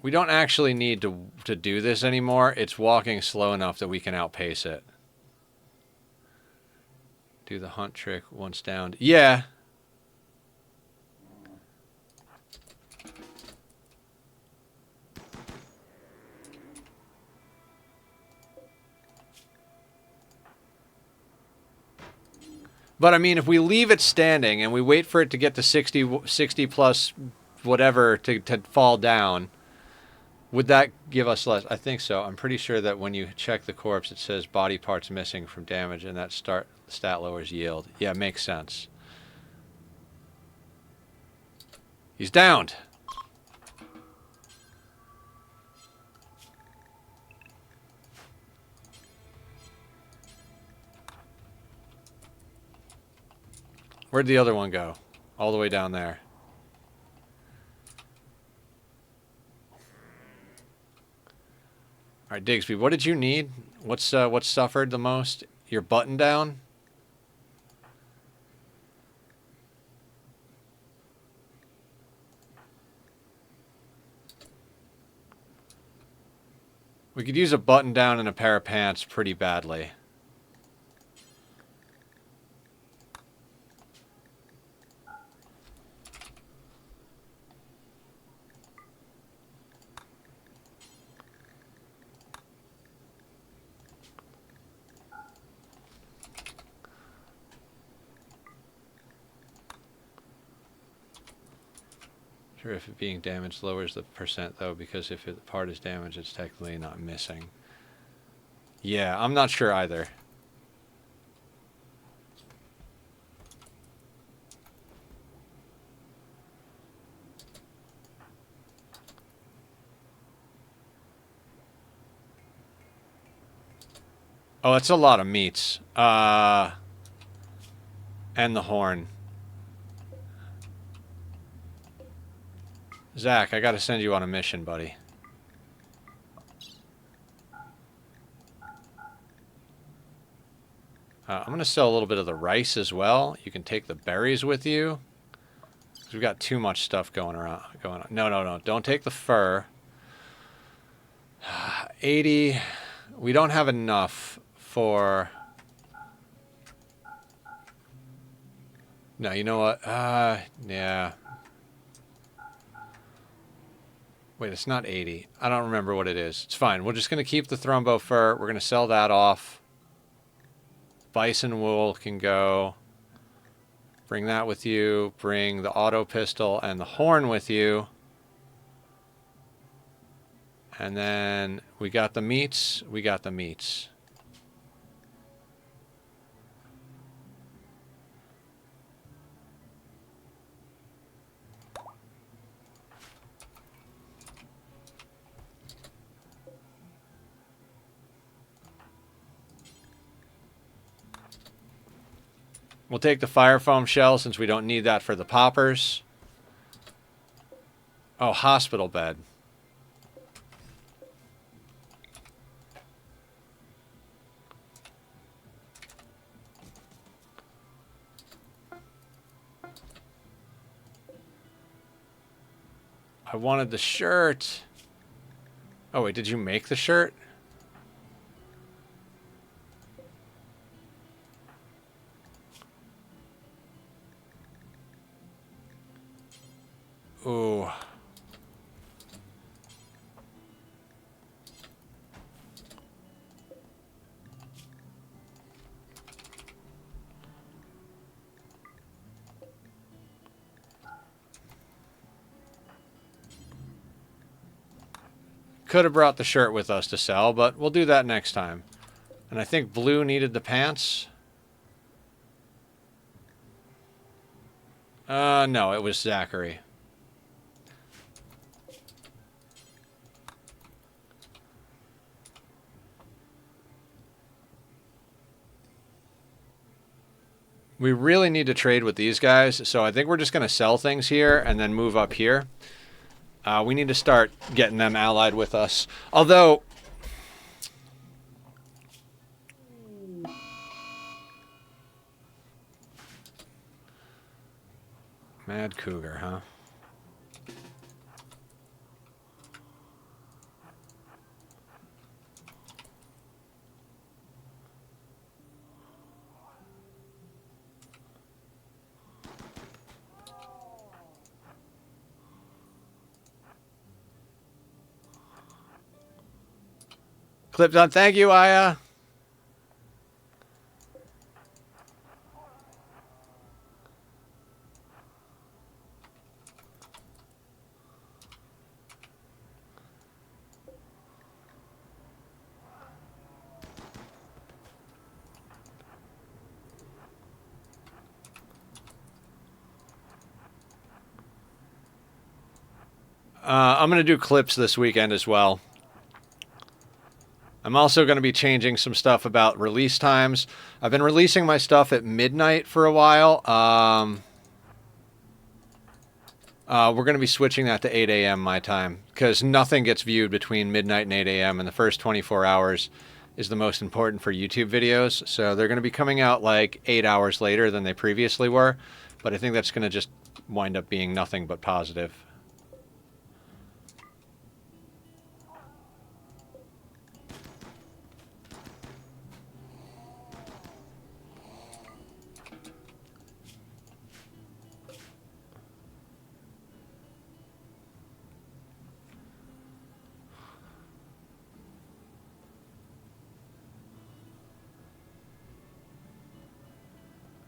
We don't actually need to do this anymore. It's walking slow enough that we can outpace it. Do the hunt trick once downed. Yeah. But I mean, if we leave it standing and we wait for it to get to 60 plus whatever to fall down, would that give us less? I think so. I'm pretty sure that when you check the corpse, it says body parts missing from damage, and that stat lowers yield. Yeah, makes sense. He's downed. Where'd the other one go? All the way down there. All right, Digsby, what did you need? What's suffered the most? Your button down? We could use a button down and a pair of pants pretty badly. If it being damaged lowers the percent though, because if the part is damaged, it's technically not missing. Yeah, I'm not sure either. Oh, that's a lot of meats. And the horn. Zach, I gotta send you on a mission, buddy. I'm gonna sell a little bit of the rice as well. You can take the berries with you. We've got too much stuff going on. No. Don't take the fur. 80. We don't have enough for... No, you know what? Yeah. Wait, it's not 80. I don't remember what it is. It's fine. We're just going to keep the thrombo fur. We're going to sell that off. Bison wool can go. Bring that with you. Bring the auto pistol and the horn with you. And then we got the meats. We got the meats. We'll take the fire foam shell since we don't need that for the poppers. Oh, hospital bed. I wanted the shirt. Oh, wait, did you make the shirt? Ooh. Could have brought the shirt with us to sell, but we'll do that next time. And I think Blue needed the pants. No, it was Zachary. We really need to trade with these guys, so I think we're just going to sell things here and then move up here. We need to start getting them allied with us. Although... Mad Cougar, huh? Clip done. Thank you, Aya. I'm going to do clips this weekend as well. I'm also going to be changing some stuff about release times. I've been releasing my stuff at midnight for a while. We're going to be switching that to 8 a.m. my time because nothing gets viewed between midnight and 8 a.m. and the first 24 hours is the most important for YouTube videos. So they're going to be coming out like 8 hours later than they previously were. But I think that's going to just wind up being nothing but positive.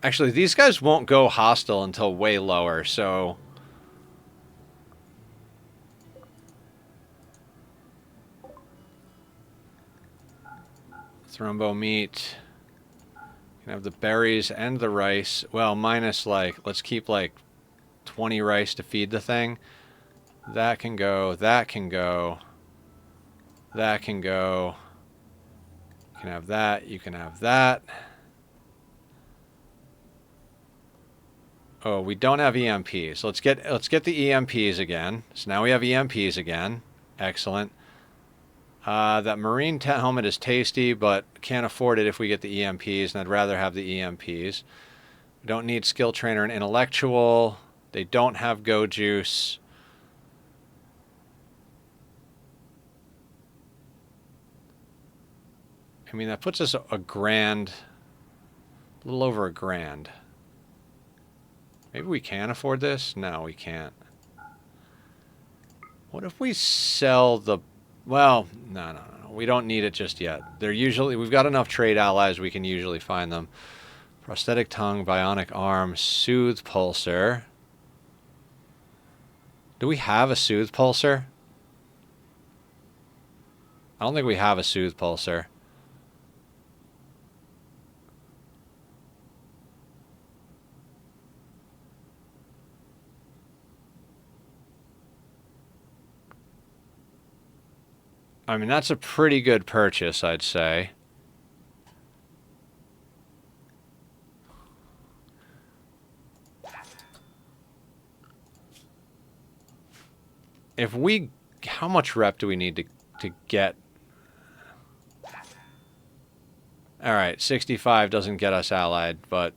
Actually, these guys won't go hostile until way lower, so... Thrombo meat. You can have the berries and the rice. Well, minus, like, let's keep, like, 20 rice to feed the thing. That can go, that can go. That can go. You can have that. You can have that. Oh, we don't have EMPs. Let's get the EMPs again. So now we have EMPs again. Excellent. That marine helmet is tasty, but can't afford it if we get the EMPs, and I'd rather have the EMPs. We don't need skill trainer and intellectual. They don't have go juice. I mean, that puts us a grand, a little over a grand. Maybe we can afford this? No, we can't. What if we sell the... Well, no. We don't need it just yet. They're usually... We've got enough trade allies, we can usually find them. Prosthetic tongue, bionic arm, soothe pulsar. Do we have a soothe pulsar? I don't think we have a soothe pulsar. I mean, that's a pretty good purchase, I'd say. If we... How much rep do we need to get? Alright, 65 doesn't get us allied, but...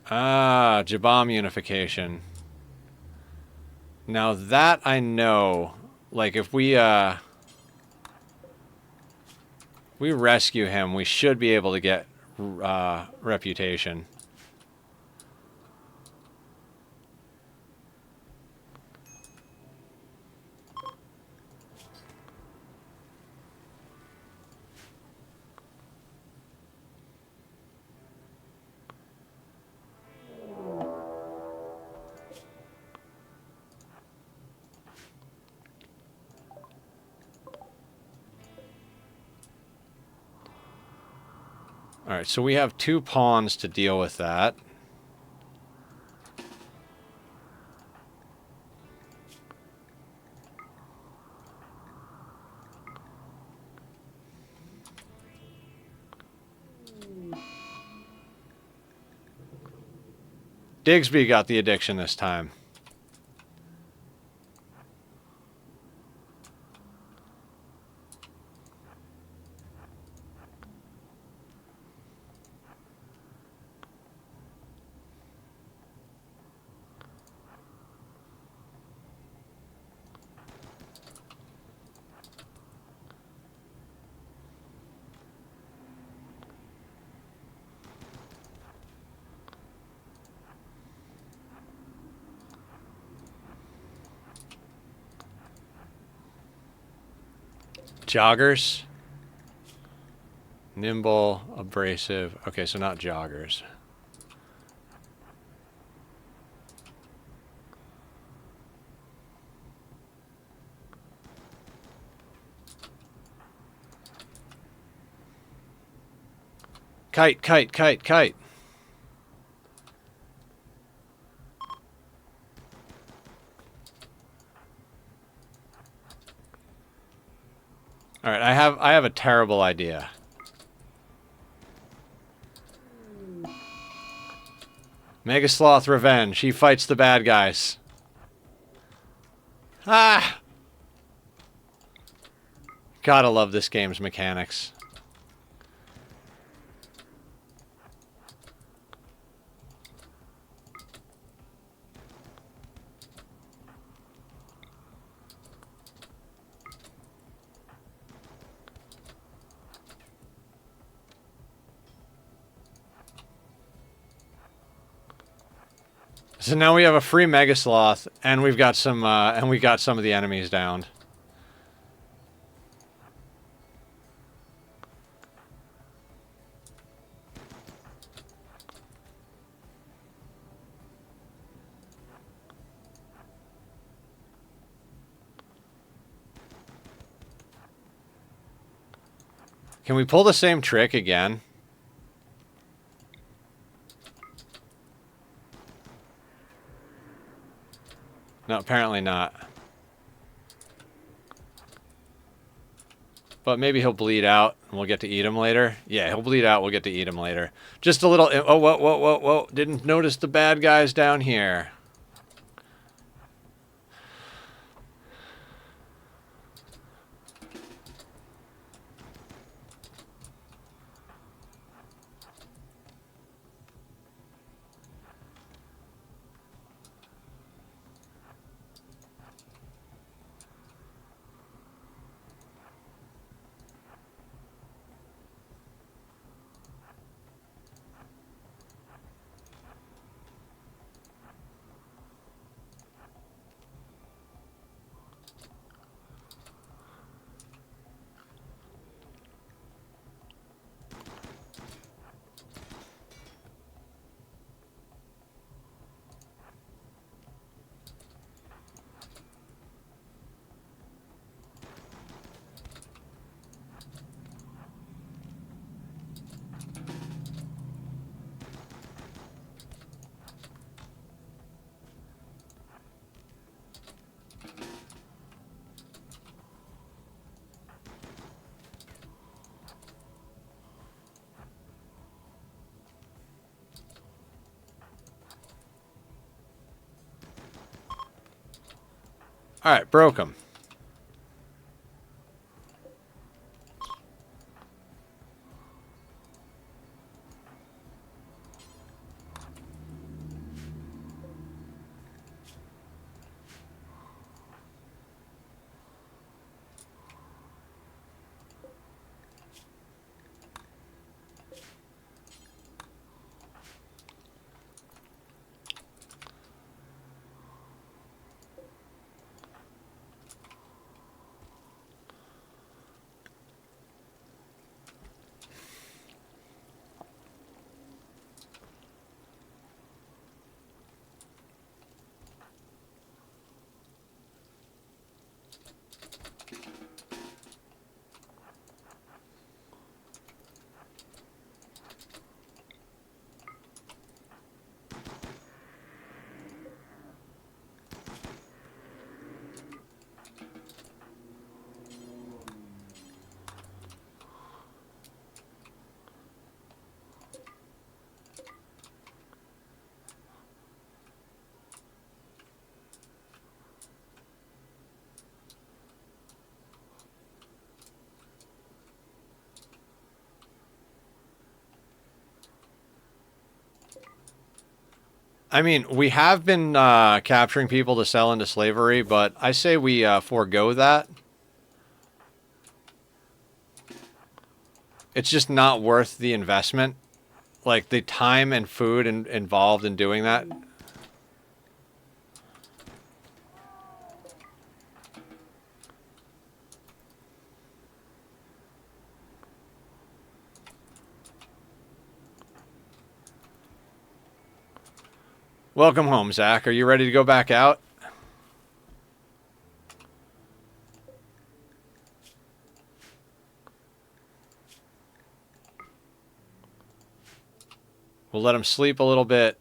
Ah, Jabam unification. Now that I know, like if we rescue him, we should be able to get reputation. Alright, so we have 2 pawns to deal with that. Digsby got the addiction this time. Joggers. Nimble, abrasive. Okay, so not joggers. Kite, kite, kite, kite. All right, I have a terrible idea. Mega Sloth Revenge. He fights the bad guys. Ah! Gotta love this game's mechanics. So now we have a free Mega Sloth, and we've got some of the enemies downed. Can we pull the same trick again? No, apparently not. But maybe he'll bleed out and we'll get to eat him later. Yeah, he'll bleed out. We'll get to eat him later. Just a little... Oh, whoa, whoa, whoa, whoa. Didn't notice the bad guys down here. All right, broke him. I mean, we have been capturing people to sell into slavery, but I say we forego that. It's just not worth the investment. Like, the time and food involved in doing that. Welcome home, Zach. Are you ready to go back out? We'll let him sleep a little bit.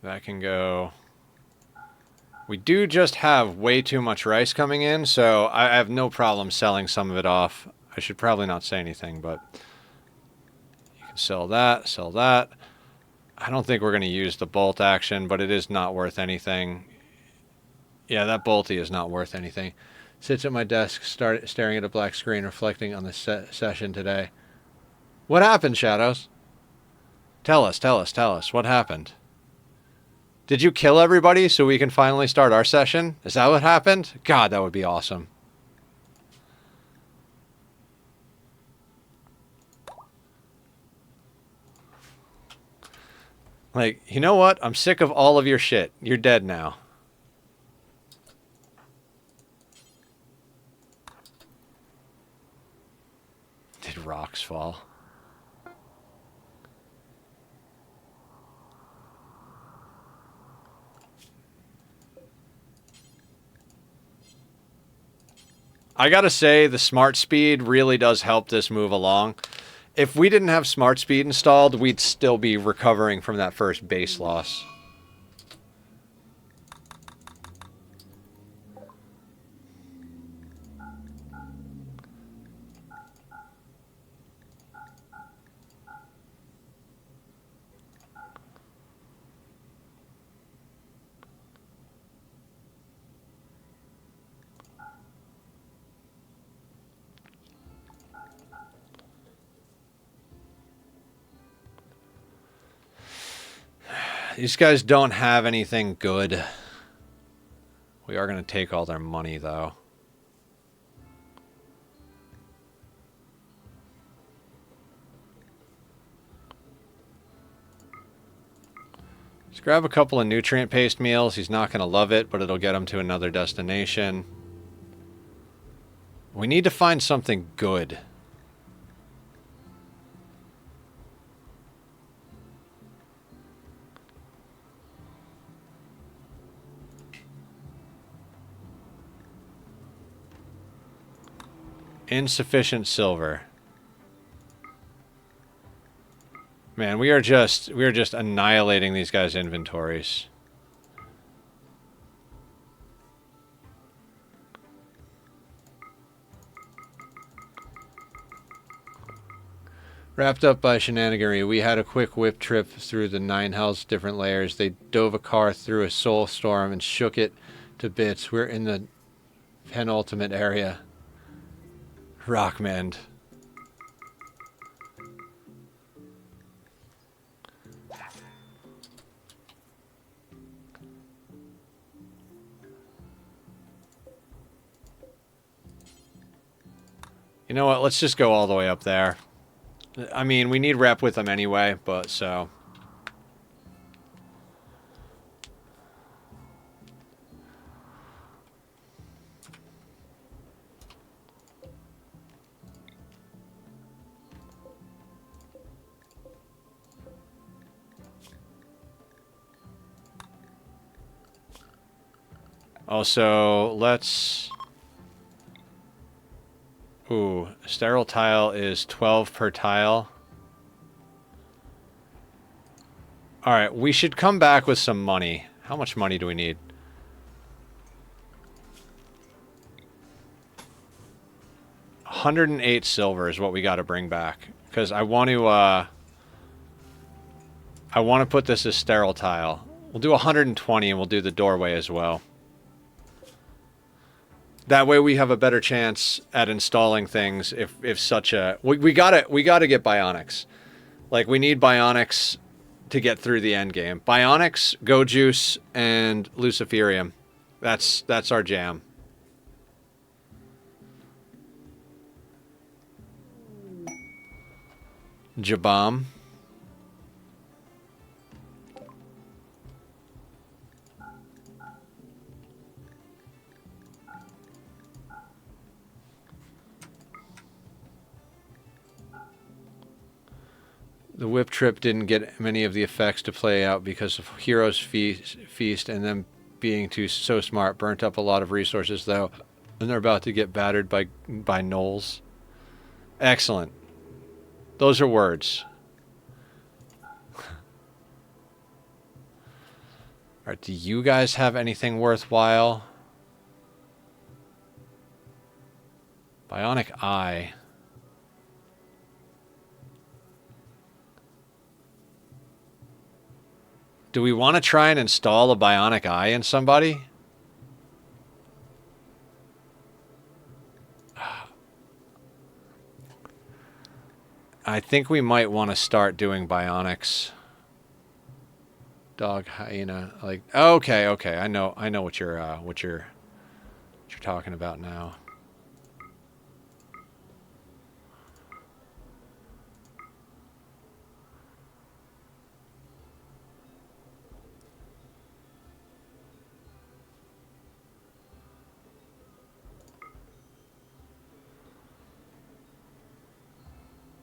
That can go. We do just have way too much rice coming in, so I have no problem selling some of it off. I should probably not say anything, but you can sell that, sell that. I don't think we're going to use the bolt action, but it is not worth anything. Yeah, that bolty is not worth anything. Sits at my desk, staring at a black screen, reflecting on the session today. What happened, Shadows? Tell us. What happened? Did you kill everybody so we can finally start our session? Is that what happened? God, that would be awesome. Like, you know what? I'm sick of all of your shit. You're dead now. Did rocks fall? I gotta say, the smart speed really does help this move along. If we didn't have smart speed installed, we'd still be recovering from that first base loss. These guys don't have anything good. We are going to take all their money, though. Let's grab a couple of nutrient paste meals. He's not going to love it, but it'll get him to another destination. We need to find something good. Insufficient silver. Man, we are just annihilating these guys' inventories. Wrapped up by shenaniganery, we had a quick whip trip through the 9 hell's different layers. They dove a car through a soul storm and shook it to bits. We're in the penultimate area. Rockmend. You know what? Let's just go all the way up there. I mean, we need rep with them anyway, but so... Also, let's... Ooh, sterile tile is 12 per tile. Alright, we should come back with some money. How much money do we need? $108 silver is what we got to bring back. Because I want to put this as sterile tile. We'll do 120 and we'll do the doorway as well. That way we have a better chance at installing things if such a... We gotta get bionics. Like, we need bionics to get through the end game. Bionics, Go Juice, and Luciferium. That's our jam. Jabam. The whip trip didn't get many of the effects to play out because of Hero's Feast and them being so smart. Burnt up a lot of resources, though, and they're about to get battered by gnolls. Excellent. Those are words. Alright, do you guys have anything worthwhile? Bionic Eye. Do we want to try and install a bionic eye in somebody? I think we might want to start doing bionics. Dog, hyena, like okay, okay. I know what you're talking about now.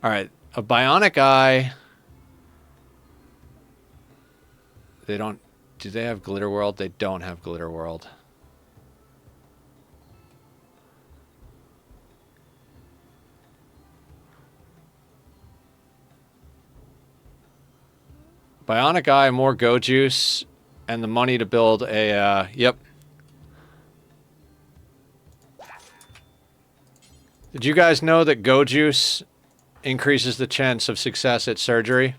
All right, a bionic eye. They don't. Do they have Glitter World? They don't have Glitter World. Bionic eye, more go juice, and the money to build a. Yep. Did you guys know that go juice increases the chance of success at surgery?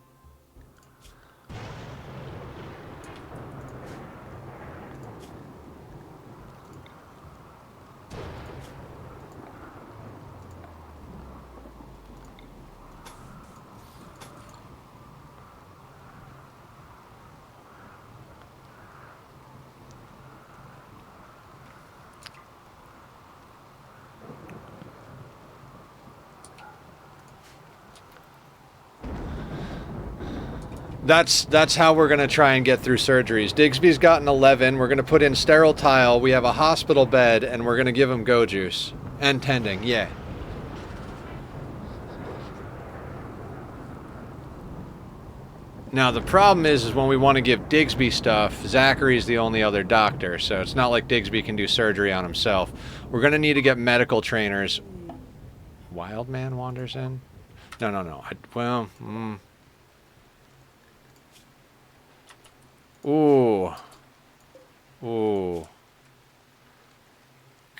That's how we're going to try and get through surgeries. Digsby's gotten 11. We're going to put in sterile tile. We have a hospital bed, and we're going to give him go juice. And tending, yeah. Now, the problem is when we want to give Digsby stuff, Zachary's the only other doctor, so it's not like Digsby can do surgery on himself. We're going to need to get medical trainers. Wildman wanders in? No. Ooh. Ooh.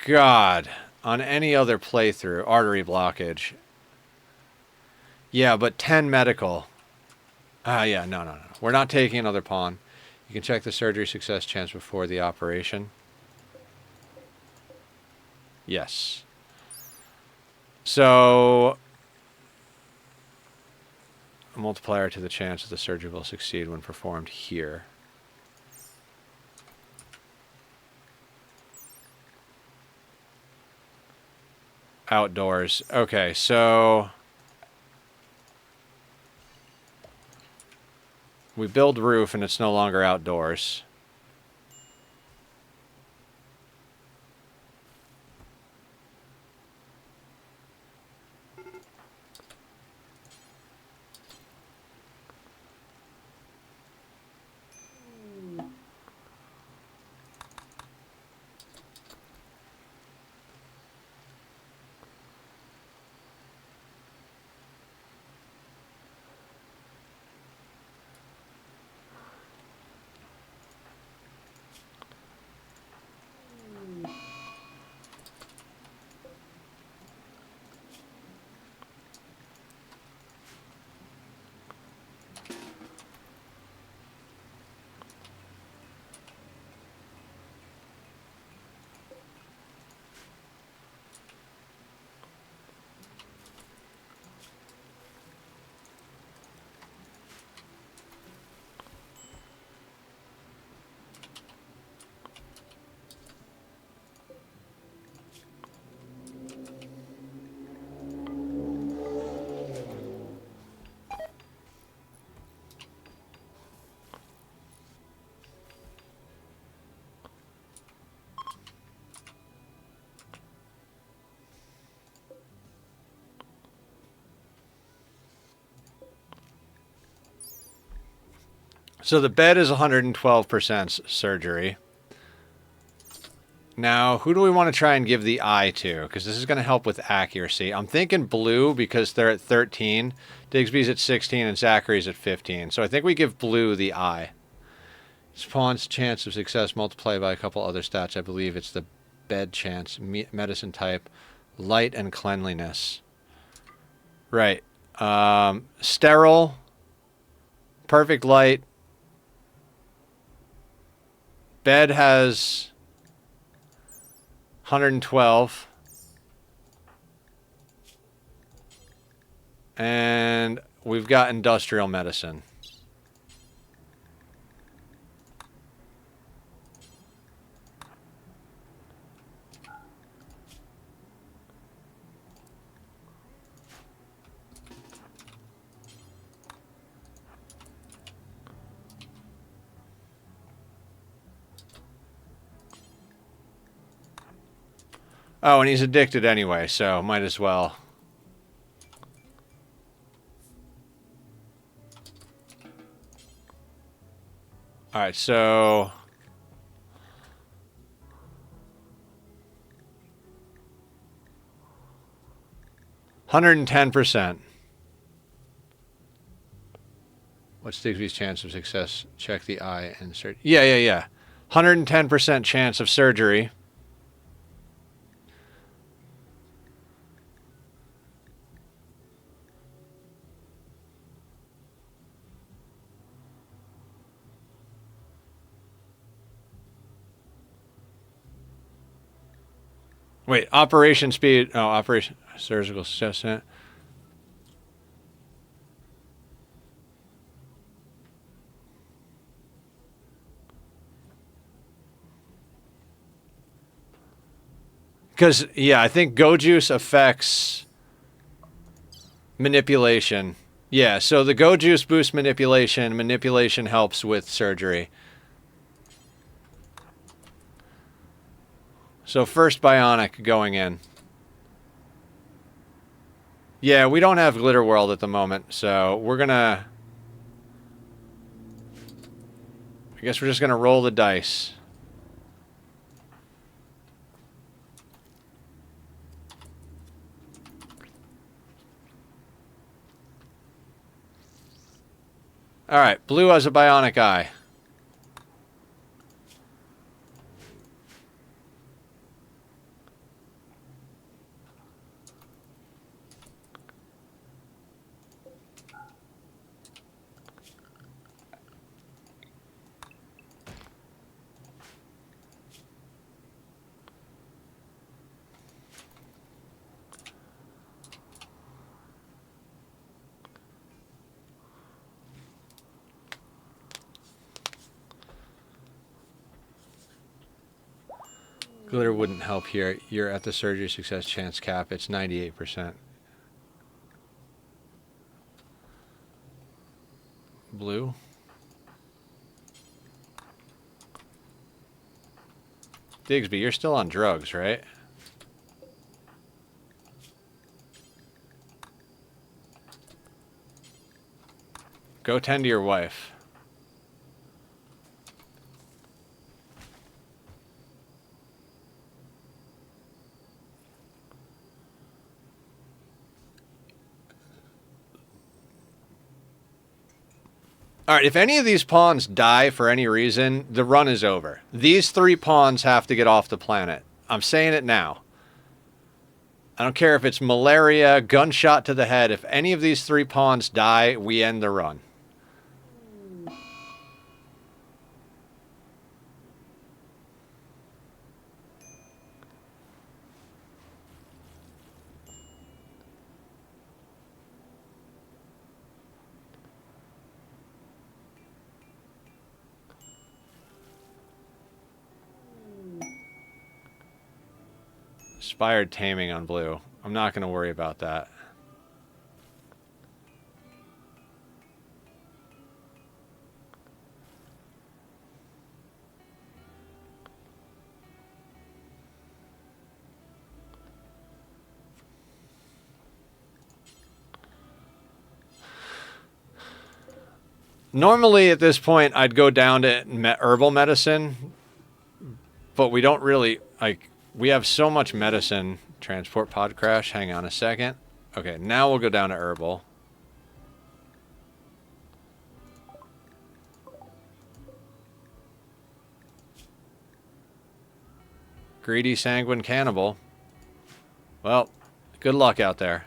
God. On any other playthrough, artery blockage. Yeah, but 10 medical. Yeah, no. We're not taking another pawn. You can check the surgery success chance before the operation. Yes. So, a multiplier to the chance that the surgery will succeed when performed here. Outdoors. Okay, so we build roof and it's no longer outdoors. So the bed is 112% surgery. Now, who do we want to try and give the eye to? Because this is going to help with accuracy. I'm thinking blue because they're at 13. Digsby's at 16 and Zachary's at 15. So I think we give blue the eye. Spawn's chance of success multiplied by a couple other stats. I believe it's the bed chance, medicine type, light, and cleanliness. Right. Sterile, perfect light. Bed has 112. And we've got industrial medicine. Oh, and he's addicted anyway, so might as well. Alright, so... 110%. What's Digby's chance of success? Check the eye and search. Yeah. 110% chance of surgery. Wait, operation speed. Oh, operation surgical success. Because, yeah, I think Go Juice affects manipulation. Yeah, so the Go Juice boosts manipulation. Manipulation helps with surgery. So first bionic going in. Yeah, we don't have Glitter World at the moment, so we're gonna... I guess we're just gonna roll the dice. Alright, Blue has a bionic eye. Glitter wouldn't help here. You're at the surgery success chance cap. It's 98%. Blue. Digsby, you're still on drugs, right? Go tend to your wife. Alright, if any of these pawns die for any reason, the run is over. These 3 pawns have to get off the planet. I'm saying it now. I don't care if it's malaria, gunshot to the head. If any of these 3 pawns die, we end the run. Inspired taming on Blue. I'm not going to worry about that. Normally at this point I'd go down to herbal medicine, but we don't really, like, we have so much medicine. Transport pod crash. Hang on a second. Okay, now we'll go down to herbal. Greedy sanguine cannibal. Well, good luck out there.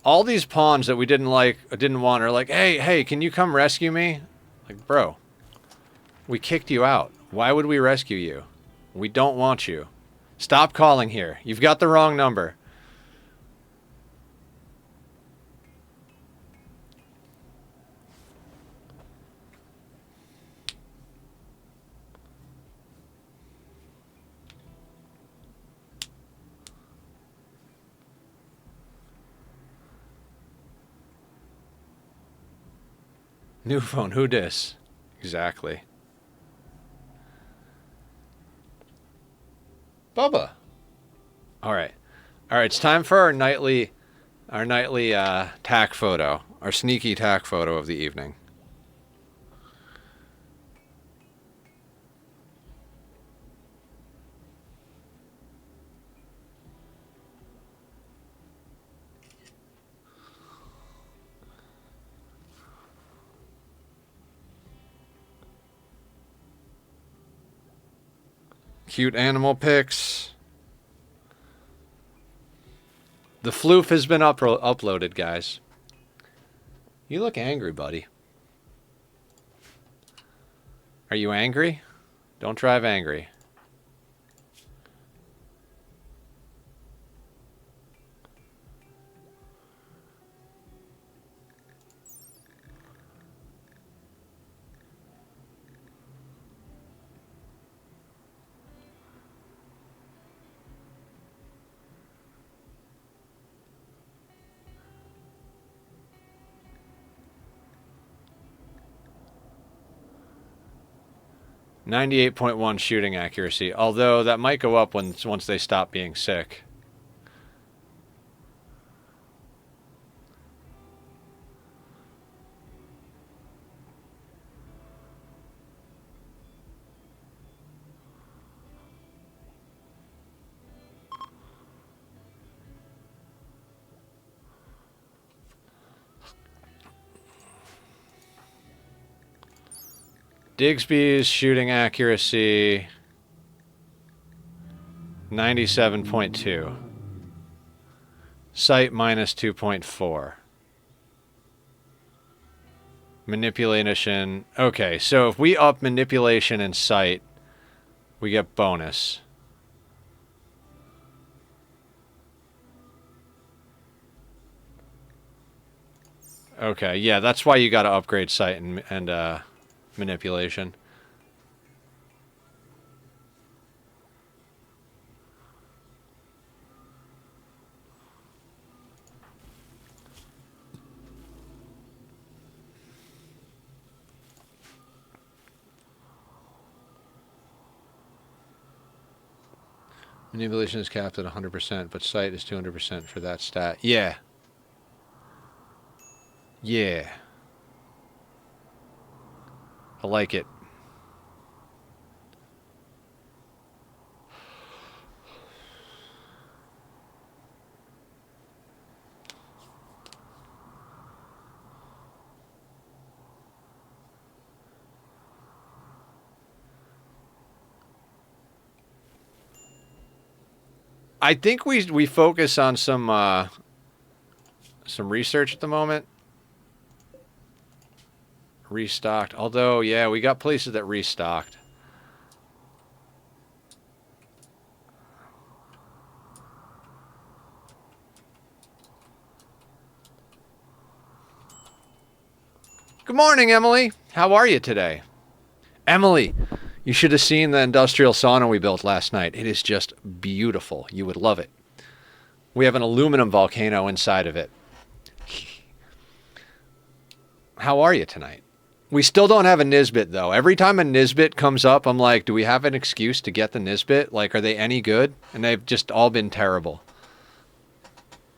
All these pawns that we didn't want are like, hey, can you come rescue me? Like, bro, we kicked you out. Why would we rescue you? We don't want you. Stop calling here. You've got the wrong number. New phone, who dis? Exactly. Bubba. All right. All right, it's time for our nightly tack photo, our sneaky tack photo of the evening. Cute animal pics. The floof has been uploaded, guys. You look angry, buddy. Are you angry? Don't drive angry. .1 shooting accuracy, although that might go up once they stop being sick. Digsby's shooting accuracy 97.2. Sight minus 2.4. Manipulation. Okay, so if we up manipulation and sight, we get bonus. Okay, yeah, that's why you got to upgrade sight and manipulation. Manipulation is capped at 100%, but sight is 200% for that stat. Yeah. Yeah. I like it. I think we focus on some research at the moment. Restocked. Although, yeah, we got places that restocked. Good morning, Emily. How are you today? Emily, you should have seen the industrial sauna we built last night. It is just beautiful. You would love it. We have an aluminum volcano inside of it. How are you tonight? We still don't have a Nisbet, though. Every time a Nisbet comes up, I'm like, do we have an excuse to get the Nisbet? Like, are they any good? And they've just all been terrible.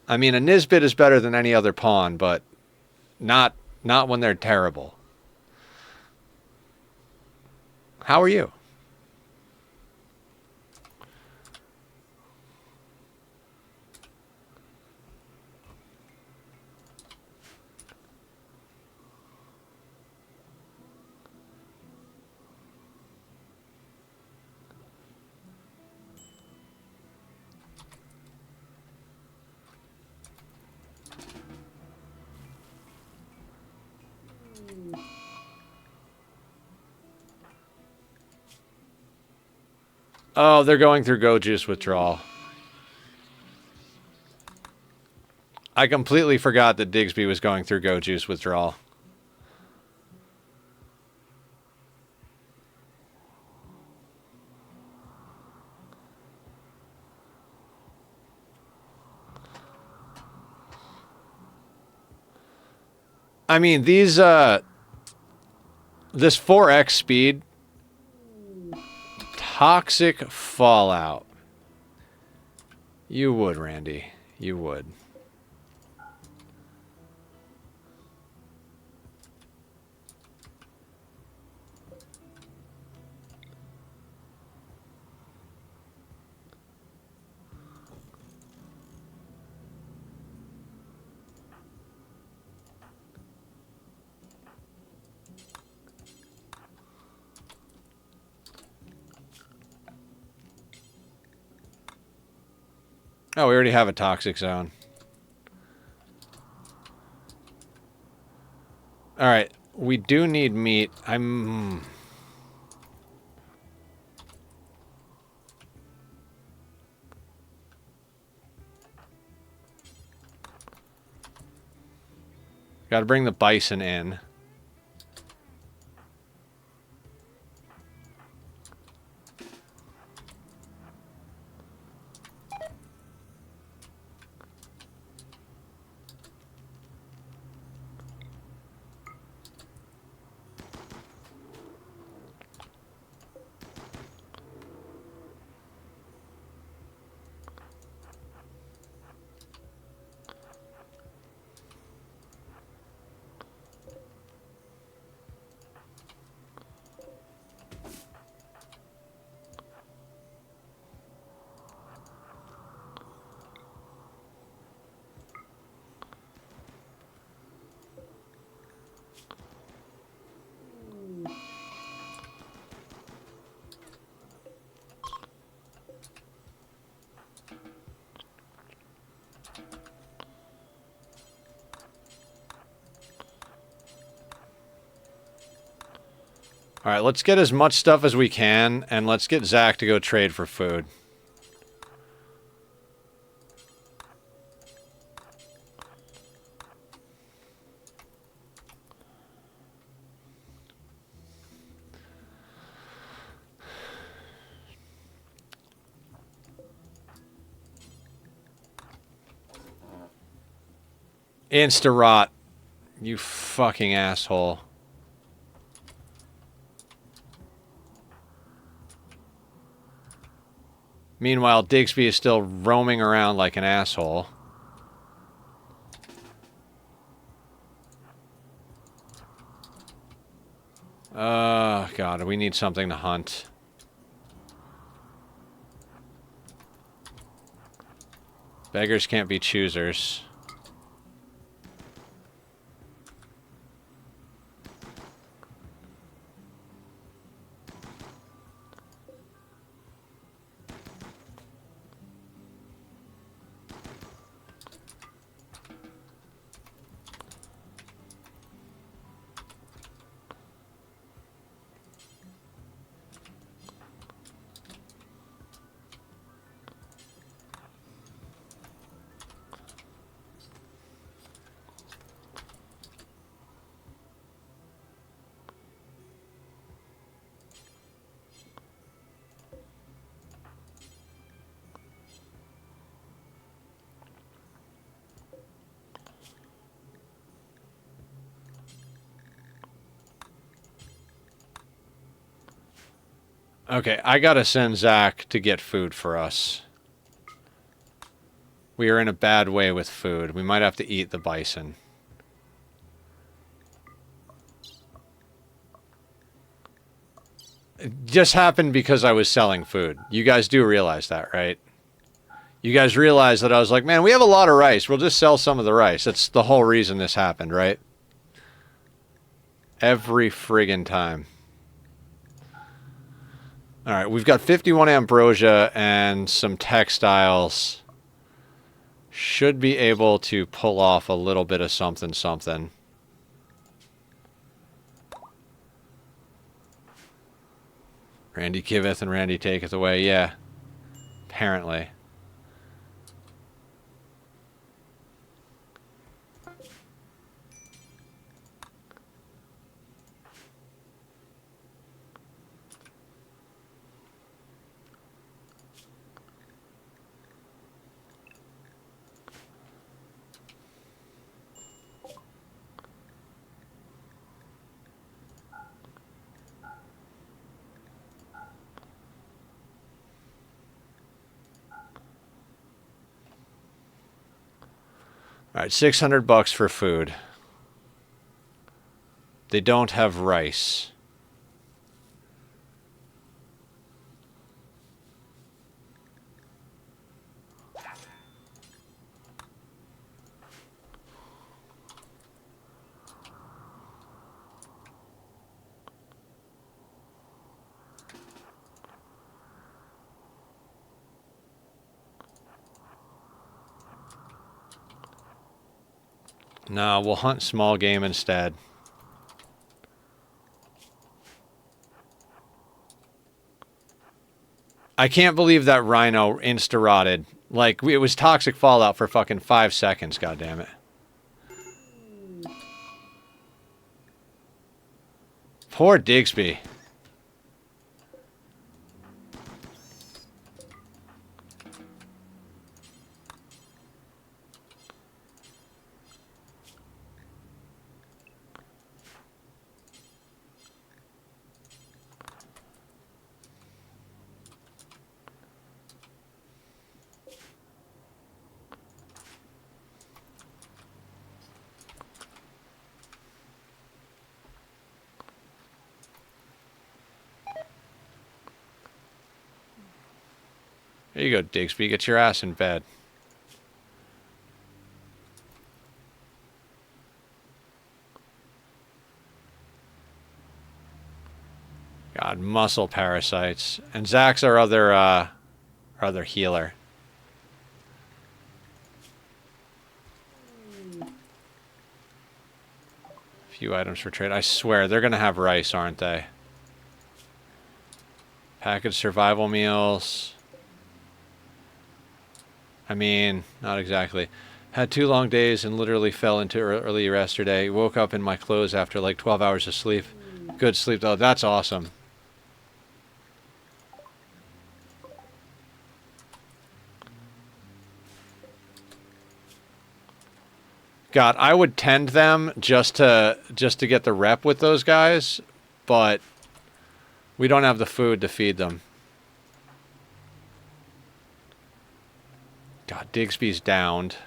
I mean, a Nisbet is better than any other pawn, but not when they're terrible. How are you? Oh, they're going through Go Juice withdrawal. I completely forgot that Digsby was going through Go Juice withdrawal. I mean, these this 4x speed. Toxic fallout. You would, Randy. You would. Oh, we already have a toxic zone. Alright, we do need meat. Gotta bring the bison in. Alright, let's get as much stuff as we can, and let's get Zach to go trade for food. Insta-rot. You fucking asshole. Meanwhile, Digsby is still roaming around like an asshole. God, we need something to hunt. Beggars can't be choosers. Okay, I gotta send Zach to get food for us. We are in a bad way with food. We might have to eat the bison. It just happened because I was selling food. You guys do realize that, right? You guys realize that I was like, man, we have a lot of rice. We'll just sell some of the rice. That's the whole reason this happened, right? Every friggin' time. Alright, we've got 51 ambrosia and some textiles. Should be able to pull off a little bit of something, something. Randy giveth and Randy taketh away. Yeah. Apparently. All right, $600 for food. They don't have rice. No, we'll hunt small game instead. I can't believe that rhino insta-rotted. Like, it was toxic fallout for fucking 5 seconds, goddammit. Poor Digsby. There you go, Digsby. Get your ass in bed. God, muscle parasites. And Zach's our other healer. Few items for trade. I swear, they're gonna have rice, aren't they? Packaged survival meals. I mean, not exactly. Had 2 long days and literally fell into early yesterday. Woke up in my clothes after like 12 hours of sleep. Good sleep, though. That's awesome. God, I would tend them just to get the rep with those guys, but we don't have the food to feed them. God, Digsby's downed.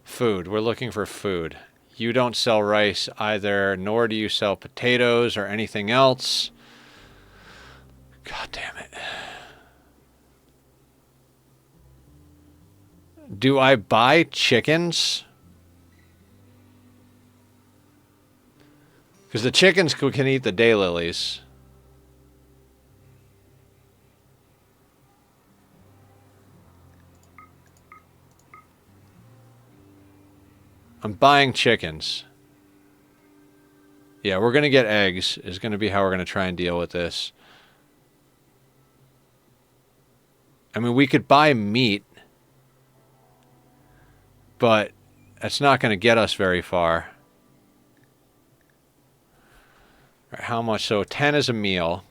Food. We're looking for food. You don't sell rice either, nor do you sell potatoes or anything else. God damn it. Do I buy chickens? Because the chickens can eat the daylilies. I'm buying chickens. Yeah, we're going to get eggs, is going to be how we're going to try and deal with this. I mean, we could buy meat, but that's not going to get us very far. Right, how much? So 10 is a meal.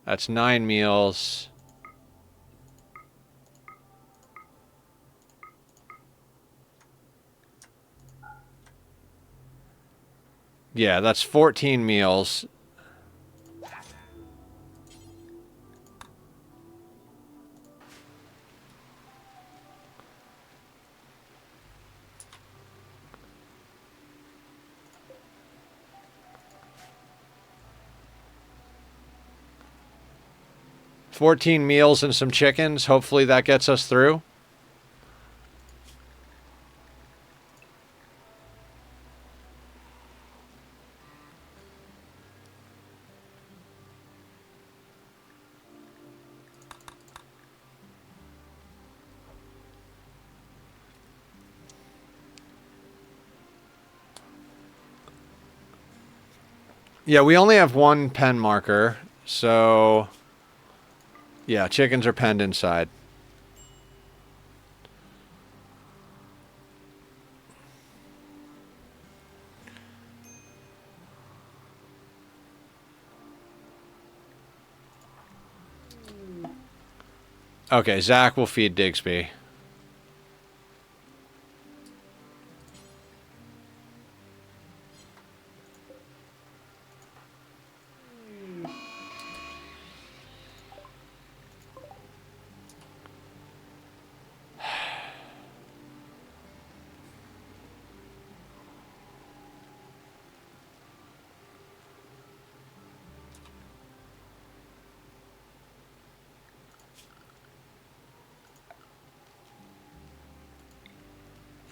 That's 9 meals. Yeah, that's 14 meals. $14 meals and some chickens. Hopefully that gets us through. Yeah, we only have 1 pen marker, so yeah, chickens are penned inside. Okay, Zach will feed Digsby.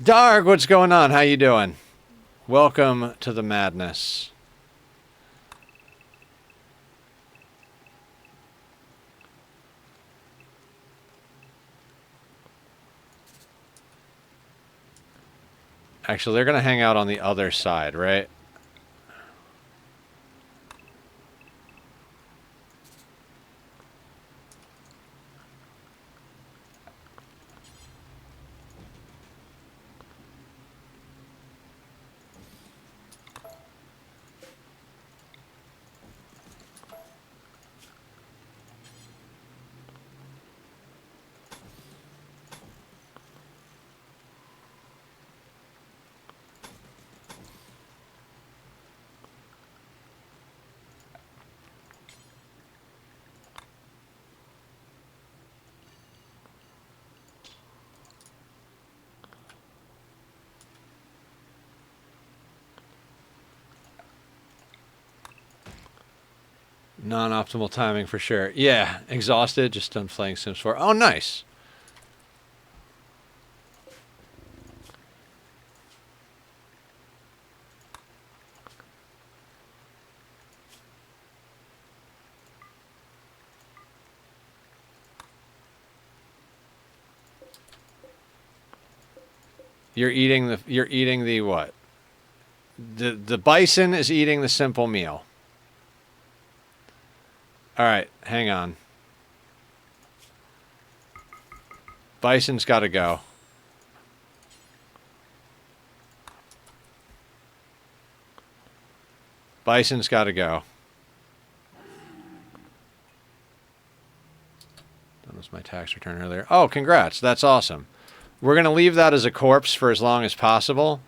Darg, what's going on? How you doing? Welcome to the madness. Actually, they're going to hang out on the other side, right? Non-optimal timing for sure. Yeah, exhausted, just done playing Sims 4. Oh, nice. You're eating the what? The bison is eating the simple meal. All right, hang on. Bison's got to go. Bison's got to go. That was my tax return earlier. Oh, congrats. That's awesome. We're going to leave that as a corpse for as long as possible.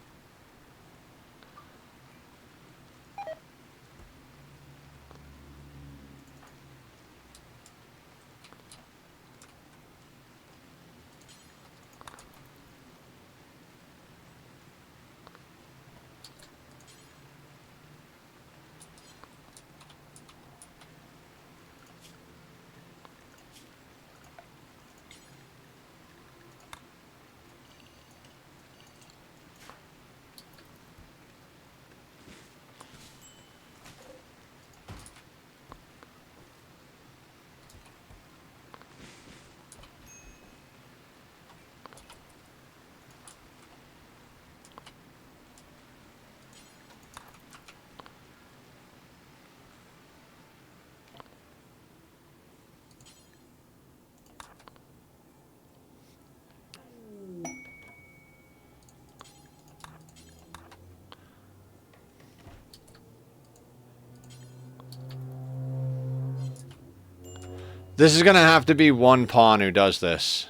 This is going to have to be one pawn who does this,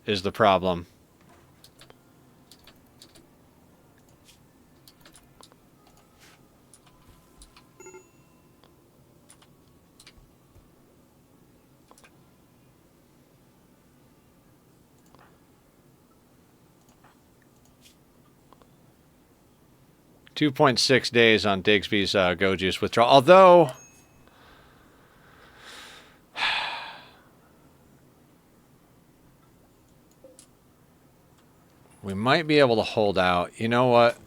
is the problem. .6 days on Digsby's Go Juice withdrawal. Although... we might be able to hold out. You know what?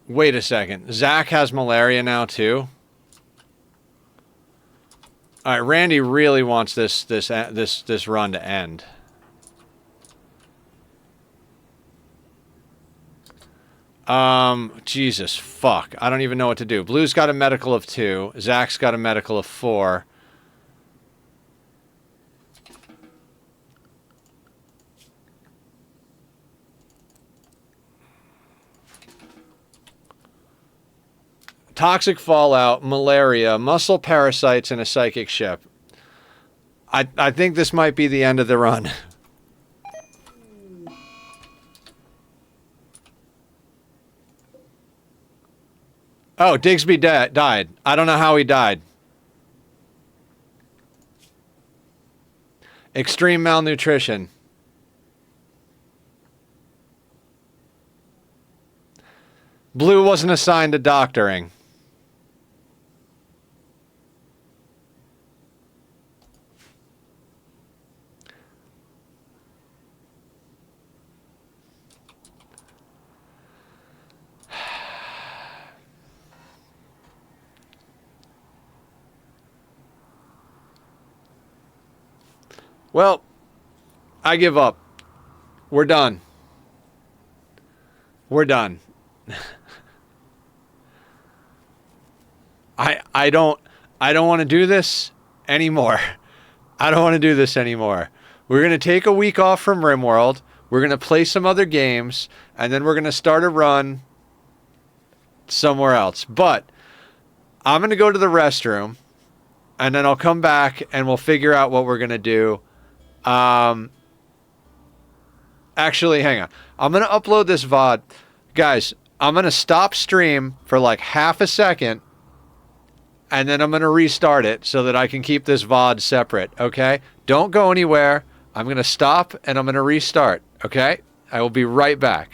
Wait a second. Zach has malaria now too. All right, Randy really wants this run to end. Jesus, fuck. I don't even know what to do. Blue's got a medical of 2. Zach's got a medical of 4. toxic fallout, malaria, muscle parasites, and a psychic ship. I think this might be the end of the run. Oh, Digsby died. I don't know how he died. Extreme malnutrition. Blue wasn't assigned to doctoring. Well, I give up. We're done. We're done. I don't want to do this anymore. I don't want to do this anymore. We're going to take a week off from Rimworld. We're going to play some other games, and then we're going to start a run somewhere else. But I'm going to go to the restroom, and then I'll come back and we'll figure out what we're going to do. Actually, hang on. I'm going to upload this VOD. Guys, I'm going to stop stream for like half a second, and then I'm going to restart it so that I can keep this VOD separate, okay? Don't go anywhere. I'm going to stop, and I'm going to restart, okay? I will be right back.